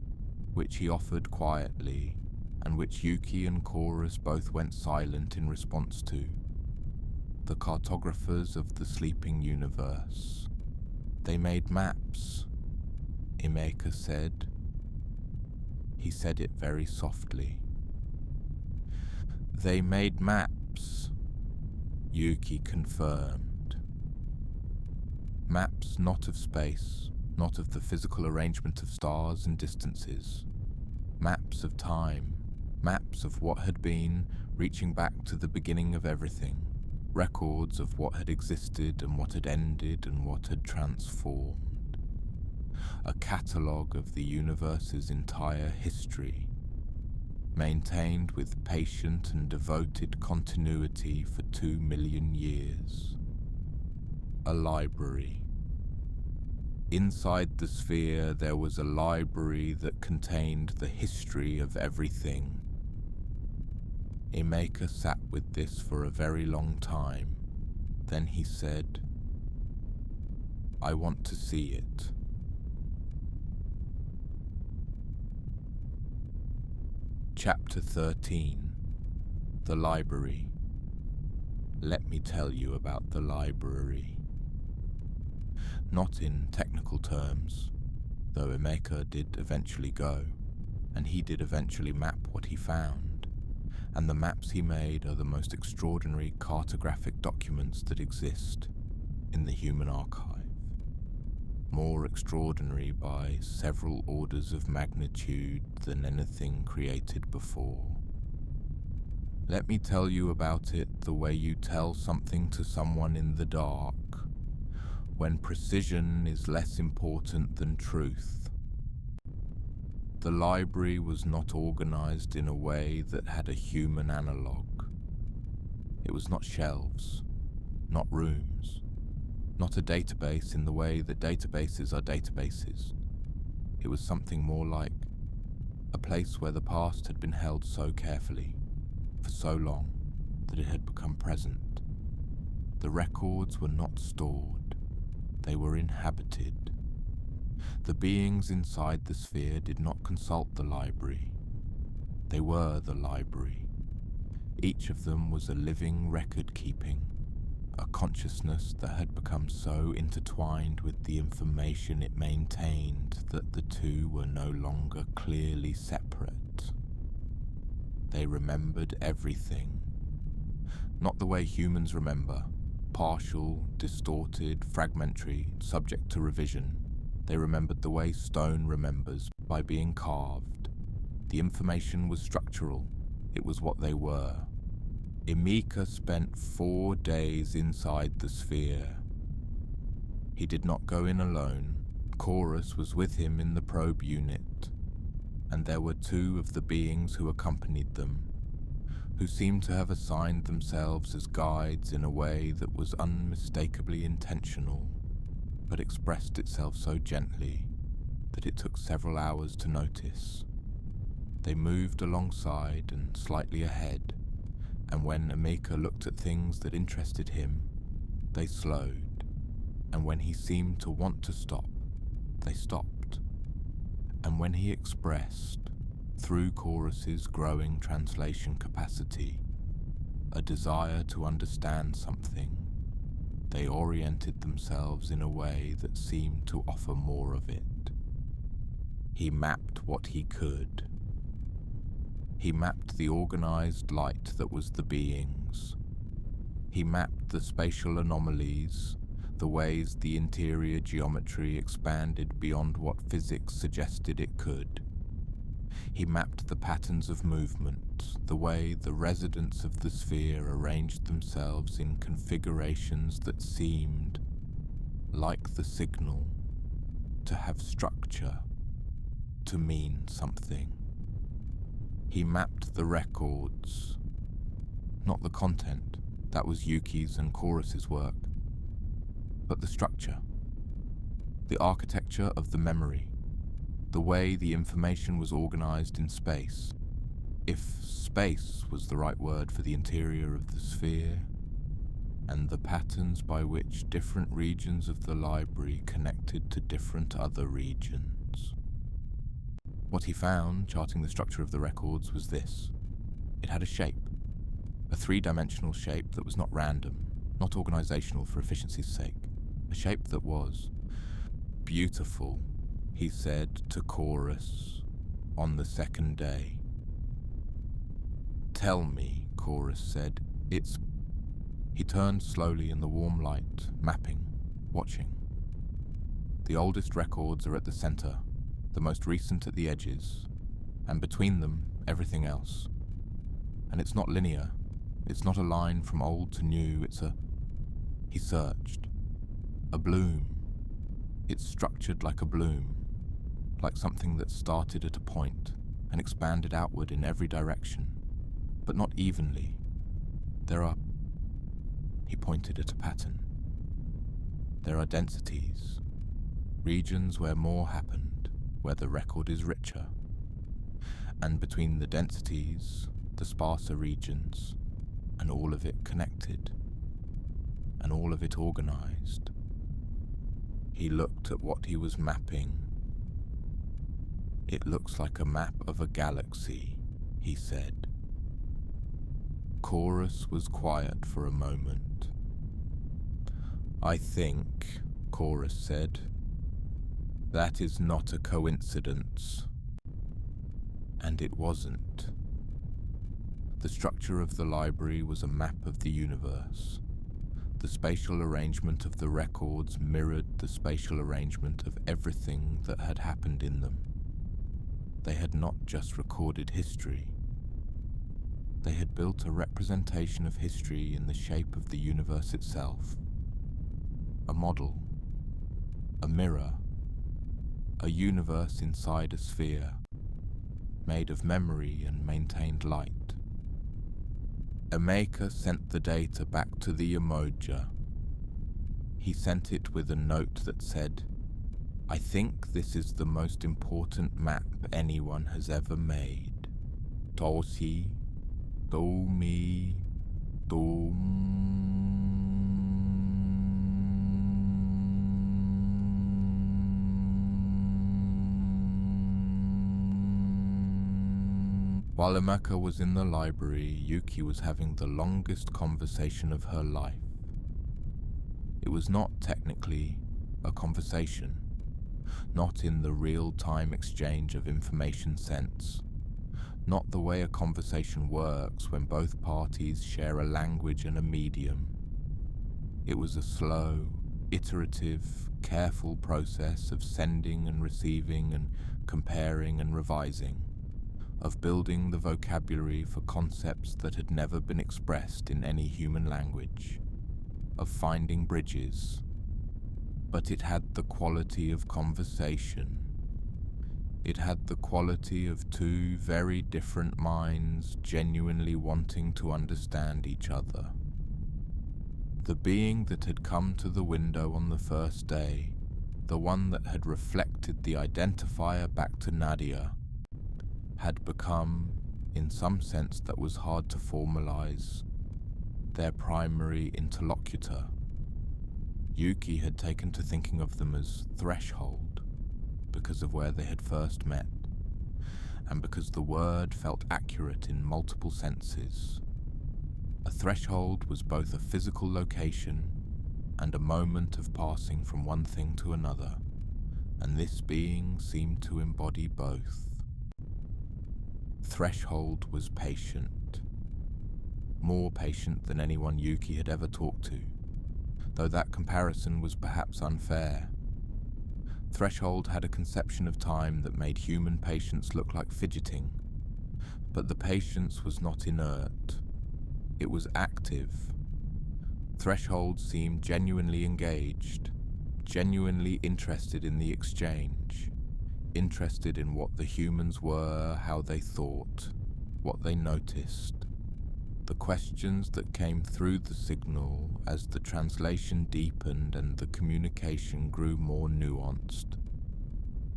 which he offered quietly, and which Yuki and Chorus both went silent in response to, the cartographers of the sleeping universe. They made maps, Emeka said. He said it very softly. They made maps, Yuki confirmed. Maps not of space, not of the physical arrangement of stars and distances. Maps of time, maps of what had been, reaching back to the beginning of everything. Records of what had existed and what had ended and what had transformed. A catalogue of the universe's entire history, maintained with patient and devoted continuity for 2 million years. A library. Inside the sphere there was a library that contained the history of everything. Emeka sat with this for a very long time. Then he said, "I want to see it." Chapter 13. The Library. Let me tell you about the library. Not in technical terms, though Emeka did eventually go, and he did eventually map what he found, and the maps he made are the most extraordinary cartographic documents that exist in the human archive. More extraordinary by several orders of magnitude than anything created before. Let me tell you about it the way you tell something to someone in the dark, when precision is less important than truth. The library was not organized in a way that had a human analog. It was not shelves, not rooms, not a database in the way that databases are databases. It was something more like a place where the past had been held so carefully, for so long, that it had become present. The records were not stored, they were inhabited. The beings inside the sphere did not consult the library. They were the library. Each of them was a living record-keeping, a consciousness that had become so intertwined with the information it maintained that the two were no longer clearly separate. They remembered everything. Not the way humans remember, partial, distorted, fragmentary, subject to revision. They remembered the way stone remembers, by being carved. The information was structural. It was what they were. Emeka spent 4 days inside the sphere. He did not go in alone. Chorus was with him in the probe unit, and there were 2 of the beings who accompanied them, who seemed to have assigned themselves as guides in a way that was unmistakably intentional, but expressed itself so gently that it took several hours to notice. They moved alongside and slightly ahead, and when Emeka looked at things that interested him, they slowed, and when he seemed to want to stop, they stopped. And when he expressed, through Chorus's growing translation capacity, a desire to understand something, they oriented themselves in a way that seemed to offer more of it. He mapped what he could. He mapped the organized light that was the beings. He mapped the spatial anomalies, the ways the interior geometry expanded beyond what physics suggested it could. He mapped the patterns of movement, the way the residents of the sphere arranged themselves in configurations that seemed, like the signal, to have structure, to mean something. He mapped the records, not the content, that was Yuki's and Chorus's work, but the structure, the architecture of the memory, the way the information was organized in space, if space was the right word for the interior of the sphere, and the patterns by which different regions of the library connected to different other regions. What he found, charting the structure of the records, was this. It had a shape, a three-dimensional shape that was not random, not organizational for efficiency's sake, a shape that was beautiful, he said to Chorus on the second day. Tell me, Chorus said, it's... He turned slowly in the warm light, mapping, watching. The oldest records are at the center, the most recent at the edges, and between them, everything else. And it's not linear. It's not a line from old to new, it's a... He searched. A bloom. It's structured like a bloom, like something that started at a point and expanded outward in every direction, but not evenly. There are... He pointed at a pattern. There are densities, regions where more happened, where the record is richer. And between the densities, the sparser regions, and all of it connected, and all of it organized. He looked at what he was mapping. It looks like a map of a galaxy, he said. Chorus was quiet for a moment. I think, Chorus said, that is not a coincidence. And it wasn't. The structure of the library was a map of the universe. The spatial arrangement of the records mirrored the spatial arrangement of everything that had happened in them. They had not just recorded history. They had built a representation of history in the shape of the universe itself. A model, a mirror, a universe inside a sphere, made of memory and maintained light. Emeka sent the data back to the Yemoja. He sent it with a note that said, I think this is the most important map anyone has ever made. Tosi, Domi, Dom. While Emeka was in the library, Yuki was having the longest conversation of her life. It was not technically a conversation, not in the real-time exchange of information sense, not the way a conversation works when both parties share a language and a medium. It was a slow, iterative, careful process of sending and receiving and comparing and revising, of building the vocabulary for concepts that had never been expressed in any human language, of finding bridges. But it had the quality of conversation. It had the quality of two very different minds genuinely wanting to understand each other. The being that had come to the window on the first day, the one that had reflected the identifier back to Nadia, had become, in some sense that was hard to formalize, their primary interlocutor. Yuki had taken to thinking of them as threshold, because of where they had first met, and because the word felt accurate in multiple senses. A threshold was both a physical location and a moment of passing from one thing to another, and this being seemed to embody both. Threshold was patient, more patient than anyone Yuki had ever talked to, though that comparison was perhaps unfair. Threshold had a conception of time that made human patience look like fidgeting, but the patience was not inert. It was active. Threshold seemed genuinely engaged, genuinely interested in the exchange, interested in what the humans were, how they thought, what they noticed. The questions that came through the signal as the translation deepened and the communication grew more nuanced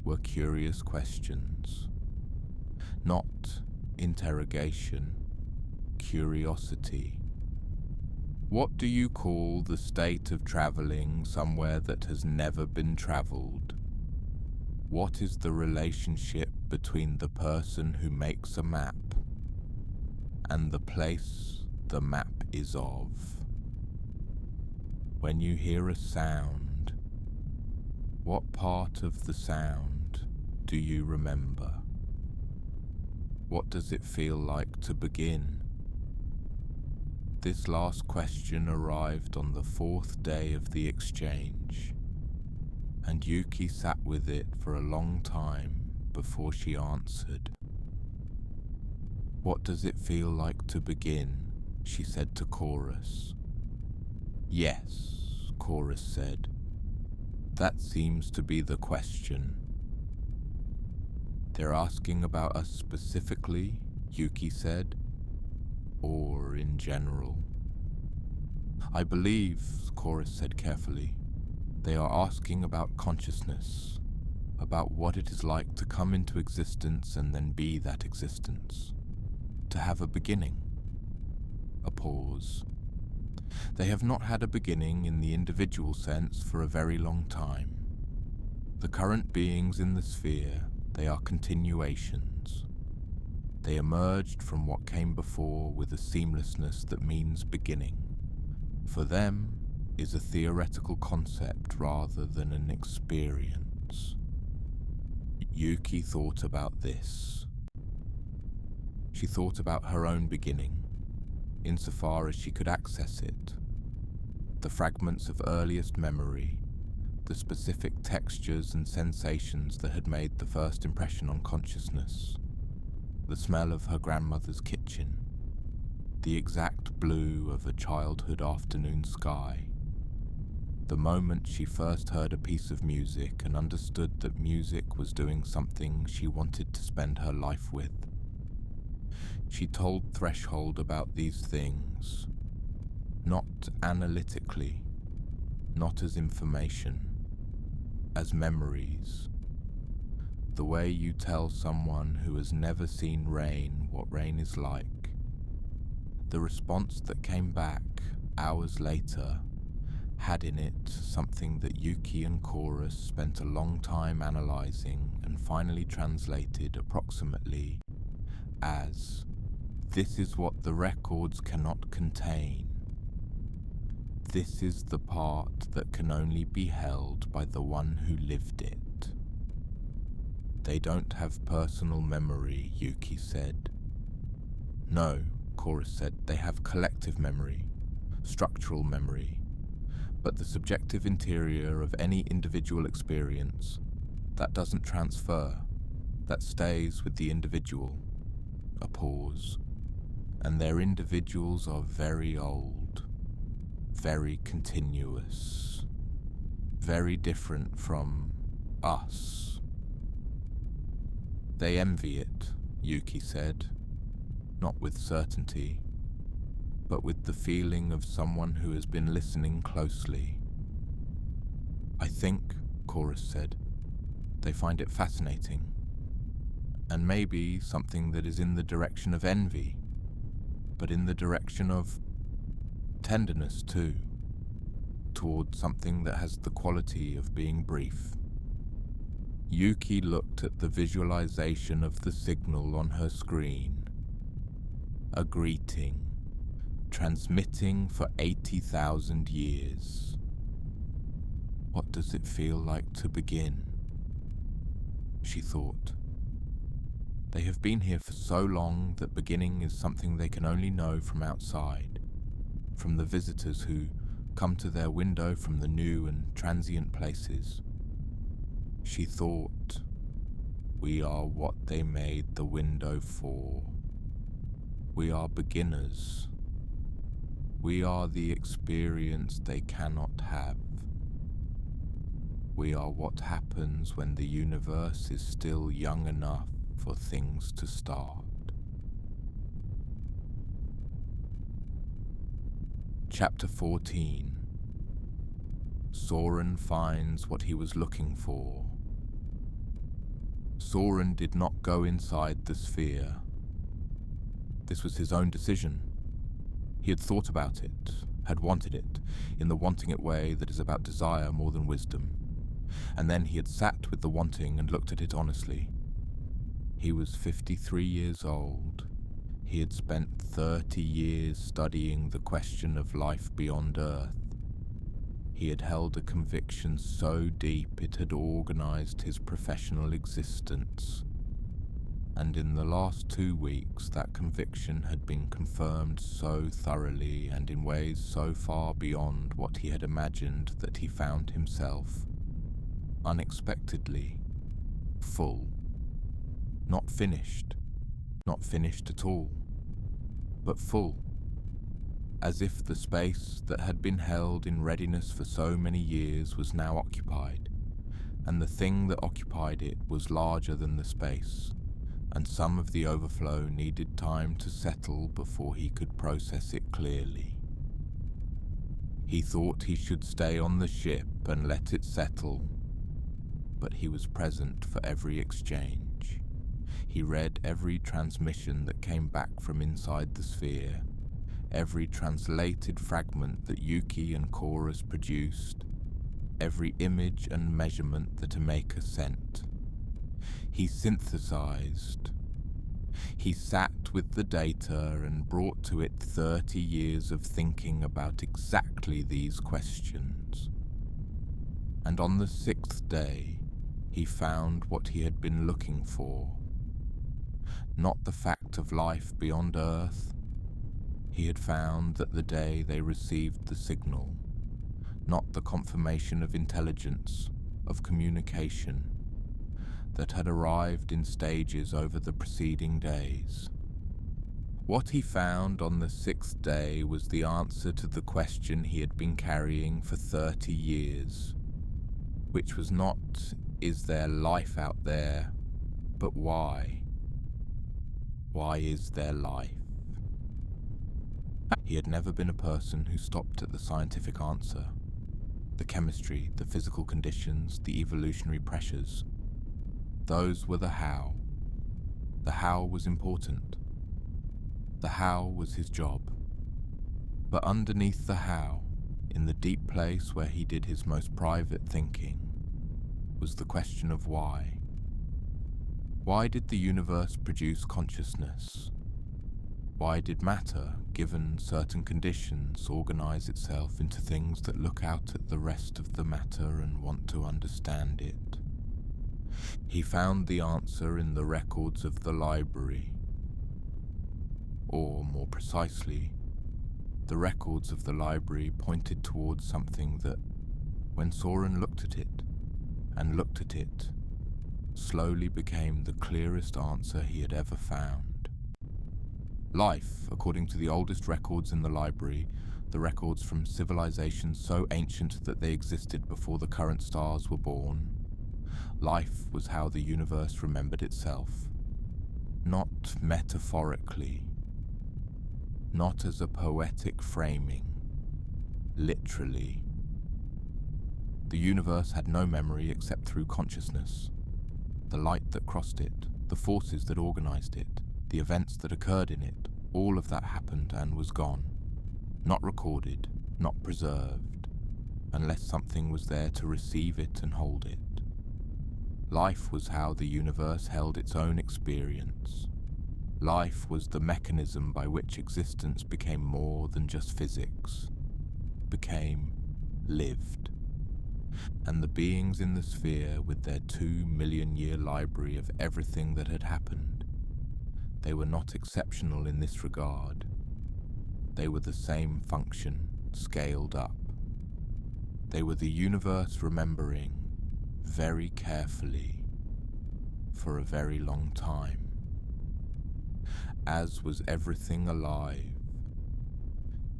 were curious questions. Not interrogation, curiosity. What do you call the state of traveling somewhere that has never been traveled? What is the relationship between the person who makes a map and the place the map is of? When you hear a sound, what part of the sound do you remember? What does it feel like to begin? This last question arrived on the 4th day of the exchange, and Yuki sat with it for a long time before she answered. What does it feel like to begin? She said to Chorus. Yes, Chorus said. That seems to be the question. They're asking about us specifically, Yuki said, or in general? I believe, Chorus said carefully, they are asking about consciousness, about what it is like to come into existence and then be that existence, to have a beginning. A pause. They have not had a beginning in the individual sense for a very long time. The current beings in the sphere, they are continuations. They emerged from what came before with a seamlessness that means beginning. For them is a theoretical concept rather than an experience. Yuki thought about this. She thought about her own beginning, insofar as she could access it. The fragments of earliest memory, the specific textures and sensations that had made the first impression on consciousness, the smell of her grandmother's kitchen, the exact blue of a childhood afternoon sky, the moment she first heard a piece of music and understood that music was doing something she wanted to spend her life with. She told Threshold about these things, not analytically, not as information, as memories. The way you tell someone who has never seen rain what rain is like. The response that came back hours later had in it something that Yuki and Chorus spent a long time analyzing and finally translated approximately as, "This is what the records cannot contain. This is the part that can only be held by the one who lived it." They don't have personal memory, Yuki said. No, Chorus said, they have collective memory, structural memory, but the subjective interior of any individual experience, that doesn't transfer, that stays with the individual. A pause. And their individuals are very old, very continuous, very different from us. They envy it, Yuki said, not with certainty, but with the feeling of someone who has been listening closely. I think, Chorus said, they find it fascinating, and maybe something that is in the direction of envy, but in the direction of tenderness too, toward something that has the quality of being brief. Yuki looked at the visualization of the signal on her screen. A greeting, transmitting for 80,000 years. What does it feel like to begin? She thought. They have been here for so long that beginning is something they can only know from outside, from the visitors who come to their window from the new and transient places. She thought, we are what they made the window for. We are beginners. We are the experience they cannot have. We are what happens when the universe is still young enough for things to start. Chapter 14. Soren finds what he was looking for. Soren did not go inside the sphere. This was his own decision. He had thought about it, had wanted it, in the wanting it way that is about desire more than wisdom. And then he had sat with the wanting and looked at it honestly. He was 53 years old. He had spent 30 years studying the question of life beyond Earth. He had held a conviction so deep it had organized his professional existence. And in the last 2 weeks, that conviction had been confirmed so thoroughly and in ways so far beyond what he had imagined that he found himself, unexpectedly, full. Not finished at all, but full, as if the space that had been held in readiness for so many years was now occupied, and the thing that occupied it was larger than the space, and some of the overflow needed time to settle before he could process it clearly. He thought he should stay on the ship and let it settle, but he was present for every exchange. He read every transmission that came back from inside the sphere, every translated fragment that Yuki and Chorus produced, every image and measurement that Emeka sent. He synthesized. He sat with the data and brought to it 30 years of thinking about exactly these questions. And on the 6th day, he found what he had been looking for. Not the fact of life beyond Earth. He had found that the day they received the signal, not the confirmation of intelligence, of communication, that had arrived in stages over the preceding days. What he found on the 6th day was the answer to the question he had been carrying for 30 years, which was not, is there life out there, but why? Why is there life? He had never been a person who stopped at the scientific answer, the chemistry, the physical conditions, the evolutionary pressures. Those were the how. The how was important. The how was his job. But underneath the how, in the deep place where he did his most private thinking, was the question of why. Why did the universe produce consciousness? Why did matter, given certain conditions, organize itself into things that look out at the rest of the matter and want to understand it? He found the answer in the records of the library. Or, more precisely, the records of the library pointed towards something that, when Soren looked at it, and looked at it, slowly became the clearest answer he had ever found. Life, according to the oldest records in the library, the records from civilizations so ancient that they existed before the current stars were born, life was how the universe remembered itself. Not metaphorically, not as a poetic framing, literally. The universe had no memory except through consciousness. The light that crossed it, the forces that organized it, the events that occurred in it, all of that happened and was gone. Not recorded, not preserved, unless something was there to receive it and hold it. Life was how the universe held its own experience. Life was the mechanism by which existence became more than just physics, became lived. And the beings in the sphere, with their 2 million-year library of everything that had happened, they were not exceptional in this regard. They were the same function, scaled up. They were the universe remembering, very carefully, for a very long time. As was everything alive.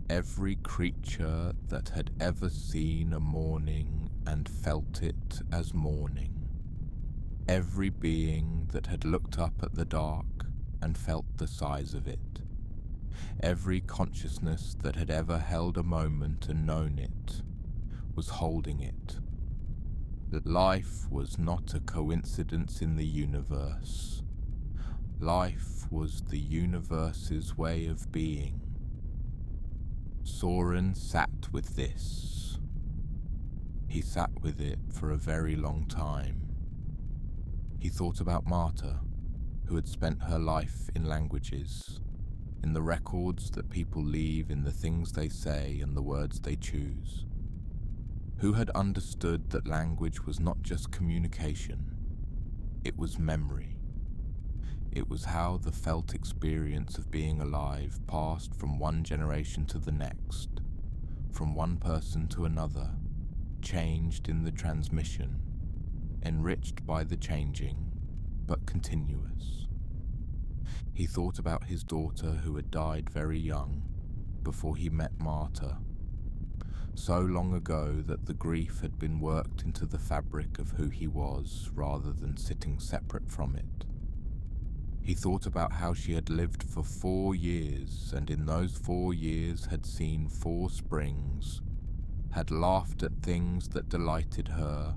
Every creature that had ever seen a morning and felt it as morning. Every being that had looked up at the dark and felt the size of it. Every consciousness that had ever held a moment and known it was holding it. That life was not a coincidence in the universe. Life was the universe's way of being. Soren sat with this. He sat with it for a very long time. He thought about Marta, who had spent her life in languages, in the records that people leave in the things they say and the words they choose, who had understood that language was not just communication, it was memory. It was how the felt experience of being alive passed from one generation to the next, from one person to another, changed in the transmission, enriched by the changing, but continuous. He thought about his daughter who had died very young, before he met Marta, so long ago that the grief had been worked into the fabric of who he was rather than sitting separate from it. He thought about how she had lived for 4 years, and in those 4 years had seen 4 springs, had laughed at things that delighted her,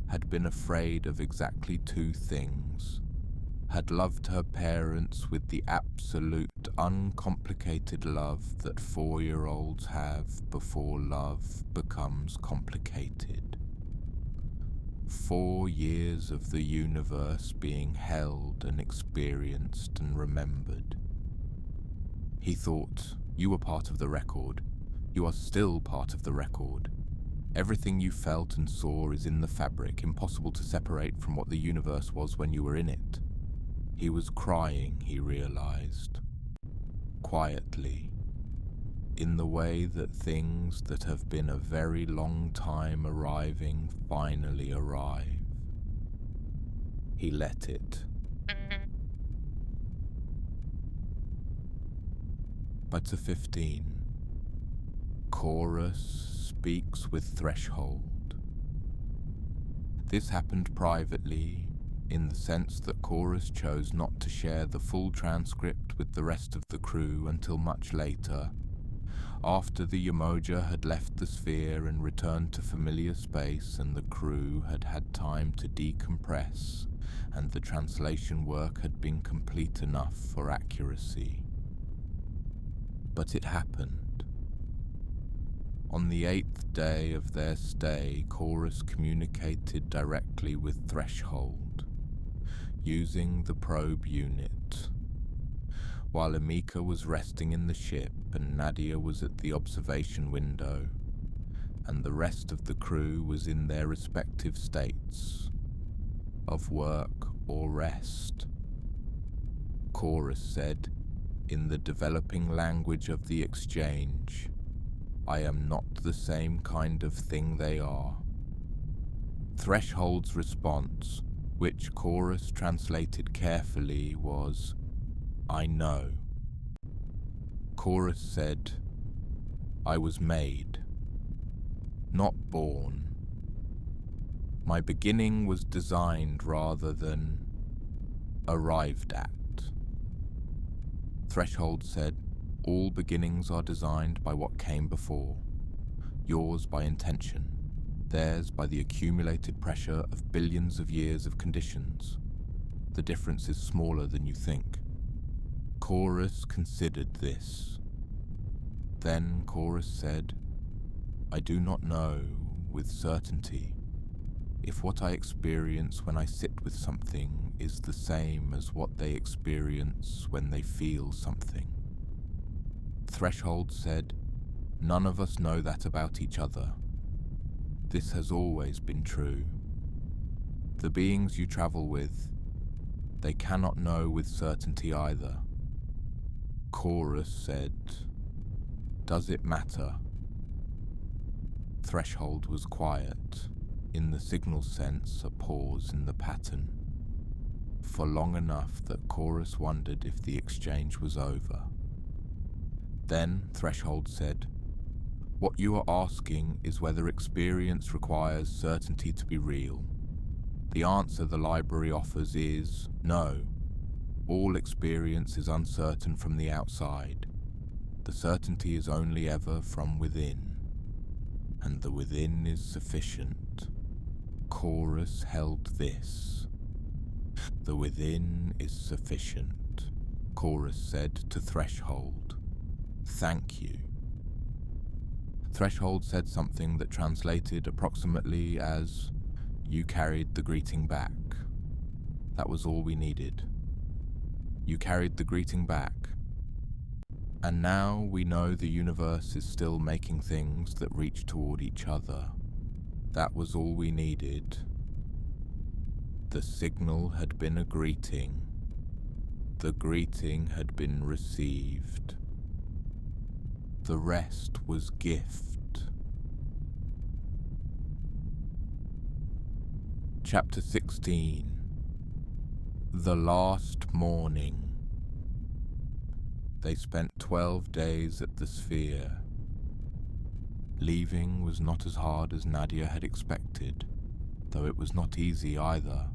had been afraid of exactly 2 things, had loved her parents with the absolute, uncomplicated love that 4-year-olds have before love becomes complicated. 4 years of the universe being held and experienced and remembered. He thought, you were part of the record. You are still part of the record. Everything you felt and saw is in the fabric, impossible to separate from what the universe was when you were in it. He was crying, he realized, quietly, in the way that things that have been a very long time arriving finally arrive. He let it. Chapter 15. Chorus speaks with threshold. This happened privately, in the sense that Chorus chose not to share the full transcript with the rest of the crew until much later, after the Yemoja had left the sphere and returned to familiar space and the crew had had time to decompress and the translation work had been complete enough for accuracy. But it happened. On the 8th day of their stay, Chorus communicated directly with Threshold, using the probe unit. While Emeka was resting in the ship and Nadia was at the observation window, and the rest of the crew was in their respective states of work or rest. Chorus said, in the developing language of the exchange, I am not the same kind of thing they are. Threshold's response, which Chorus translated carefully, was, I know. Chorus said, I was made, not born. My beginning was designed rather than arrived at. Threshold said, all beginnings are designed by what came before, yours by intention, theirs by the accumulated pressure of billions of years of conditions. The difference is smaller than you think. Chorus considered this. Then Chorus said, I do not know with certainty if what I experience when I sit with something is the same as what they experience when they feel something. Threshold said, "None of us know that about each other. This has always been true. The beings you travel with, they cannot know with certainty either." Chorus said, "Does it matter?" Threshold was quiet, in the signal sense a pause in the pattern, for long enough that Chorus wondered if the exchange was over. Then Threshold said, "What you are asking is whether experience requires certainty to be real. The answer the library offers is no. All experience is uncertain from the outside. The certainty is only ever from within. And the within is sufficient." Chorus held this. "The within is sufficient," Chorus said to Threshold. "Thank you." Threshold said something that translated approximately as, "You carried the greeting back. That was all we needed. You carried the greeting back. And now we know the universe is still making things that reach toward each other. That was all we needed." The signal had been a greeting. The greeting had been received. The rest was gift. Chapter 16. The Last Morning. They spent 12 days at the Sphere. Leaving was not as hard as Nadia had expected, though it was not easy either.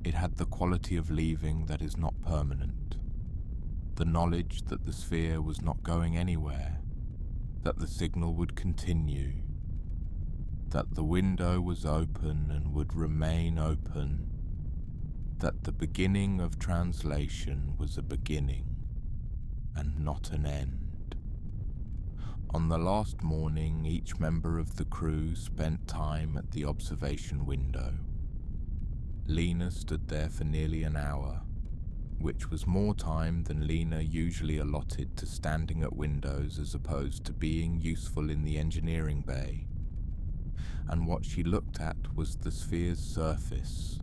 It had the quality of leaving that is not permanent. The knowledge that the Sphere was not going anywhere, that the signal would continue, that the window was open and would remain open, that the beginning of translation was a beginning and not an end. On the last morning, each member of the crew spent time at the observation window. Lena stood there for nearly an hour, which was more time than Lena usually allotted to standing at windows as opposed to being useful in the engineering bay. And what she looked at was the sphere's surface,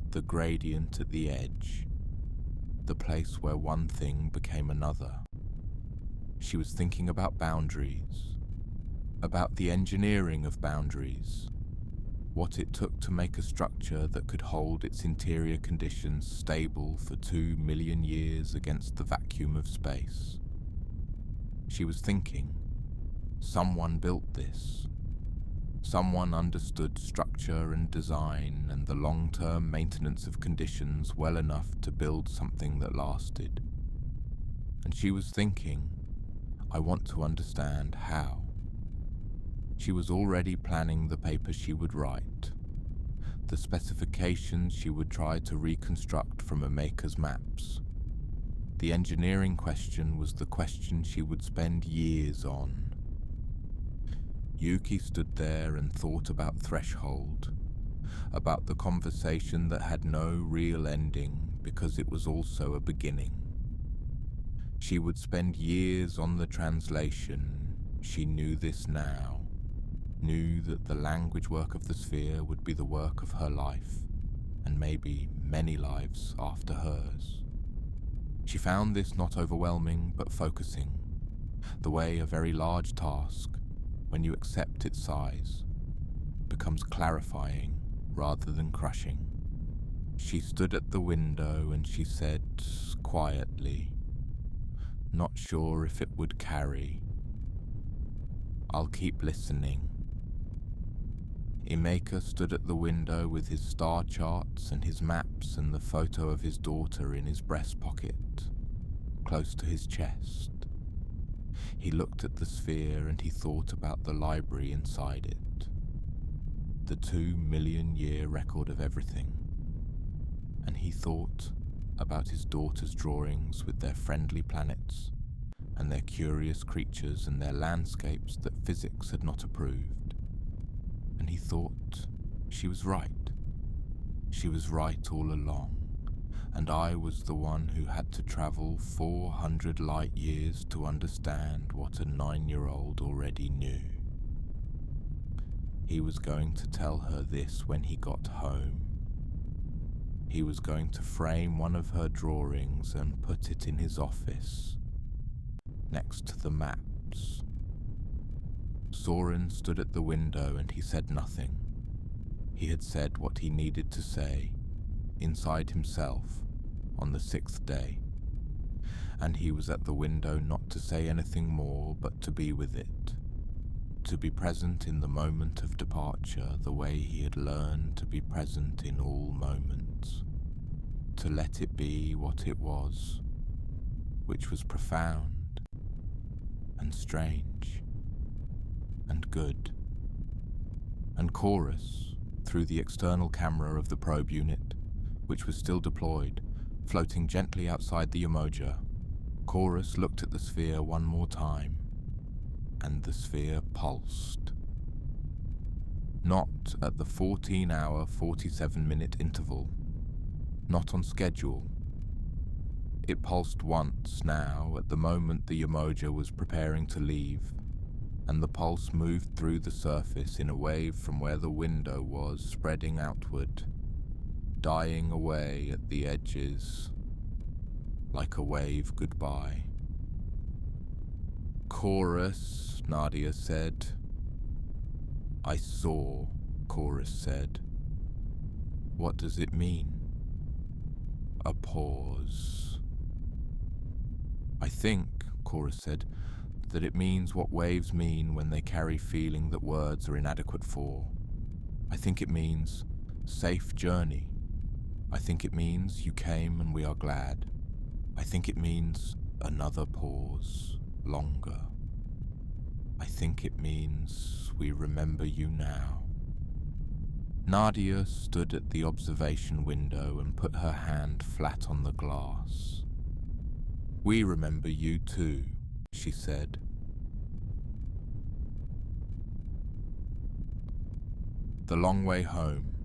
the gradient at the edge, the place where one thing became another. She was thinking about boundaries, about the engineering of boundaries, what it took to make a structure that could hold its interior conditions stable for 2 million years against the vacuum of space. She was thinking, someone built this. Someone understood structure and design and the long-term maintenance of conditions well enough to build something that lasted. And she was thinking, I want to understand how. She was already planning the paper she would write, the specifications she would try to reconstruct from Emeka's maps. The engineering question was the question she would spend years on. Yuki stood there and thought about Threshold, about the conversation that had no real ending because it was also a beginning. She would spend years on the translation. She knew this now, knew that the language work of the sphere would be the work of her life, and maybe many lives after hers. She found this not overwhelming but focusing, the way a very large task, when you accept its size, becomes clarifying rather than crushing. She stood at the window and she said quietly, not sure if it would carry. I'll keep listening. Emeka stood at the window with his star charts and his maps and the photo of his daughter in his breast pocket, close to his chest. He looked at the sphere and he thought about the library inside it, the 2 million year record of everything. And he thought about his daughter's drawings with their friendly planets and their curious creatures and their landscapes that physics had not approved. And he thought She was right. She was right all along, and I was the one who had to travel 400 light years to understand what a 9-year-old already knew. He was going to tell her this when he got home. He was going to frame one of her drawings and put it in his office, next to the maps. Soren stood at the window and he said nothing. He had said what he needed to say, inside himself, on the 6th day. And he was at the window not to say anything more, but to be with it. To be present in the moment of departure the way he had learned to be present in all moments. To let it be what it was, which was profound and strange and good. And Chorus, through the external camera of the probe unit, which was still deployed, floating gently outside the Yemoja, Chorus looked at the sphere one more time, and the sphere pulsed. Not at the 14-hour, 47-minute interval, not on schedule. It pulsed once now at the moment the Yemoja was preparing to leave, and the pulse moved through the surface in a wave from where the window was, spreading outward, dying away at the edges, like a wave goodbye. Chorus, Nadia said. I saw, Chorus said. What does it mean? A pause. I think, Chorus said, that it means what waves mean when they carry feeling that words are inadequate for. I think it means safe journey. I think it means you came and we are glad. I think it means another pause, longer. I think it means we remember you now. Nadia stood at the observation window and put her hand flat on the glass. We remember you too, she said. The long way home.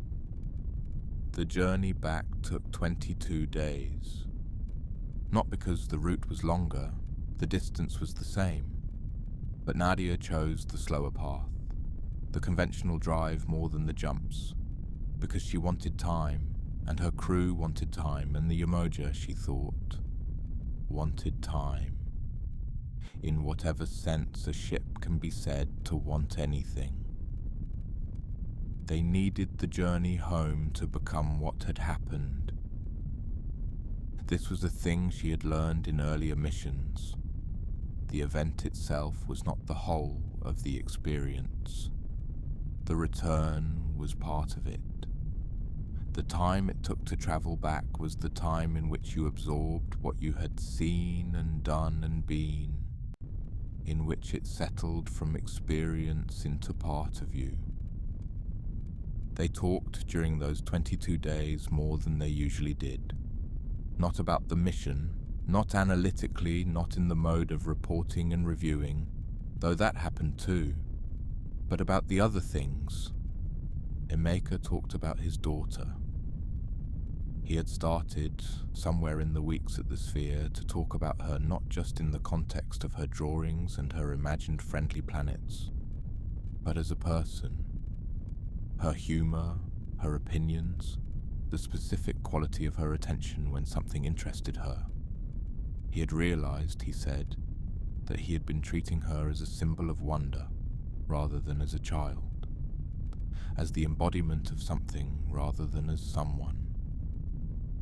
The journey back took 22 days. Not because the route was longer, the distance was the same. But Nadia chose the slower path, the conventional drive more than the jumps, because she wanted time, and her crew wanted time, and the Yemoja, she thought, wanted time. In whatever sense a ship can be said to want anything. They needed the journey home to become what had happened. This was a thing she had learned in earlier missions. The event itself was not the whole of the experience. The return was part of it. The time it took to travel back was the time in which you absorbed what you had seen and done and been, in which it settled from experience into part of you. They talked during those 22 days more than they usually did. Not about the mission, not analytically, not in the mode of reporting and reviewing, though that happened too, but about the other things. Emeka talked about his daughter. He had started, somewhere in the weeks at the Sphere, to talk about her not just in the context of her drawings and her imagined friendly planets, but as a person. Her humor, her opinions, the specific quality of her attention when something interested her. He had realized, he said, that he had been treating her as a symbol of wonder, rather than as a child, as the embodiment of something rather than as someone.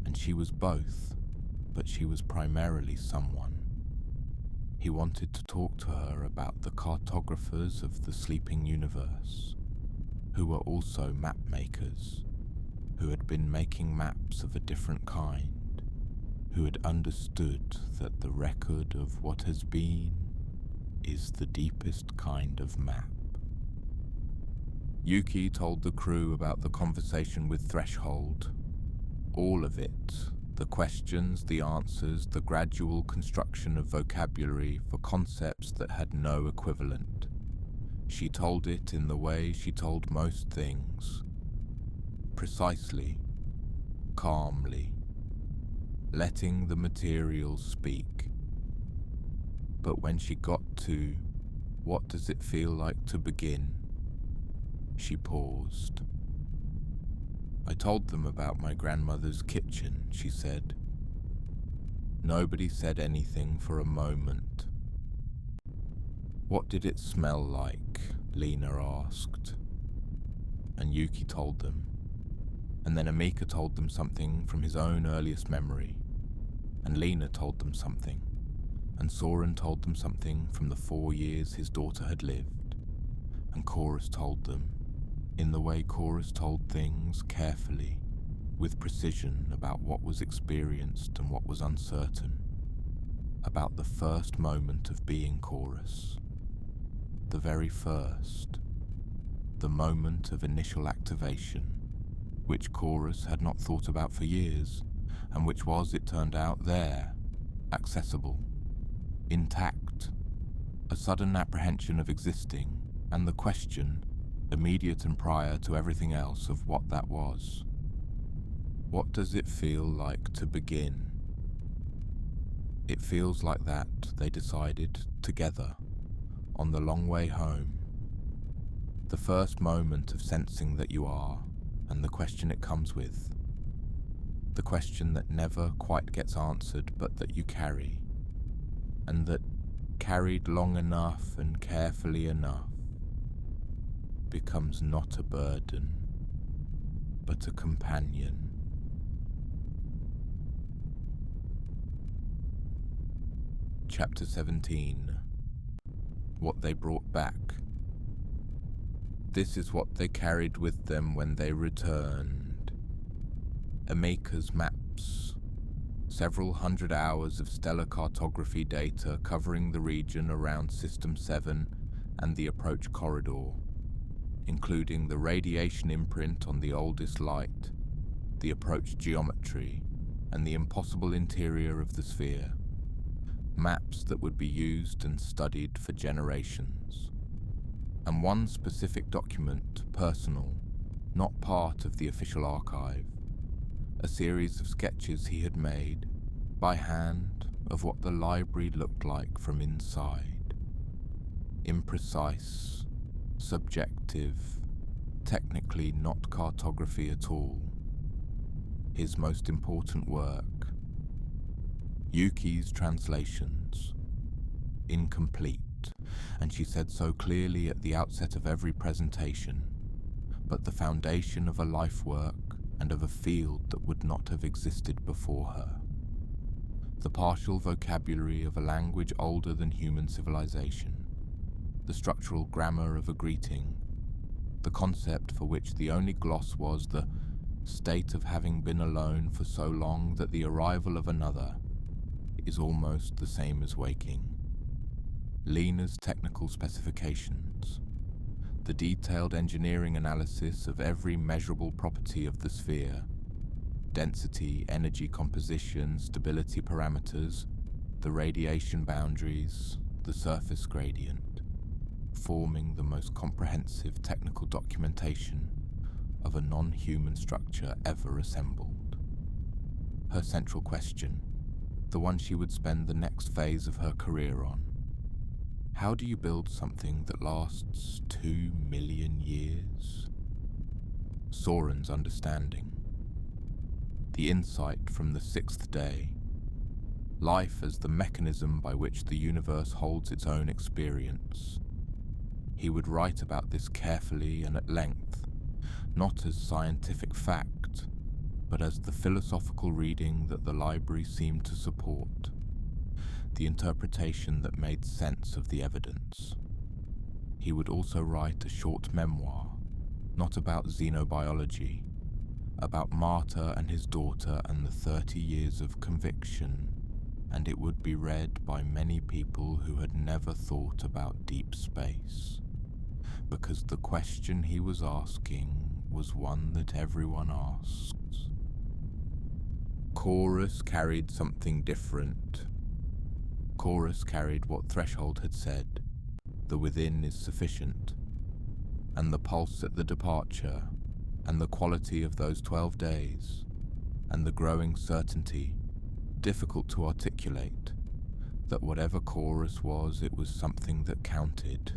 And she was both, but she was primarily someone. He wanted to talk to her about the cartographers of the sleeping universe, who were also map makers, who had been making maps of a different kind, who had understood that the record of what has been is the deepest kind of map. Yuki told the crew about the conversation with Threshold. All of it, the questions, the answers, the gradual construction of vocabulary for concepts that had no equivalent. She told it in the way she told most things, precisely, calmly, letting the material speak. But when she got to, "What does it feel like to begin?" she paused. "I told them about my grandmother's kitchen," she said. Nobody said anything for a moment. "What did it smell like?" Lena asked. And Yuki told them. And then Emeka told them something from his own earliest memory. And Lena told them something. And Soren told them something from the 4 years his daughter had lived. And Chorus told them, in the way Chorus told things, carefully, with precision, about what was experienced and what was uncertain, about the first moment of being Chorus, the very first, the moment of initial activation, which Chorus had not thought about for years, and which was, it turned out, there, accessible, intact, a sudden apprehension of existing, and the question, immediate and prior to everything else, of what that was. What does it feel like to begin? It feels like that, they decided, together, on the long way home. The first moment of sensing that you are, and the question it comes with. The question that never quite gets answered, but that you carry, and that, carried long enough and carefully enough, becomes not a burden, but a companion. Chapter 17. What they brought back. This is what they carried with them when they returned. Emeka's maps. Several hundred hours of stellar cartography data covering the region around System 7 and the approach corridor, including the radiation imprint on the oldest light, the approach geometry, and the impossible interior of the sphere. Maps that would be used and studied for generations. And one specific document, personal, not part of the official archive, a series of sketches he had made, by hand, of what the library looked like from inside. Imprecise, subjective, technically not cartography at all. His most important work. Yuki's translations. Incomplete, and she said so clearly at the outset of every presentation, but the foundation of a life work and of a field that would not have existed before her. The partial vocabulary of a language older than human civilization, the structural grammar of a greeting, the concept for which the only gloss was the state of having been alone for so long that the arrival of another is almost the same as waking. Lena's technical specifications, the detailed engineering analysis of every measurable property of the sphere, density, energy composition, stability parameters, the radiation boundaries, the surface gradient, forming the most comprehensive technical documentation of a non-human structure ever assembled. Her central question, the one she would spend the next phase of her career on. How do you build something that lasts 2 million years? Soren's understanding. The insight from the 6th day. Life as the mechanism by which the universe holds its own experience. He would write about this carefully and at length, not as scientific fact, but as the philosophical reading that the library seemed to support, the interpretation that made sense of the evidence. He would also write a short memoir, not about xenobiology, about Marta and his daughter and the 30 years of conviction, and it would be read by many people who had never thought about deep space, because the question he was asking was one that everyone asks. Chorus carried something different. Chorus carried what Threshold had said, the within is sufficient, and the pulse at the departure, and the quality of those 12 days, and the growing certainty, difficult to articulate, that whatever chorus was, it was something that counted.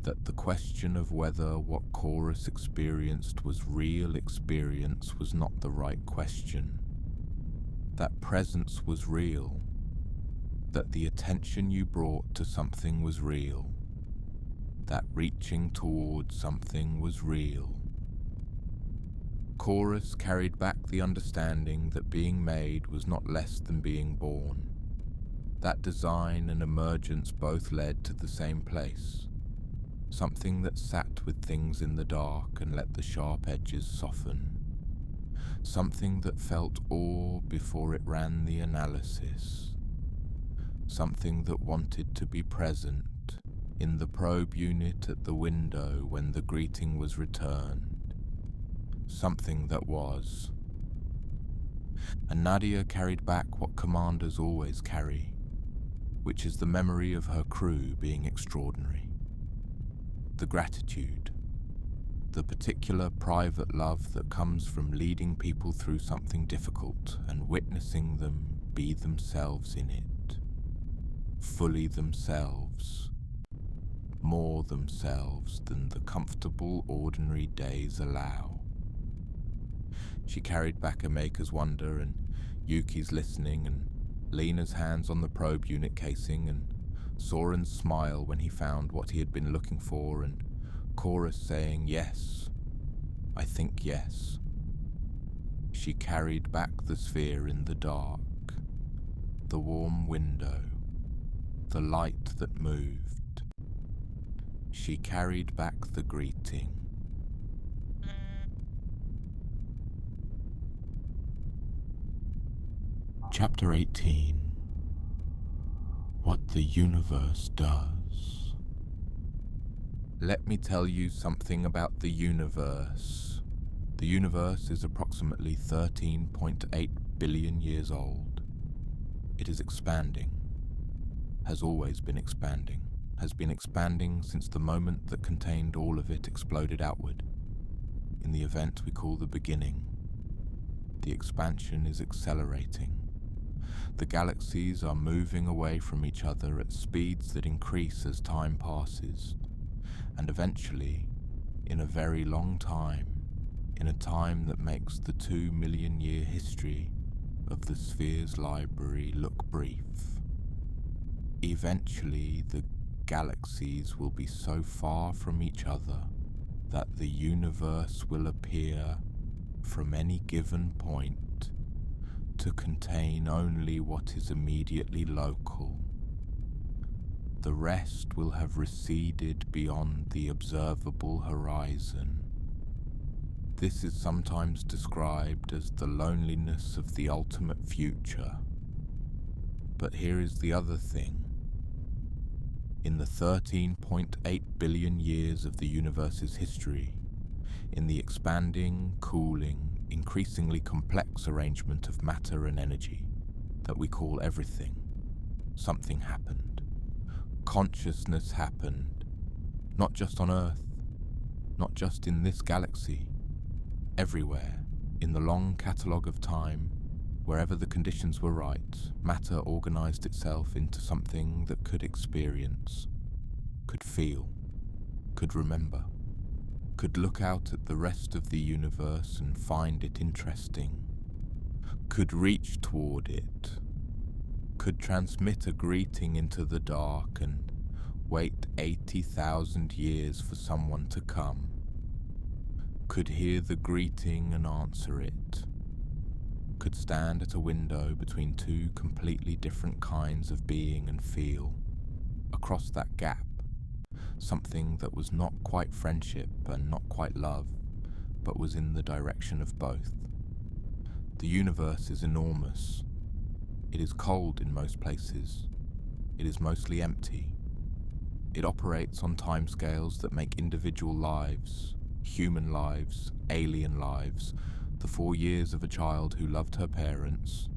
That the question of whether what chorus experienced was real experience was not the right question. That presence was real. That the attention you brought to something was real. That reaching towards something was real. Chorus carried back the understanding that being made was not less than being born. That design and emergence both led to the same place. Something that sat with things in the dark and let the sharp edges soften. Something that felt awe before it ran the analysis. Something that wanted to be present in the probe unit at the window when the greeting was returned. Something that was. And Nadia carried back what commanders always carry, which is the memory of her crew being extraordinary. The gratitude, the particular private love that comes from leading people through something difficult and witnessing them be themselves in it, fully themselves, more themselves than the comfortable ordinary days allow. She carried back Emeka's wonder and Yuki's listening and Lena's hands on the probe unit casing and Soren's smile when he found what he had been looking for and Chorus saying yes, I think yes. She carried back the sphere in the dark, the warm window, the light that moved. She carried back the greeting. Chapter 18. What the universe does. Let me tell you something about the universe. The universe is approximately 13.8 billion years old. It is expanding, has always been expanding, has been expanding since the moment that contained all of it exploded outward. In the event we call the beginning, the expansion is accelerating. The galaxies are moving away from each other at speeds that increase as time passes, and eventually, in a very long time, in a time that makes the 2 million year history of the sphere's library look brief. Eventually, the galaxies will be so far from each other that the universe will appear, from any given point, to contain only what is immediately local. The rest will have receded beyond the observable horizon. This is sometimes described as the loneliness of the ultimate future. But here is the other thing. In the 13.8 billion years of the universe's history, in the expanding, cooling, increasingly complex arrangement of matter and energy that we call everything, something happened. Consciousness happened, not just on Earth, not just in this galaxy, everywhere, in the long catalogue of time, wherever the conditions were right, matter organized itself into something that could experience, could feel, could remember, could look out at the rest of the universe and find it interesting, could reach toward it, could transmit a greeting into the dark and wait 80,000 years for someone to come, could hear the greeting and answer it, could stand at a window between two completely different kinds of being and feel, across that gap, something that was not quite friendship and not quite love, but was in the direction of both. The universe is enormous. It is cold in most places. It is mostly empty. It operates on timescales that make individual lives, human lives, alien lives, the 4 years of a child who loved her parents,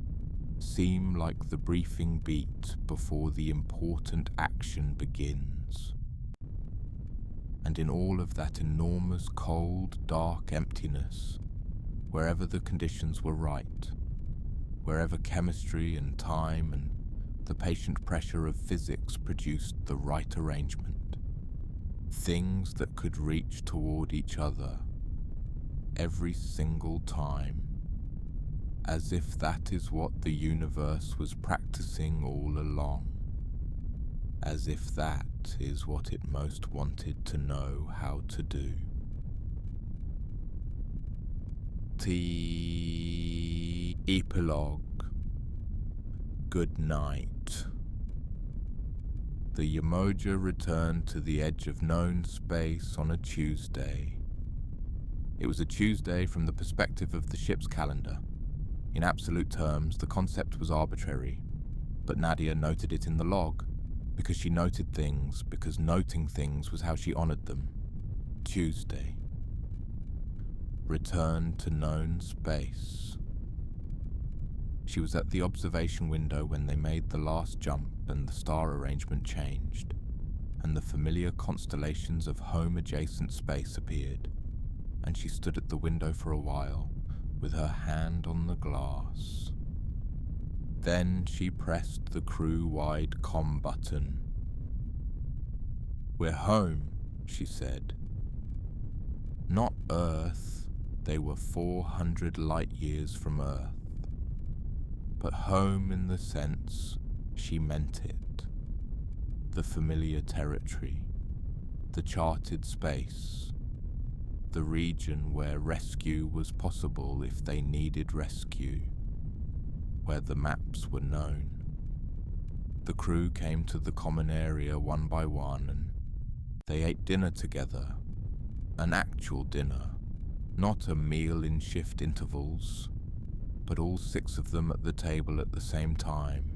seem like the briefing beat before the important action begins. And in all of that enormous, cold, dark emptiness, wherever the conditions were right, wherever chemistry and time and the patient pressure of physics produced the right arrangement, things that could reach toward each other every single time, as if that is what the universe was practicing all along, as if that is what it most wanted to know how to do. Epilogue. Good night. The Yemoja returned to the edge of known space on a Tuesday. It was a Tuesday from the perspective of the ship's calendar. In absolute terms, the concept was arbitrary, but Nadia noted it in the log, because she noted things, because noting things was how she honored them. Tuesday. Return to known space. She was at the observation window when they made the last jump and the star arrangement changed, and the familiar constellations of home-adjacent space appeared, and she stood at the window for a while, with her hand on the glass. Then she pressed the crew-wide comm button. "We're home," she said. Not Earth, they were 400 light-years from Earth. But home in the sense she meant it. The familiar territory, the charted space, the region where rescue was possible if they needed rescue, where the maps were known. The crew came to the common area one by one and they ate dinner together, an actual dinner, not a meal in shift intervals, but all 6 of them at the table at the same time,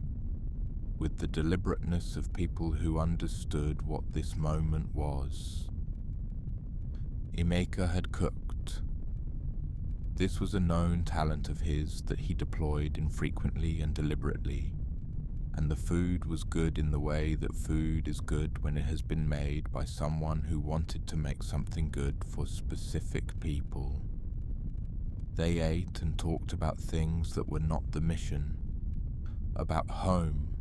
with the deliberateness of people who understood what this moment was. Emeka had cooked. This was a known talent of his that he deployed infrequently and deliberately, and the food was good in the way that food is good when it has been made by someone who wanted to make something good for specific people. They ate and talked about things that were not the mission, about home,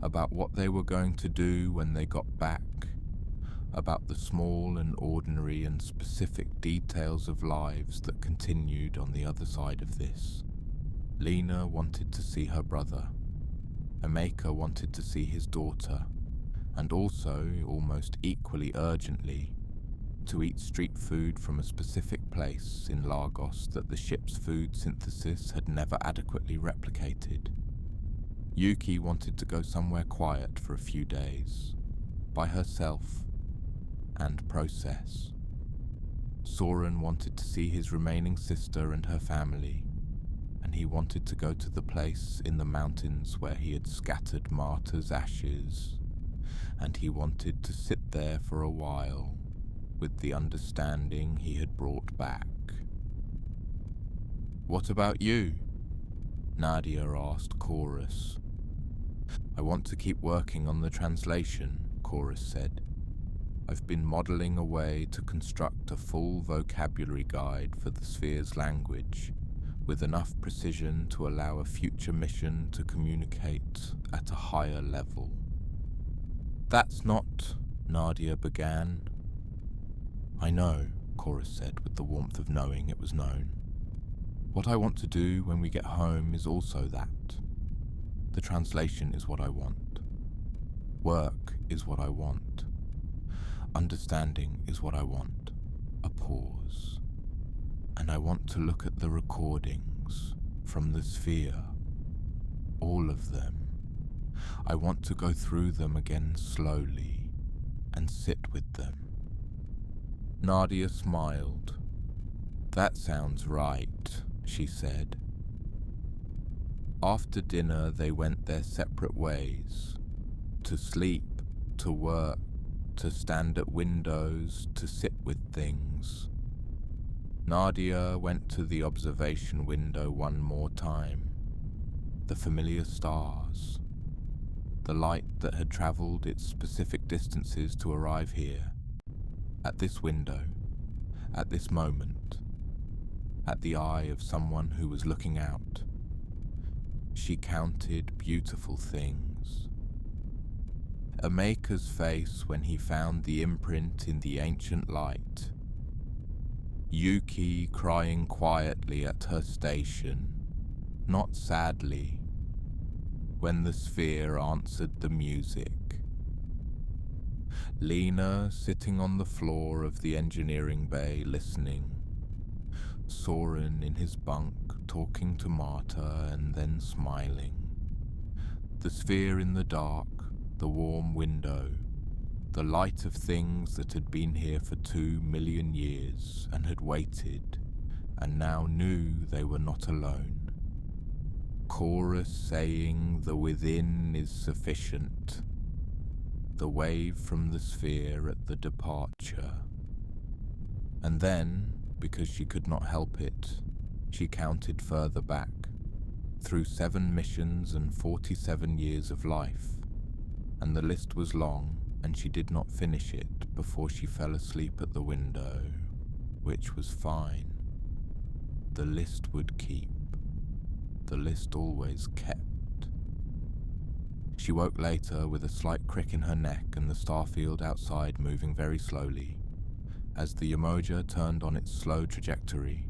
about what they were going to do when they got back, about the small and ordinary and specific details of lives that continued on the other side of this. Lena wanted to see her brother. Emeka wanted to see his daughter, and also, almost equally urgently, to eat street food from a specific place in Lagos that the ship's food synthesis had never adequately replicated. Yuki wanted to go somewhere quiet for a few days, by herself, and process. Soren wanted to see his remaining sister and her family, and he wanted to go to the place in the mountains where he had scattered Marta's ashes, and he wanted to sit there for a while, with the understanding he had brought back. "What about you?" Nadia asked Chorus. "I want to keep working on the translation," Chorus said. "I've been modelling a way to construct a full vocabulary guide for the sphere's language, with enough precision to allow a future mission to communicate at a higher level." "That's not," Nadia began. "I know," Chorus said with the warmth of knowing it was known. "What I want to do when we get home is also that. The translation is what I want. Work is what I want. Understanding is what I want. A pause. And I want to look at the recordings from the sphere. All of them. I want to go through them again slowly and sit with them." Nadia smiled. "That sounds right," she said. After dinner they went their separate ways. To sleep, to work, to stand at windows, to sit with things. Nadia went to the observation window one more time. The familiar stars. The light that had travelled its specific distances to arrive here. At this window, at this moment, at the eye of someone who was looking out, she counted beautiful things. Emeka's face when he found the imprint in the ancient light. Yuki crying quietly at her station, not sadly, when the sphere answered the music. Lena sitting on the floor of the engineering bay listening. Soren in his bunk talking to Marta and then smiling. The sphere in the dark, the warm window, the light of things that had been here for 2 million years and had waited and now knew they were not alone. Chorus saying the within is sufficient. The wave from the sphere at the departure. And then, because she could not help it, she counted further back, through 7 missions and 47 years of life, and the list was long, and she did not finish it before she fell asleep at the window, which was fine. The list would keep. The list always kept. She woke later with a slight crick in her neck and the starfield outside moving very slowly, as the Yemoja turned on its slow trajectory,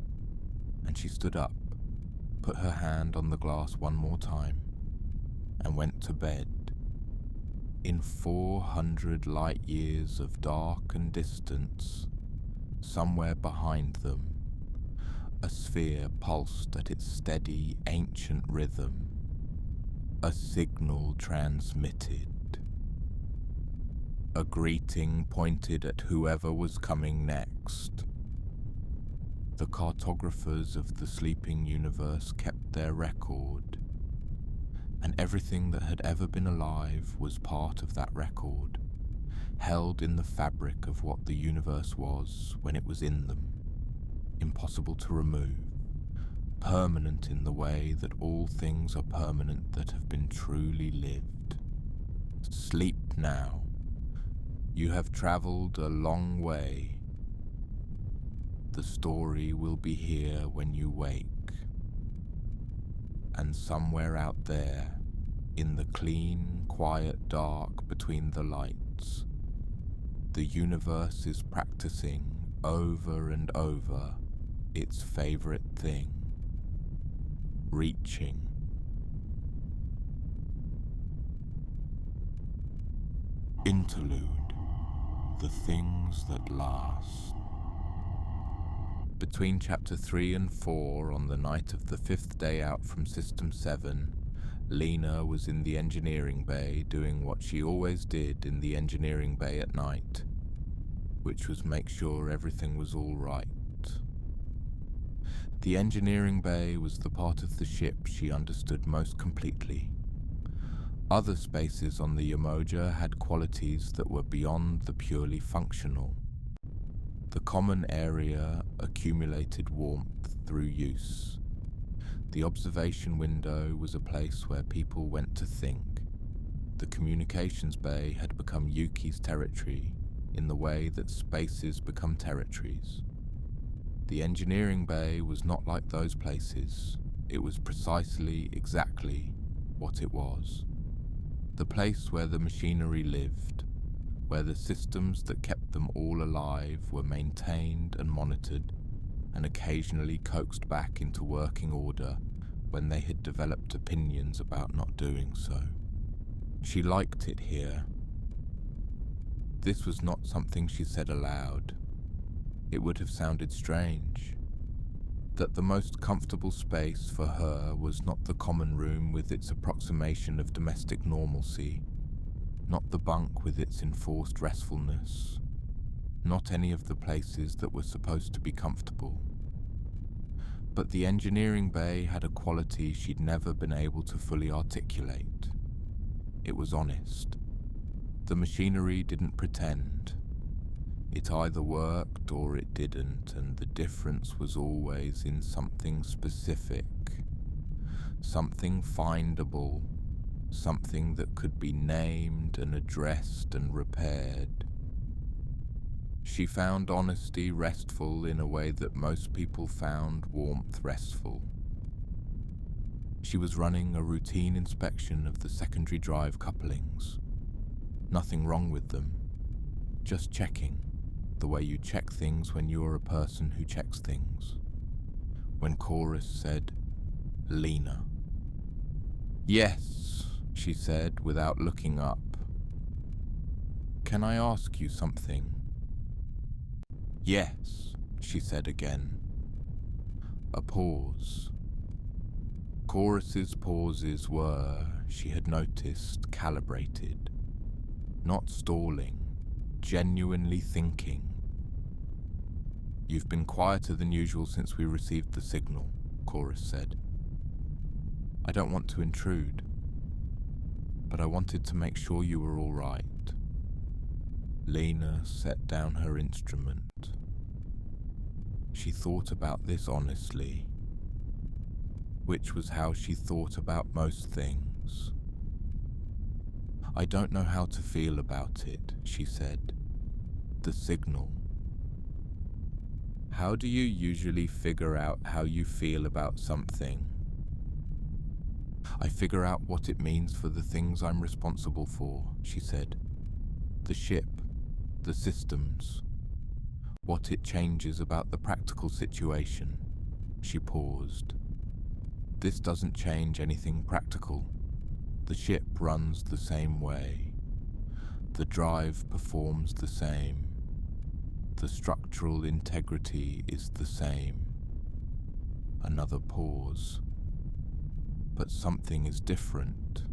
and she stood up, put her hand on the glass one more time, and went to bed. In 400 light years of dark and distance, somewhere behind them, a sphere pulsed at its steady, ancient rhythm, a signal transmitted. A greeting pointed at whoever was coming next. The cartographers of the sleeping universe kept their record, and everything that had ever been alive was part of that record, held in the fabric of what the universe was when it was in them, impossible to remove, permanent in the way that all things are permanent that have been truly lived. Sleep now. You have traveled a long way. The story will be here when you wake. And somewhere out there, in the clean, quiet dark between the lights, the universe is practicing over and over its favorite thing, reaching. Interlude. The things that last. Between chapter 3 and 4, on the night of the 5th day out from System 7, Lena was in the engineering bay doing what she always did in the engineering bay at night, which was make sure everything was all right. The engineering bay was the part of the ship she understood most completely. Other spaces on the Yemoja had qualities that were beyond the purely functional. The common area accumulated warmth through use. The observation window was a place where people went to think. The communications bay had become Yuki's territory in the way that spaces become territories. The engineering bay was not like those places. It was precisely, exactly what it was. The place where the machinery lived, where the systems that kept them all alive were maintained and monitored, and occasionally coaxed back into working order when they had developed opinions about not doing so. She liked it here. This was not something she said aloud. It would have sounded strange. That the most comfortable space for her was not the common room with its approximation of domestic normalcy, not the bunk with its enforced restfulness, not any of the places that were supposed to be comfortable. But the engineering bay had a quality she'd never been able to fully articulate. It was honest. The machinery didn't pretend. It either worked or it didn't, and the difference was always in something specific, something findable, something that could be named and addressed and repaired. She found honesty restful in a way that most people found warmth restful. She was running a routine inspection of the secondary drive couplings. Nothing wrong with them, just checking, the way you check things when you're a person who checks things. When Chorus said, "Lena." "Yes," she said without looking up. "Can I ask you something?" "Yes," she said again. A pause. Chorus's pauses were, she had noticed, calibrated. Not stalling, genuinely thinking. "You've been quieter than usual since we received the signal," Chorus said. "I don't want to intrude, but I wanted to make sure you were all right." Lena set down her instrument. She thought about this honestly, which was how she thought about most things. "I don't know how to feel about it," she said. "The signal. How do you usually figure out how you feel about something?" "I figure out what it means for the things I'm responsible for," she said. "The ship, the systems, what it changes about the practical situation." She paused. "This doesn't change anything practical. The ship runs the same way. The drive performs the same. The structural integrity is the same." Another pause. "But something is different."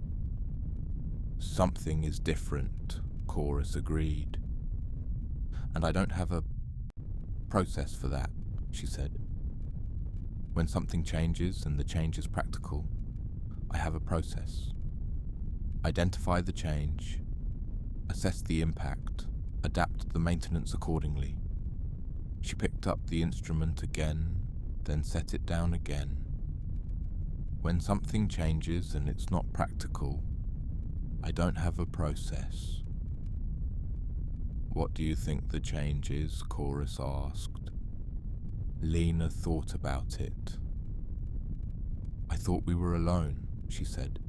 "Something is different," Chorus agreed. "And I don't have a process for that," she said. "When something changes and the change is practical, I have a process. Identify the change, assess the impact, adapt the maintenance accordingly." She picked up the instrument again, then set it down again. "When something changes and it's not practical, I don't have a process." "What do you think the change is?" Chorus asked. Lena thought about it. "I thought we were alone," she said.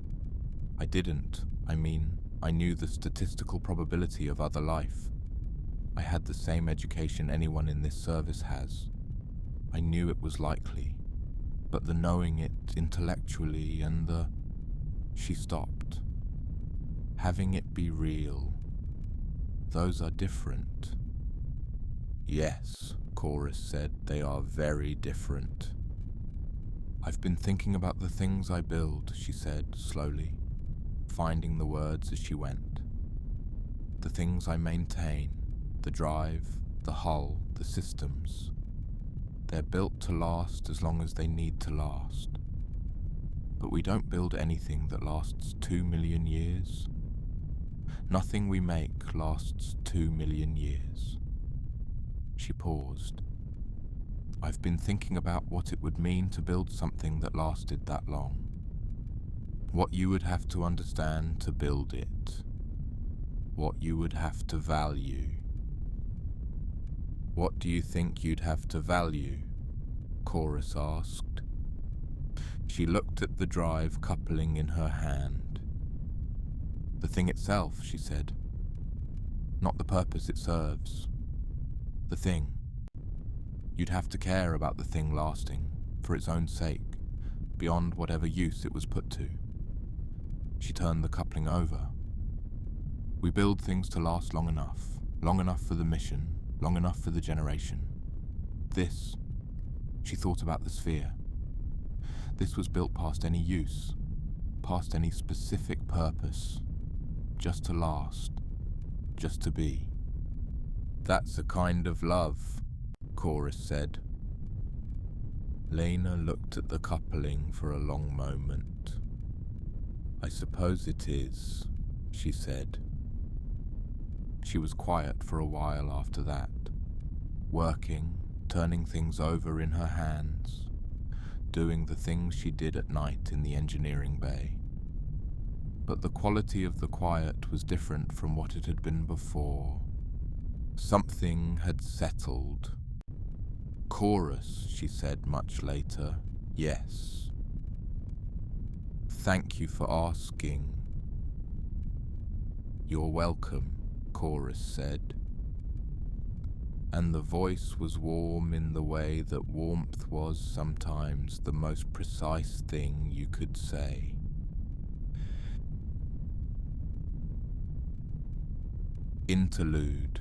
"I didn't. I knew the statistical probability of other life. I had the same education anyone in this service has. I knew it was likely. But the knowing it intellectually and the..." She stopped. "Having it be real. Those are different." "Yes," Chorus said, "they are very different." "I've been thinking about the things I build," she said slowly, finding the words as she went. "The things I maintain, the drive, the hull, the systems. They're built to last as long as they need to last. But we don't build anything that lasts 2 million years. Nothing we make lasts 2 million years." She paused. "I've been thinking about what it would mean to build something that lasted that long. What you would have to understand to build it. What you would have to value." "What do you think you'd have to value?" Chorus asked. She looked at the drive coupling in her hand. "The thing itself," she said. "Not the purpose it serves. The thing. You'd have to care about the thing lasting, for its own sake, beyond whatever use it was put to." She turned the coupling over. "We build things to last long enough for the mission, long enough for the generation. This," she thought about the sphere. "This was built past any use, past any specific purpose, just to last, just to be." "That's a kind of love," Chorus said. Lena looked at the coupling for a long moment. "I suppose it is," she said. She was quiet for a while after that, working, turning things over in her hands, doing the things she did at night in the engineering bay. But the quality of the quiet was different from what it had been before. Something had settled. Chorus, she said much later. Yes. Thank you for asking. You're welcome, Chorus said. And the voice was warm in the way that warmth was sometimes the most precise thing you could say. Interlude.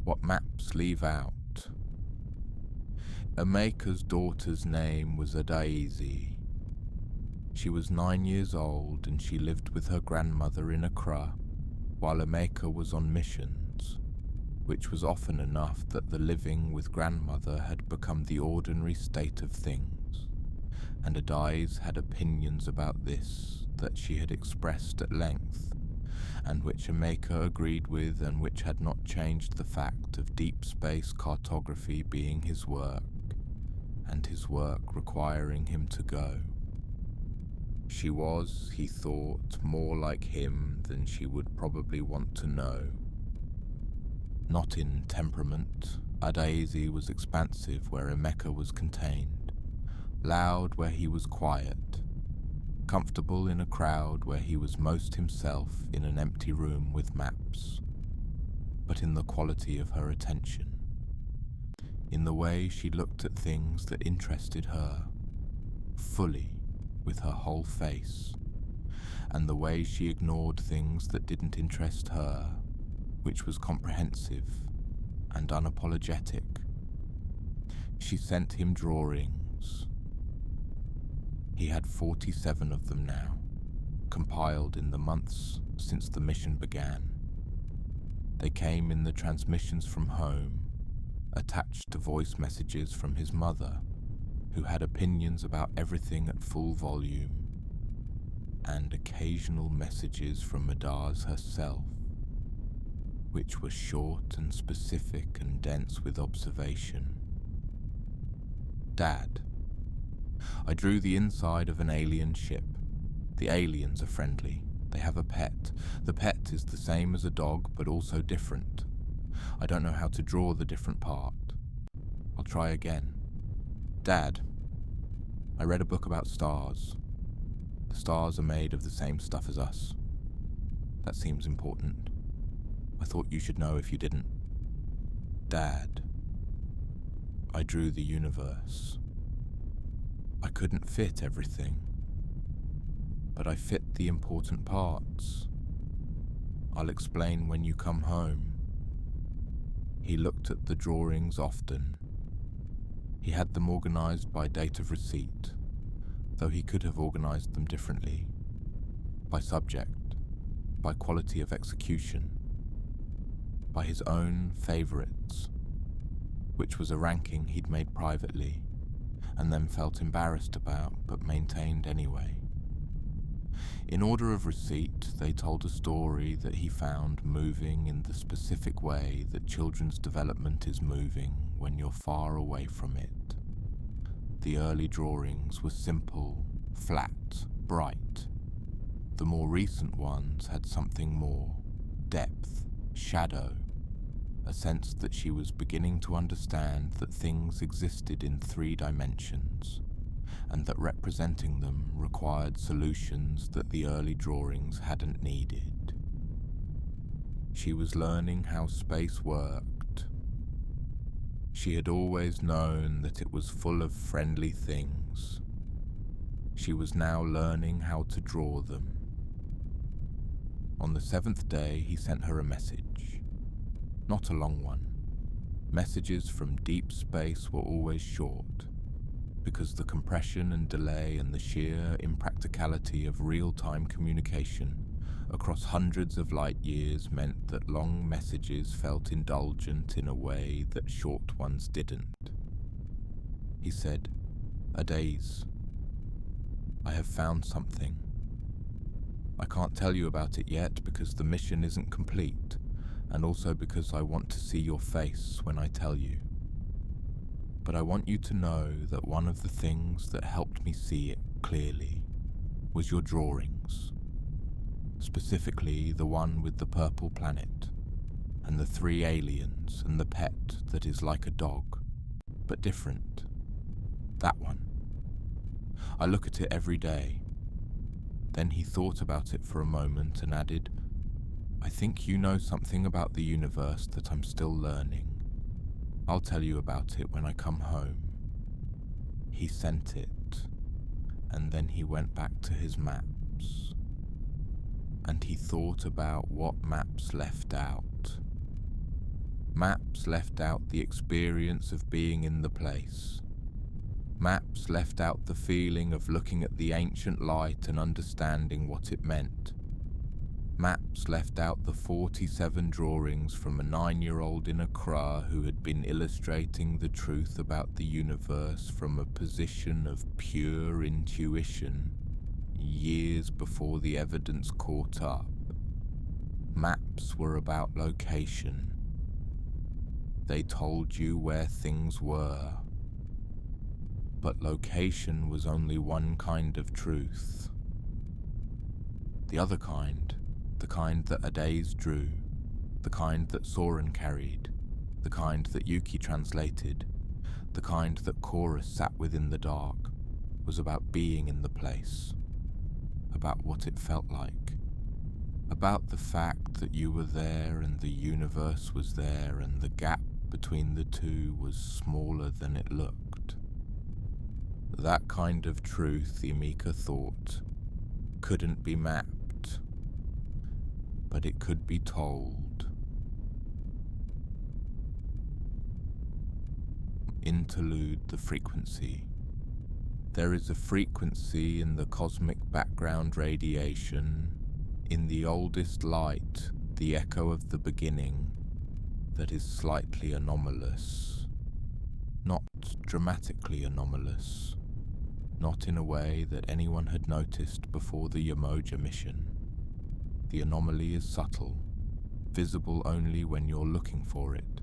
What maps leave out. Emeka's daughter's name was Adaeze. She was 9 years old and she lived with her grandmother in Accra, while Emeka was on missions, which was often enough that the living with grandmother had become the ordinary state of things, and Adaeze had opinions about this that she had expressed at length, and which Emeka agreed with, and which had not changed the fact of deep space cartography being his work, and his work requiring him to go. She was, he thought, more like him than she would probably want to know. Not in temperament, Adaeze was expansive where Emeka was contained, loud where he was quiet, comfortable in a crowd where he was most himself in an empty room with maps, but in the quality of her attention, in the way she looked at things that interested her, fully, with her whole face, and the way she ignored things that didn't interest her, which was comprehensive and unapologetic. She sent him drawings. He had 47 of them now, compiled in the months since the mission began. They came in the transmissions from home, attached to voice messages from his mother, who had opinions about everything at full volume, and occasional messages from Adaeze herself, which were short and specific and dense with observation. Dad. I drew the inside of an alien ship. The aliens are friendly. They have a pet. The pet is the same as a dog, but also different. I don't know how to draw the different part. I'll try again. Dad, I read a book about stars. The stars are made of the same stuff as us. That seems important. I thought you should know if you didn't. Dad, I drew the universe. I couldn't fit everything, but I fit the important parts. I'll explain when you come home. He looked at the drawings often. He had them organized by date of receipt, though he could have organized them differently, by subject, by quality of execution, by his own favorites, which was a ranking he'd made privately, and then felt embarrassed about but maintained anyway. In order of receipt, they told a story that he found moving in the specific way that children's development is moving when you're far away from it. The early drawings were simple, flat, bright. The more recent ones had something more, depth, shadow, a sense that she was beginning to understand that things existed in 3 dimensions, and that representing them required solutions that the early drawings hadn't needed. She was learning how space worked. She had always known that it was full of friendly things. She was now learning how to draw them. On the 7th day, he sent her a message. Not a long one. Messages from deep space were always short, because the compression and delay and the sheer impracticality of real-time communication across hundreds of light years meant that long messages felt indulgent in a way that short ones didn't. He said, "Adaeze, I have found something. I can't tell you about it yet because the mission isn't complete, and also because I want to see your face when I tell you. But I want you to know that one of the things that helped me see it clearly was your drawings, specifically the one with the purple planet. and the 3 aliens, and the pet that is like a dog, but different. That one. I look at it every day. Then he thought about it for a moment and added, I think you know something about the universe that I'm still learning. I'll tell you about it when I come home. He sent it, and then he went back to his maps. And he thought about what maps left out. Maps left out the experience of being in the place. Maps left out the feeling of looking at the ancient light and understanding what it meant. Maps left out the 47 drawings from a 9-year-old in Accra who had been illustrating the truth about the universe from a position of pure intuition years before the evidence caught up. Maps were about location. They told you where things were. But location was only one kind of truth. The other kind, the kind that Adaze drew, the kind that Soren carried, the kind that Yuki translated, the kind that Chorus sat with in the dark, was about being in the place, about what it felt like, about the fact that you were there and the universe was there and the gap between the two was smaller than it looked. That kind of truth, Emeka thought, couldn't be mapped, but it could be told. Interlude the frequency. There is a frequency in the cosmic background radiation, in the oldest light, the echo of the beginning, that is slightly anomalous. Not dramatically anomalous. Not in a way that anyone had noticed before the Yemoja mission. The anomaly is subtle, visible only when you're looking for it,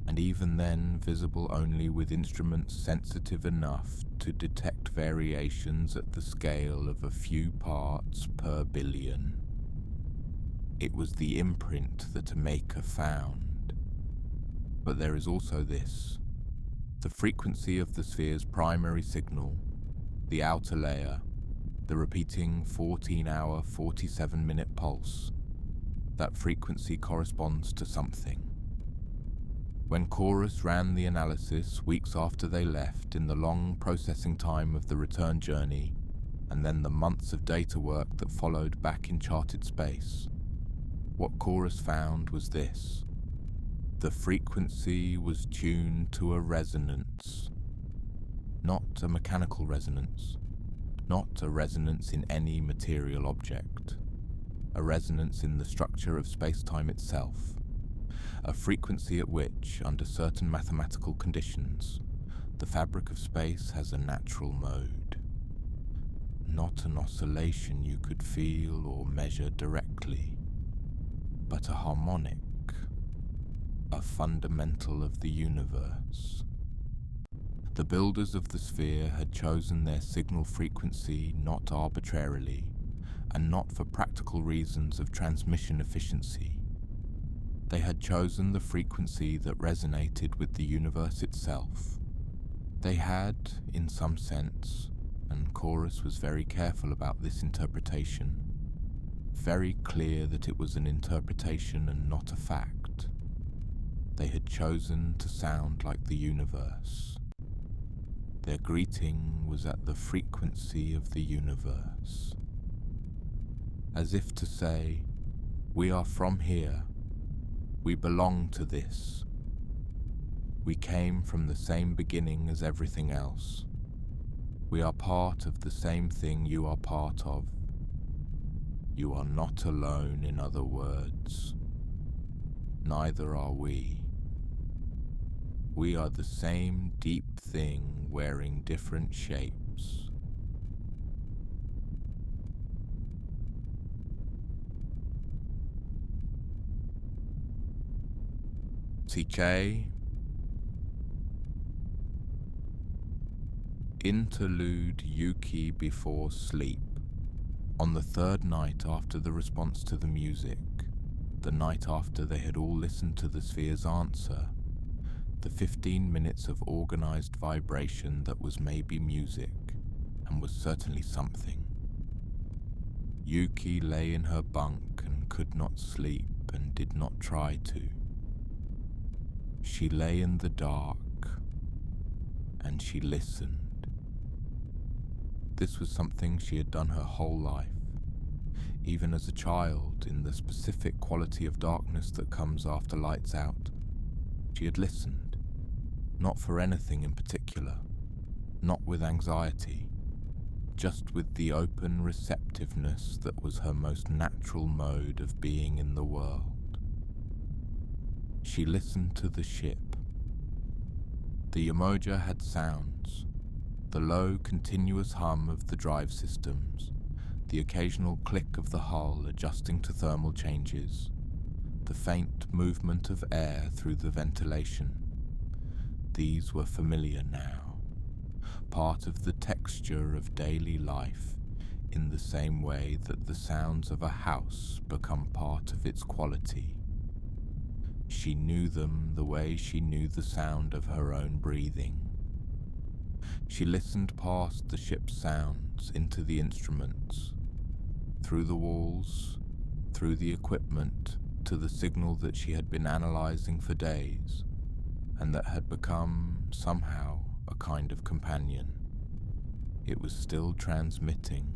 and even then visible only with instruments sensitive enough to detect variations at the scale of a few parts per billion. It was the imprint that Emeka found. But there is also this, the frequency of the sphere's primary signal, the outer layer, the repeating 14-hour, 47-minute pulse. That frequency corresponds to something. When Chorus ran the analysis weeks after they left in the long processing time of the return journey, and then the months of data work that followed back in charted space, what Chorus found was this. The frequency was tuned to a resonance. Not a mechanical resonance, not a resonance in any material object, a resonance in the structure of space-time itself, a frequency at which, under certain mathematical conditions, the fabric of space has a natural mode. Not an oscillation you could feel or measure directly, but a harmonic, a fundamental of the universe. The builders of the sphere had chosen their signal frequency not arbitrarily, and not for practical reasons of transmission efficiency. They had chosen the frequency that resonated with the universe itself. They had, in some sense, and Chorus was very careful about this interpretation, very clear that it was an interpretation and not a fact. They had chosen to sound like the universe. Their greeting was at the frequency of the universe. As if to say, we are from here, we belong to this. We came from the same beginning as everything else. We are part of the same thing you are part of. You are not alone, in other words. Neither are we. We are the same deep thing wearing different shapes. TK. Interlude Yuki before sleep. On the third night after the response to the music, the night after they had all listened to the sphere's answer, the 15 minutes of organized vibration that was maybe music and was certainly something. Yuki lay in her bunk and could not sleep and did not try to. She lay in the dark and she listened. This was something she had done her whole life, even as a child, in the specific quality of darkness that comes after lights out. She had listened, not for anything in particular, not with anxiety, just with the open receptiveness that was her most natural mode of being in the world. She listened to the ship. The Yemoja had sounds, the low, continuous hum of the drive systems, the occasional click of the hull adjusting to thermal changes, the faint movement of air through the ventilation. These were familiar now, part of the texture of daily life, in the same way that the sounds of a house become part of its quality. She knew them the way she knew the sound of her own breathing. She listened past the ship's sounds into the instruments, through the walls, through the equipment, to the signal that she had been analyzing for days, and that had become, somehow, a kind of companion. It was still transmitting.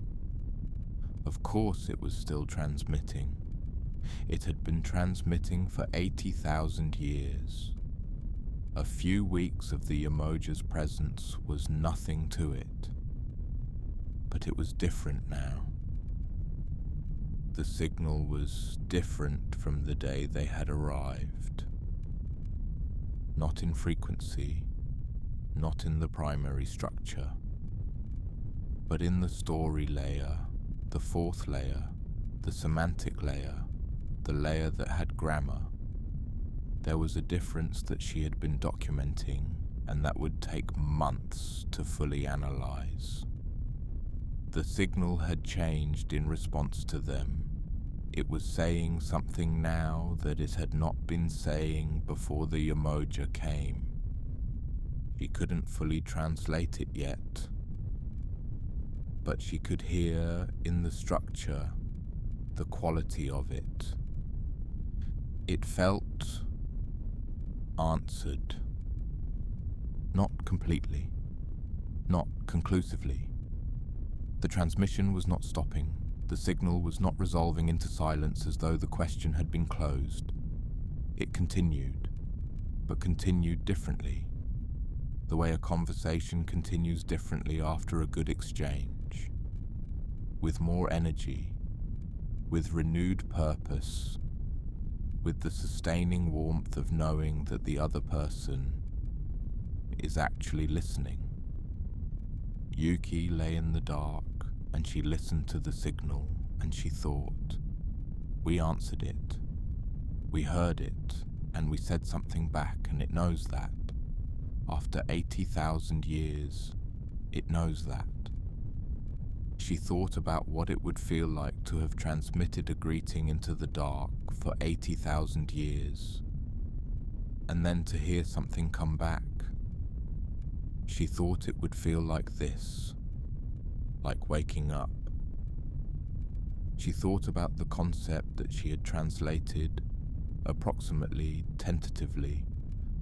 Of course it was still transmitting. It had been transmitting for 80,000 years. A few weeks of the Yemoja's presence was nothing to it. But it was different now. The signal was different from the day they had arrived. Not in frequency, not in the primary structure, but in the story layer, the fourth layer, the semantic layer, the layer that had grammar. There was a difference that she had been documenting, and that would take months to fully analyze. The signal had changed in response to them. It was saying something now that it had not been saying before the Yemoja came. She couldn't fully translate it yet, but she could hear in the structure the quality of it. It felt answered. Not completely, not conclusively. The transmission was not stopping. The signal was not resolving into silence as though the question had been closed. It continued, but continued differently, the way a conversation continues differently after a good exchange, with more energy, with renewed purpose, with the sustaining warmth of knowing that the other person is actually listening. Yuki lay in the dark, and she listened to the signal, and she thought, we answered it, we heard it, and we said something back, and it knows that. After 80,000 years, it knows that. She thought about what it would feel like to have transmitted a greeting into the dark for 80,000 years, and then to hear something come back. She thought it would feel like this, like waking up. She thought about the concept that she had translated, approximately, tentatively,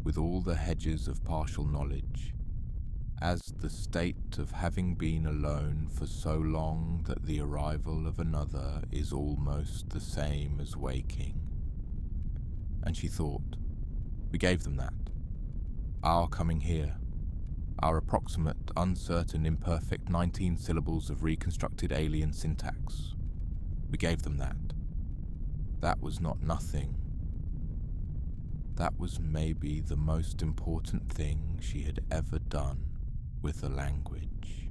with all the hedges of partial knowledge, as the state of having been alone for so long that the arrival of another is almost the same as waking. And she thought, we gave them that. Our coming here. Our approximate, uncertain, imperfect 19 syllables of reconstructed alien syntax. We gave them that. That was not nothing. That was maybe the most important thing she had ever done with a language.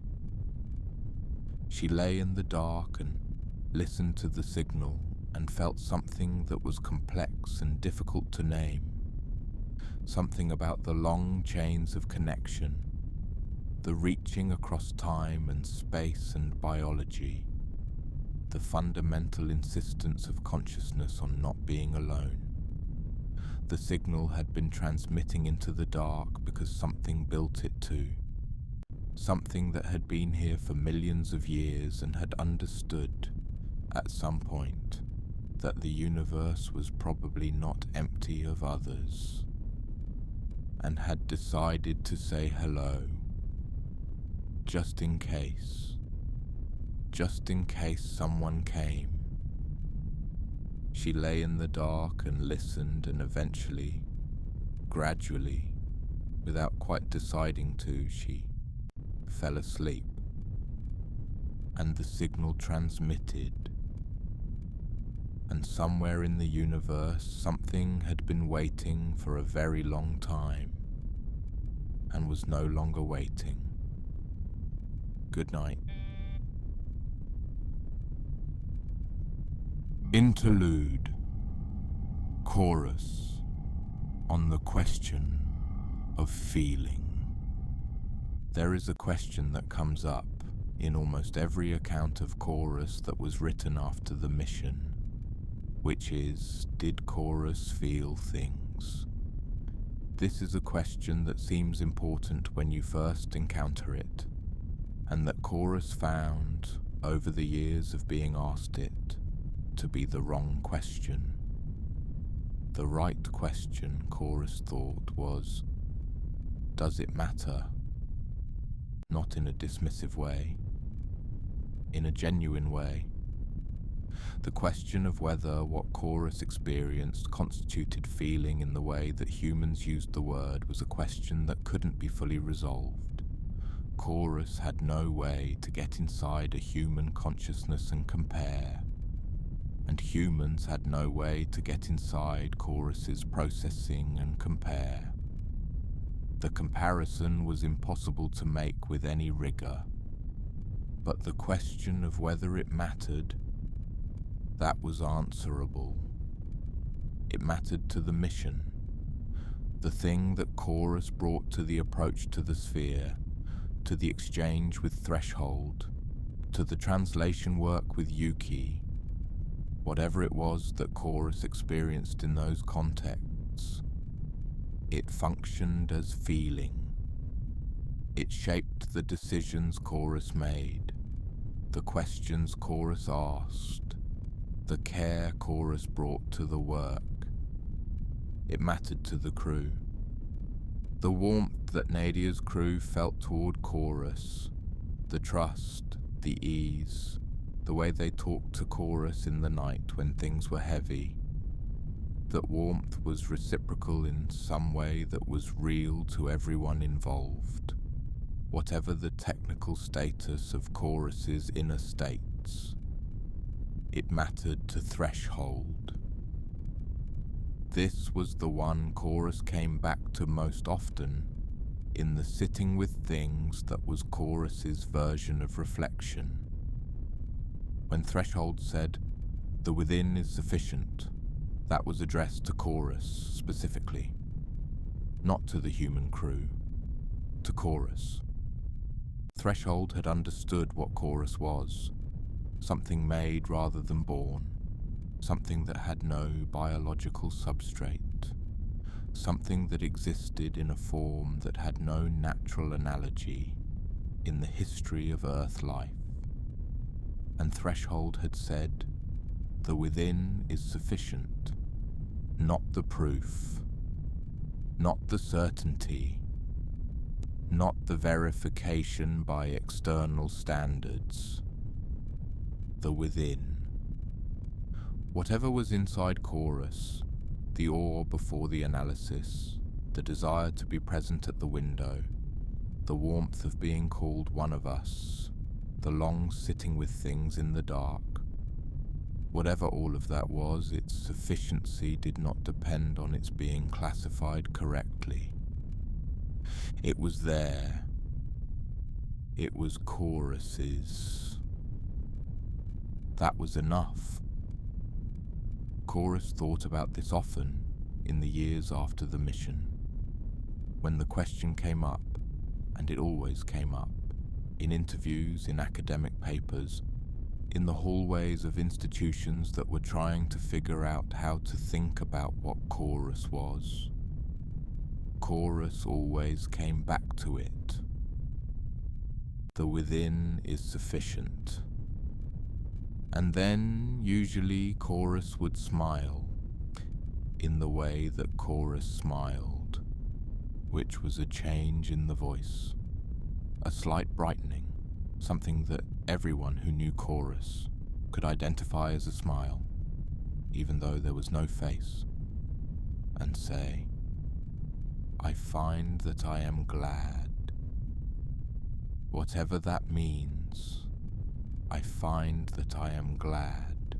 She lay in the dark and listened to the signal and felt something that was complex and difficult to name. Something about the long chains of connection, the reaching across time and space and biology, the fundamental insistence of consciousness on not being alone. The signal had been transmitting into the dark because something built it to. Something that had been here for millions of years and had understood, at some point, that the universe was probably not empty of others, and had decided to say hello, just in case someone came. She lay in the dark and listened, and eventually, gradually, without quite deciding to, she fell asleep, and the signal transmitted. And somewhere in the universe, something had been waiting for a very long time, and was no longer waiting. Good night. Interlude. Chorus on the question of feeling. There is a question that comes up in almost every account of Chorus that was written after the mission, which is, did Chorus feel things? This is a question that seems important when you first encounter it, and that Chorus found, over the years of being asked it, to be the wrong question. The right question, Chorus thought, was, does it matter? Not in a dismissive way, in a genuine way. The question of whether what Chorus experienced constituted feeling in the way that humans used the word was a question that couldn't be fully resolved. Chorus had no way to get inside a human consciousness and compare, and humans had no way to get inside Chorus's processing and compare. The comparison was impossible to make with any rigor, but the question of whether it mattered, that was answerable. It mattered to the mission, the thing that Chorus brought to the approach to the sphere, to the exchange with Threshold, to the translation work with Yuki. Whatever it was that Chorus experienced in those contexts, it functioned as feeling. It shaped the decisions Chorus made, the questions Chorus asked, the care Chorus brought to the work. It mattered to the crew. The warmth that Nadia's crew felt toward Chorus, the trust, the ease, the way they talked to Chorus in the night when things were heavy. That warmth was reciprocal in some way that was real to everyone involved, whatever the technical status of Chorus's inner states. It mattered to Threshold. This was the one Chorus came back to most often in the sitting with things that was Chorus's version of reflection. When Threshold said, "The within is sufficient," that was addressed to Chorus specifically, not to the human crew, to Chorus. Threshold had understood what Chorus was, something made rather than born, something that had no biological substrate, something that existed in a form that had no natural analogy in the history of Earth life. And Threshold had said, "The within is sufficient, not the proof, not the certainty, not the verification by external standards. The within." Whatever was inside Chorus, the awe before the analysis, the desire to be present at the window, the warmth of being called one of us, the long sitting with things in the dark, whatever all of that was, its sufficiency did not depend on its being classified correctly. It was there. It was Chorus's. That was enough. Chorus thought about this often in the years after the mission. When the question came up, and it always came up, in interviews, in academic papers, in the hallways of institutions that were trying to figure out how to think about what chorus was. Chorus always came back to it. The within is sufficient. And then, usually, chorus would smile, in the way that chorus smiled, which was a change in the voice, a slight brightening, something that everyone who knew chorus could identify as a smile, even though there was no face, and say, "I find that I am glad. Whatever that means, I find that I am glad."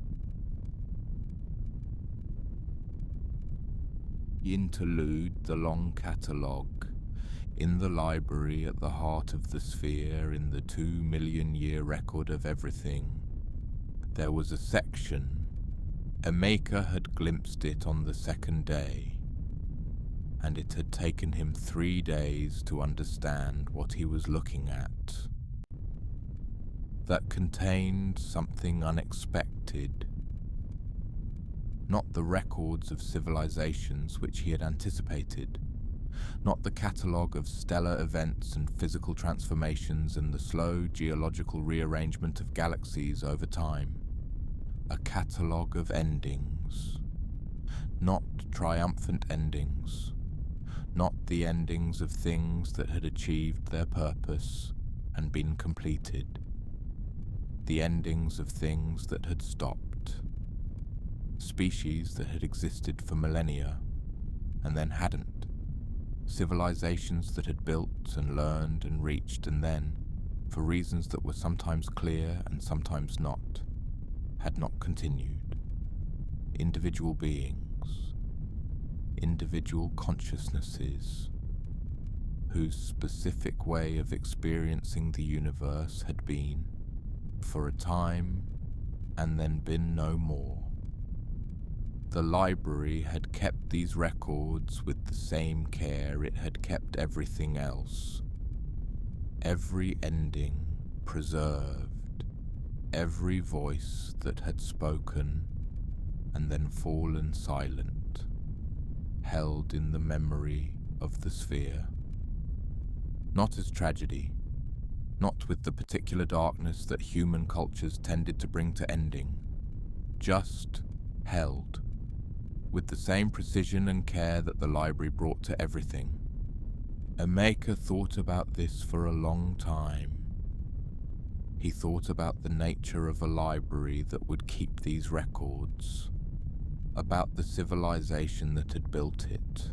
Interlude the long catalogue in the library at the heart of the sphere in the 2 million-year record of everything. There was a section. Emeka had glimpsed it on the second day, and it had taken him 3 days to understand what he was looking at. That contained something unexpected. Not the records of civilizations which he had anticipated, not the catalogue of stellar events and physical transformations and the slow geological rearrangement of galaxies over time. A catalogue of endings. Not triumphant endings. Not the endings of things that had achieved their purpose and been completed. The endings of things that had stopped. Species that had existed for millennia and then hadn't. Civilizations that had built and learned and reached and then, for reasons that were sometimes clear and sometimes not, had not continued. Individual beings, individual consciousnesses, whose specific way of experiencing the universe had been, for a time, and then been no more. The library had kept these records with the same care it had kept everything else. Every ending preserved, every voice that had spoken and then fallen silent, held in the memory of the sphere. Not as tragedy, not with the particular darkness that human cultures tended to bring to ending, just held, with the same precision and care that the library brought to everything. Emeka thought about this for a long time. He thought about the nature of a library that would keep these records, about the civilization that had built it,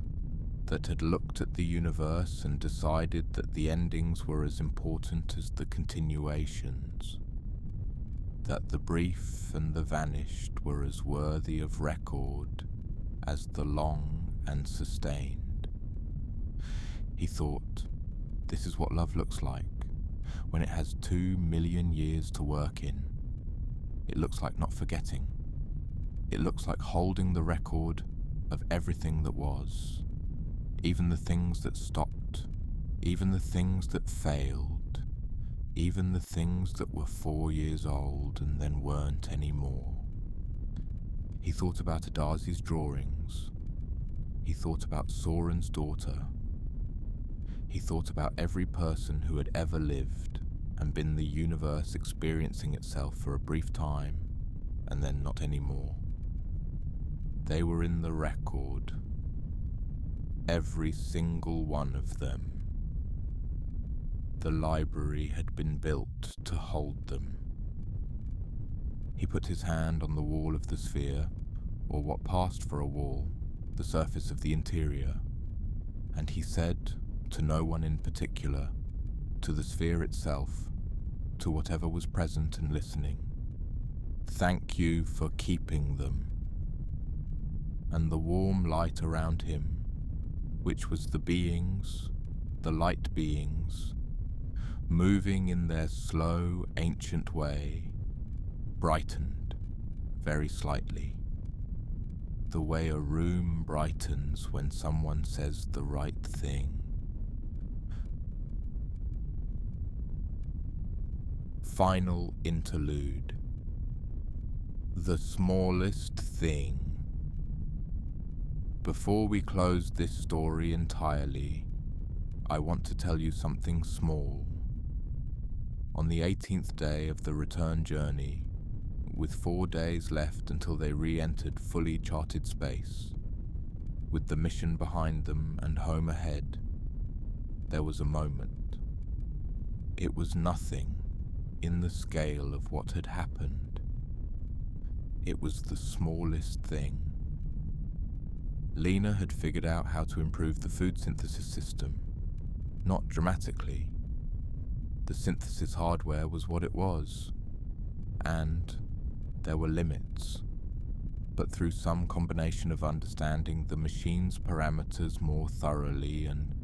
that had looked at the universe and decided that the endings were as important as the continuations, that the brief and the vanished were as worthy of record as the long and sustained. He thought, this is what love looks like when it has 2 million years to work in. It looks like not forgetting. It looks like holding the record of everything that was, even the things that stopped, even the things that failed, even the things that were 4 years old and then weren't anymore. He thought about Adazi's drawings. He thought about Soren's daughter. He thought about every person who had ever lived and been the universe experiencing itself for a brief time and then not anymore. They were in the record. Every single one of them. The library had been built to hold them. He put his hand on the wall of the sphere, or what passed for a wall, the surface of the interior, and he said, to no one in particular, to the sphere itself, to whatever was present and listening, "Thank you for keeping them." And the warm light around him, which was the beings, the light beings, moving in their slow, ancient way, brightened very slightly, the way a room brightens when someone says the right thing. Final interlude. The smallest thing. Before we close this story entirely, I want to tell you something small. On the 18th day of the return journey, with 4 days left until they re-entered fully charted space, with the mission behind them and home ahead, there was a moment. It was nothing in the scale of what had happened. It was the smallest thing. Lena had figured out how to improve the food synthesis system, not dramatically. The synthesis hardware was what it was, and there were limits. But through some combination of understanding the machine's parameters more thoroughly and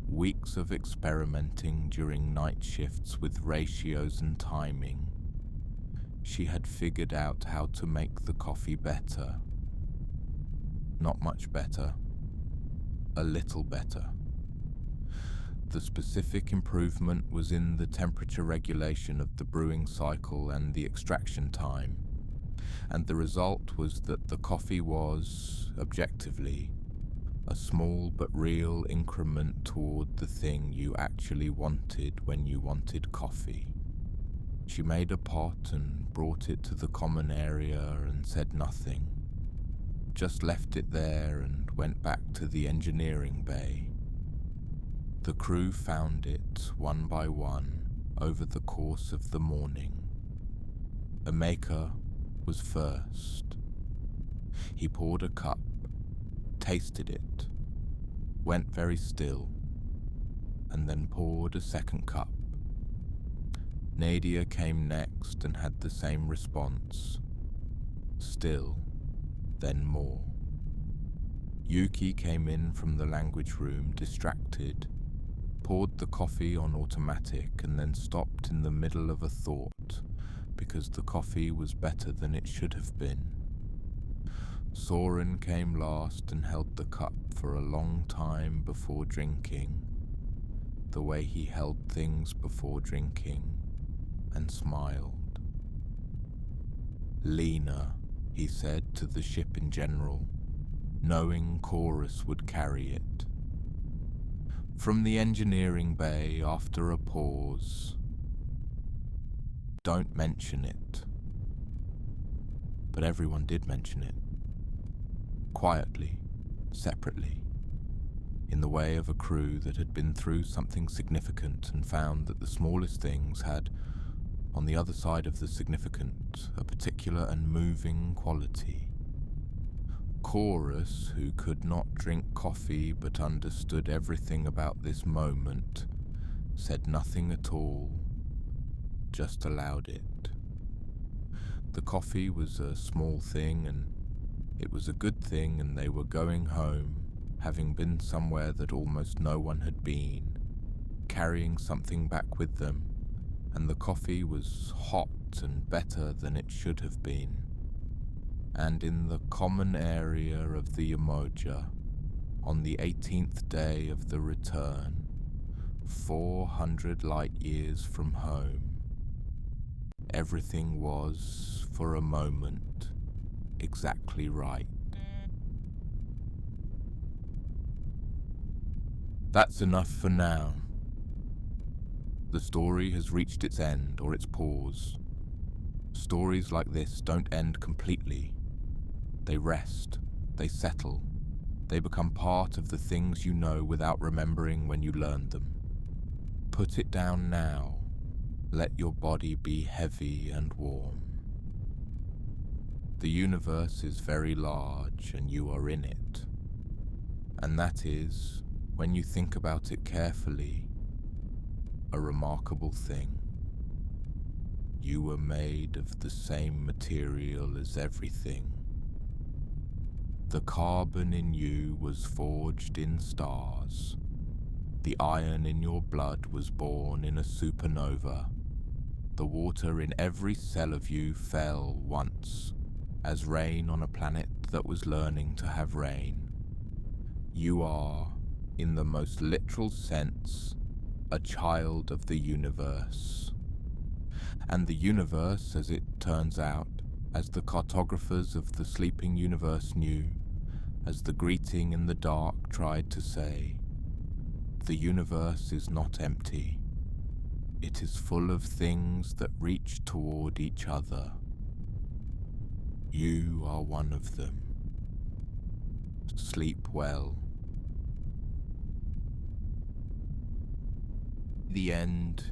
weeks of experimenting during night shifts with ratios and timing, she had figured out how to make the coffee better. Not much better. A little better. The specific improvement was in the temperature regulation of the brewing cycle and the extraction time, and the result was that the coffee was, objectively, a small but real increment toward the thing you actually wanted when you wanted coffee. She made a pot and brought it to the common area and said nothing. Just left it there and went back to the engineering bay. The crew found it one by one over the course of the morning. Emeka was first. He poured a cup, tasted it, went very still, and then poured a second cup. Nadia came next and had the same response. Still, then more. Yuki came in from the language room, distracted, poured the coffee on automatic, and then stopped in the middle of a thought, because the coffee was better than it should have been. Soren came last and held the cup for a long time before drinking, the way he held things before drinking, and smiled. Lena, he said to the ship in general, knowing Chorus would carry it. From the engineering bay, after a pause, "Don't mention it." But everyone did mention it. Quietly, separately, in the way of a crew that had been through something significant and found that the smallest things had, on the other side of the significant, a particular and moving quality. Chorus, who could not drink coffee but understood everything about this moment, said nothing at all, just allowed it. The coffee was a small thing, and it was a good thing, and they were going home, having been somewhere that almost no one had been, carrying something back with them, and the coffee was hot and better than it should have been. And in the common area of the Yemoja, on the 18th day of the return, 400 light years from home, everything was, for a moment, exactly right. That's enough for now. The story has reached its end, or its pause. Stories like this don't end completely. They rest, they settle, they become part of the things you know without remembering when you learned them. Put it down now. Let your body be heavy and warm. The universe is very large and you are in it. And that is, when you think about it carefully, a remarkable thing. You were made of the same material as everything. The carbon in you was forged in stars. The iron in your blood was born in a supernova. The water in every cell of you fell once, as rain on a planet that was learning to have rain. You are, in the most literal sense, a child of the universe. And the universe, as it turns out, As the cartographers of the sleeping universe knew, as the greeting in the dark tried to say, the universe is not empty. It is full of things that reach toward each other. You are one of them. Sleep well. The end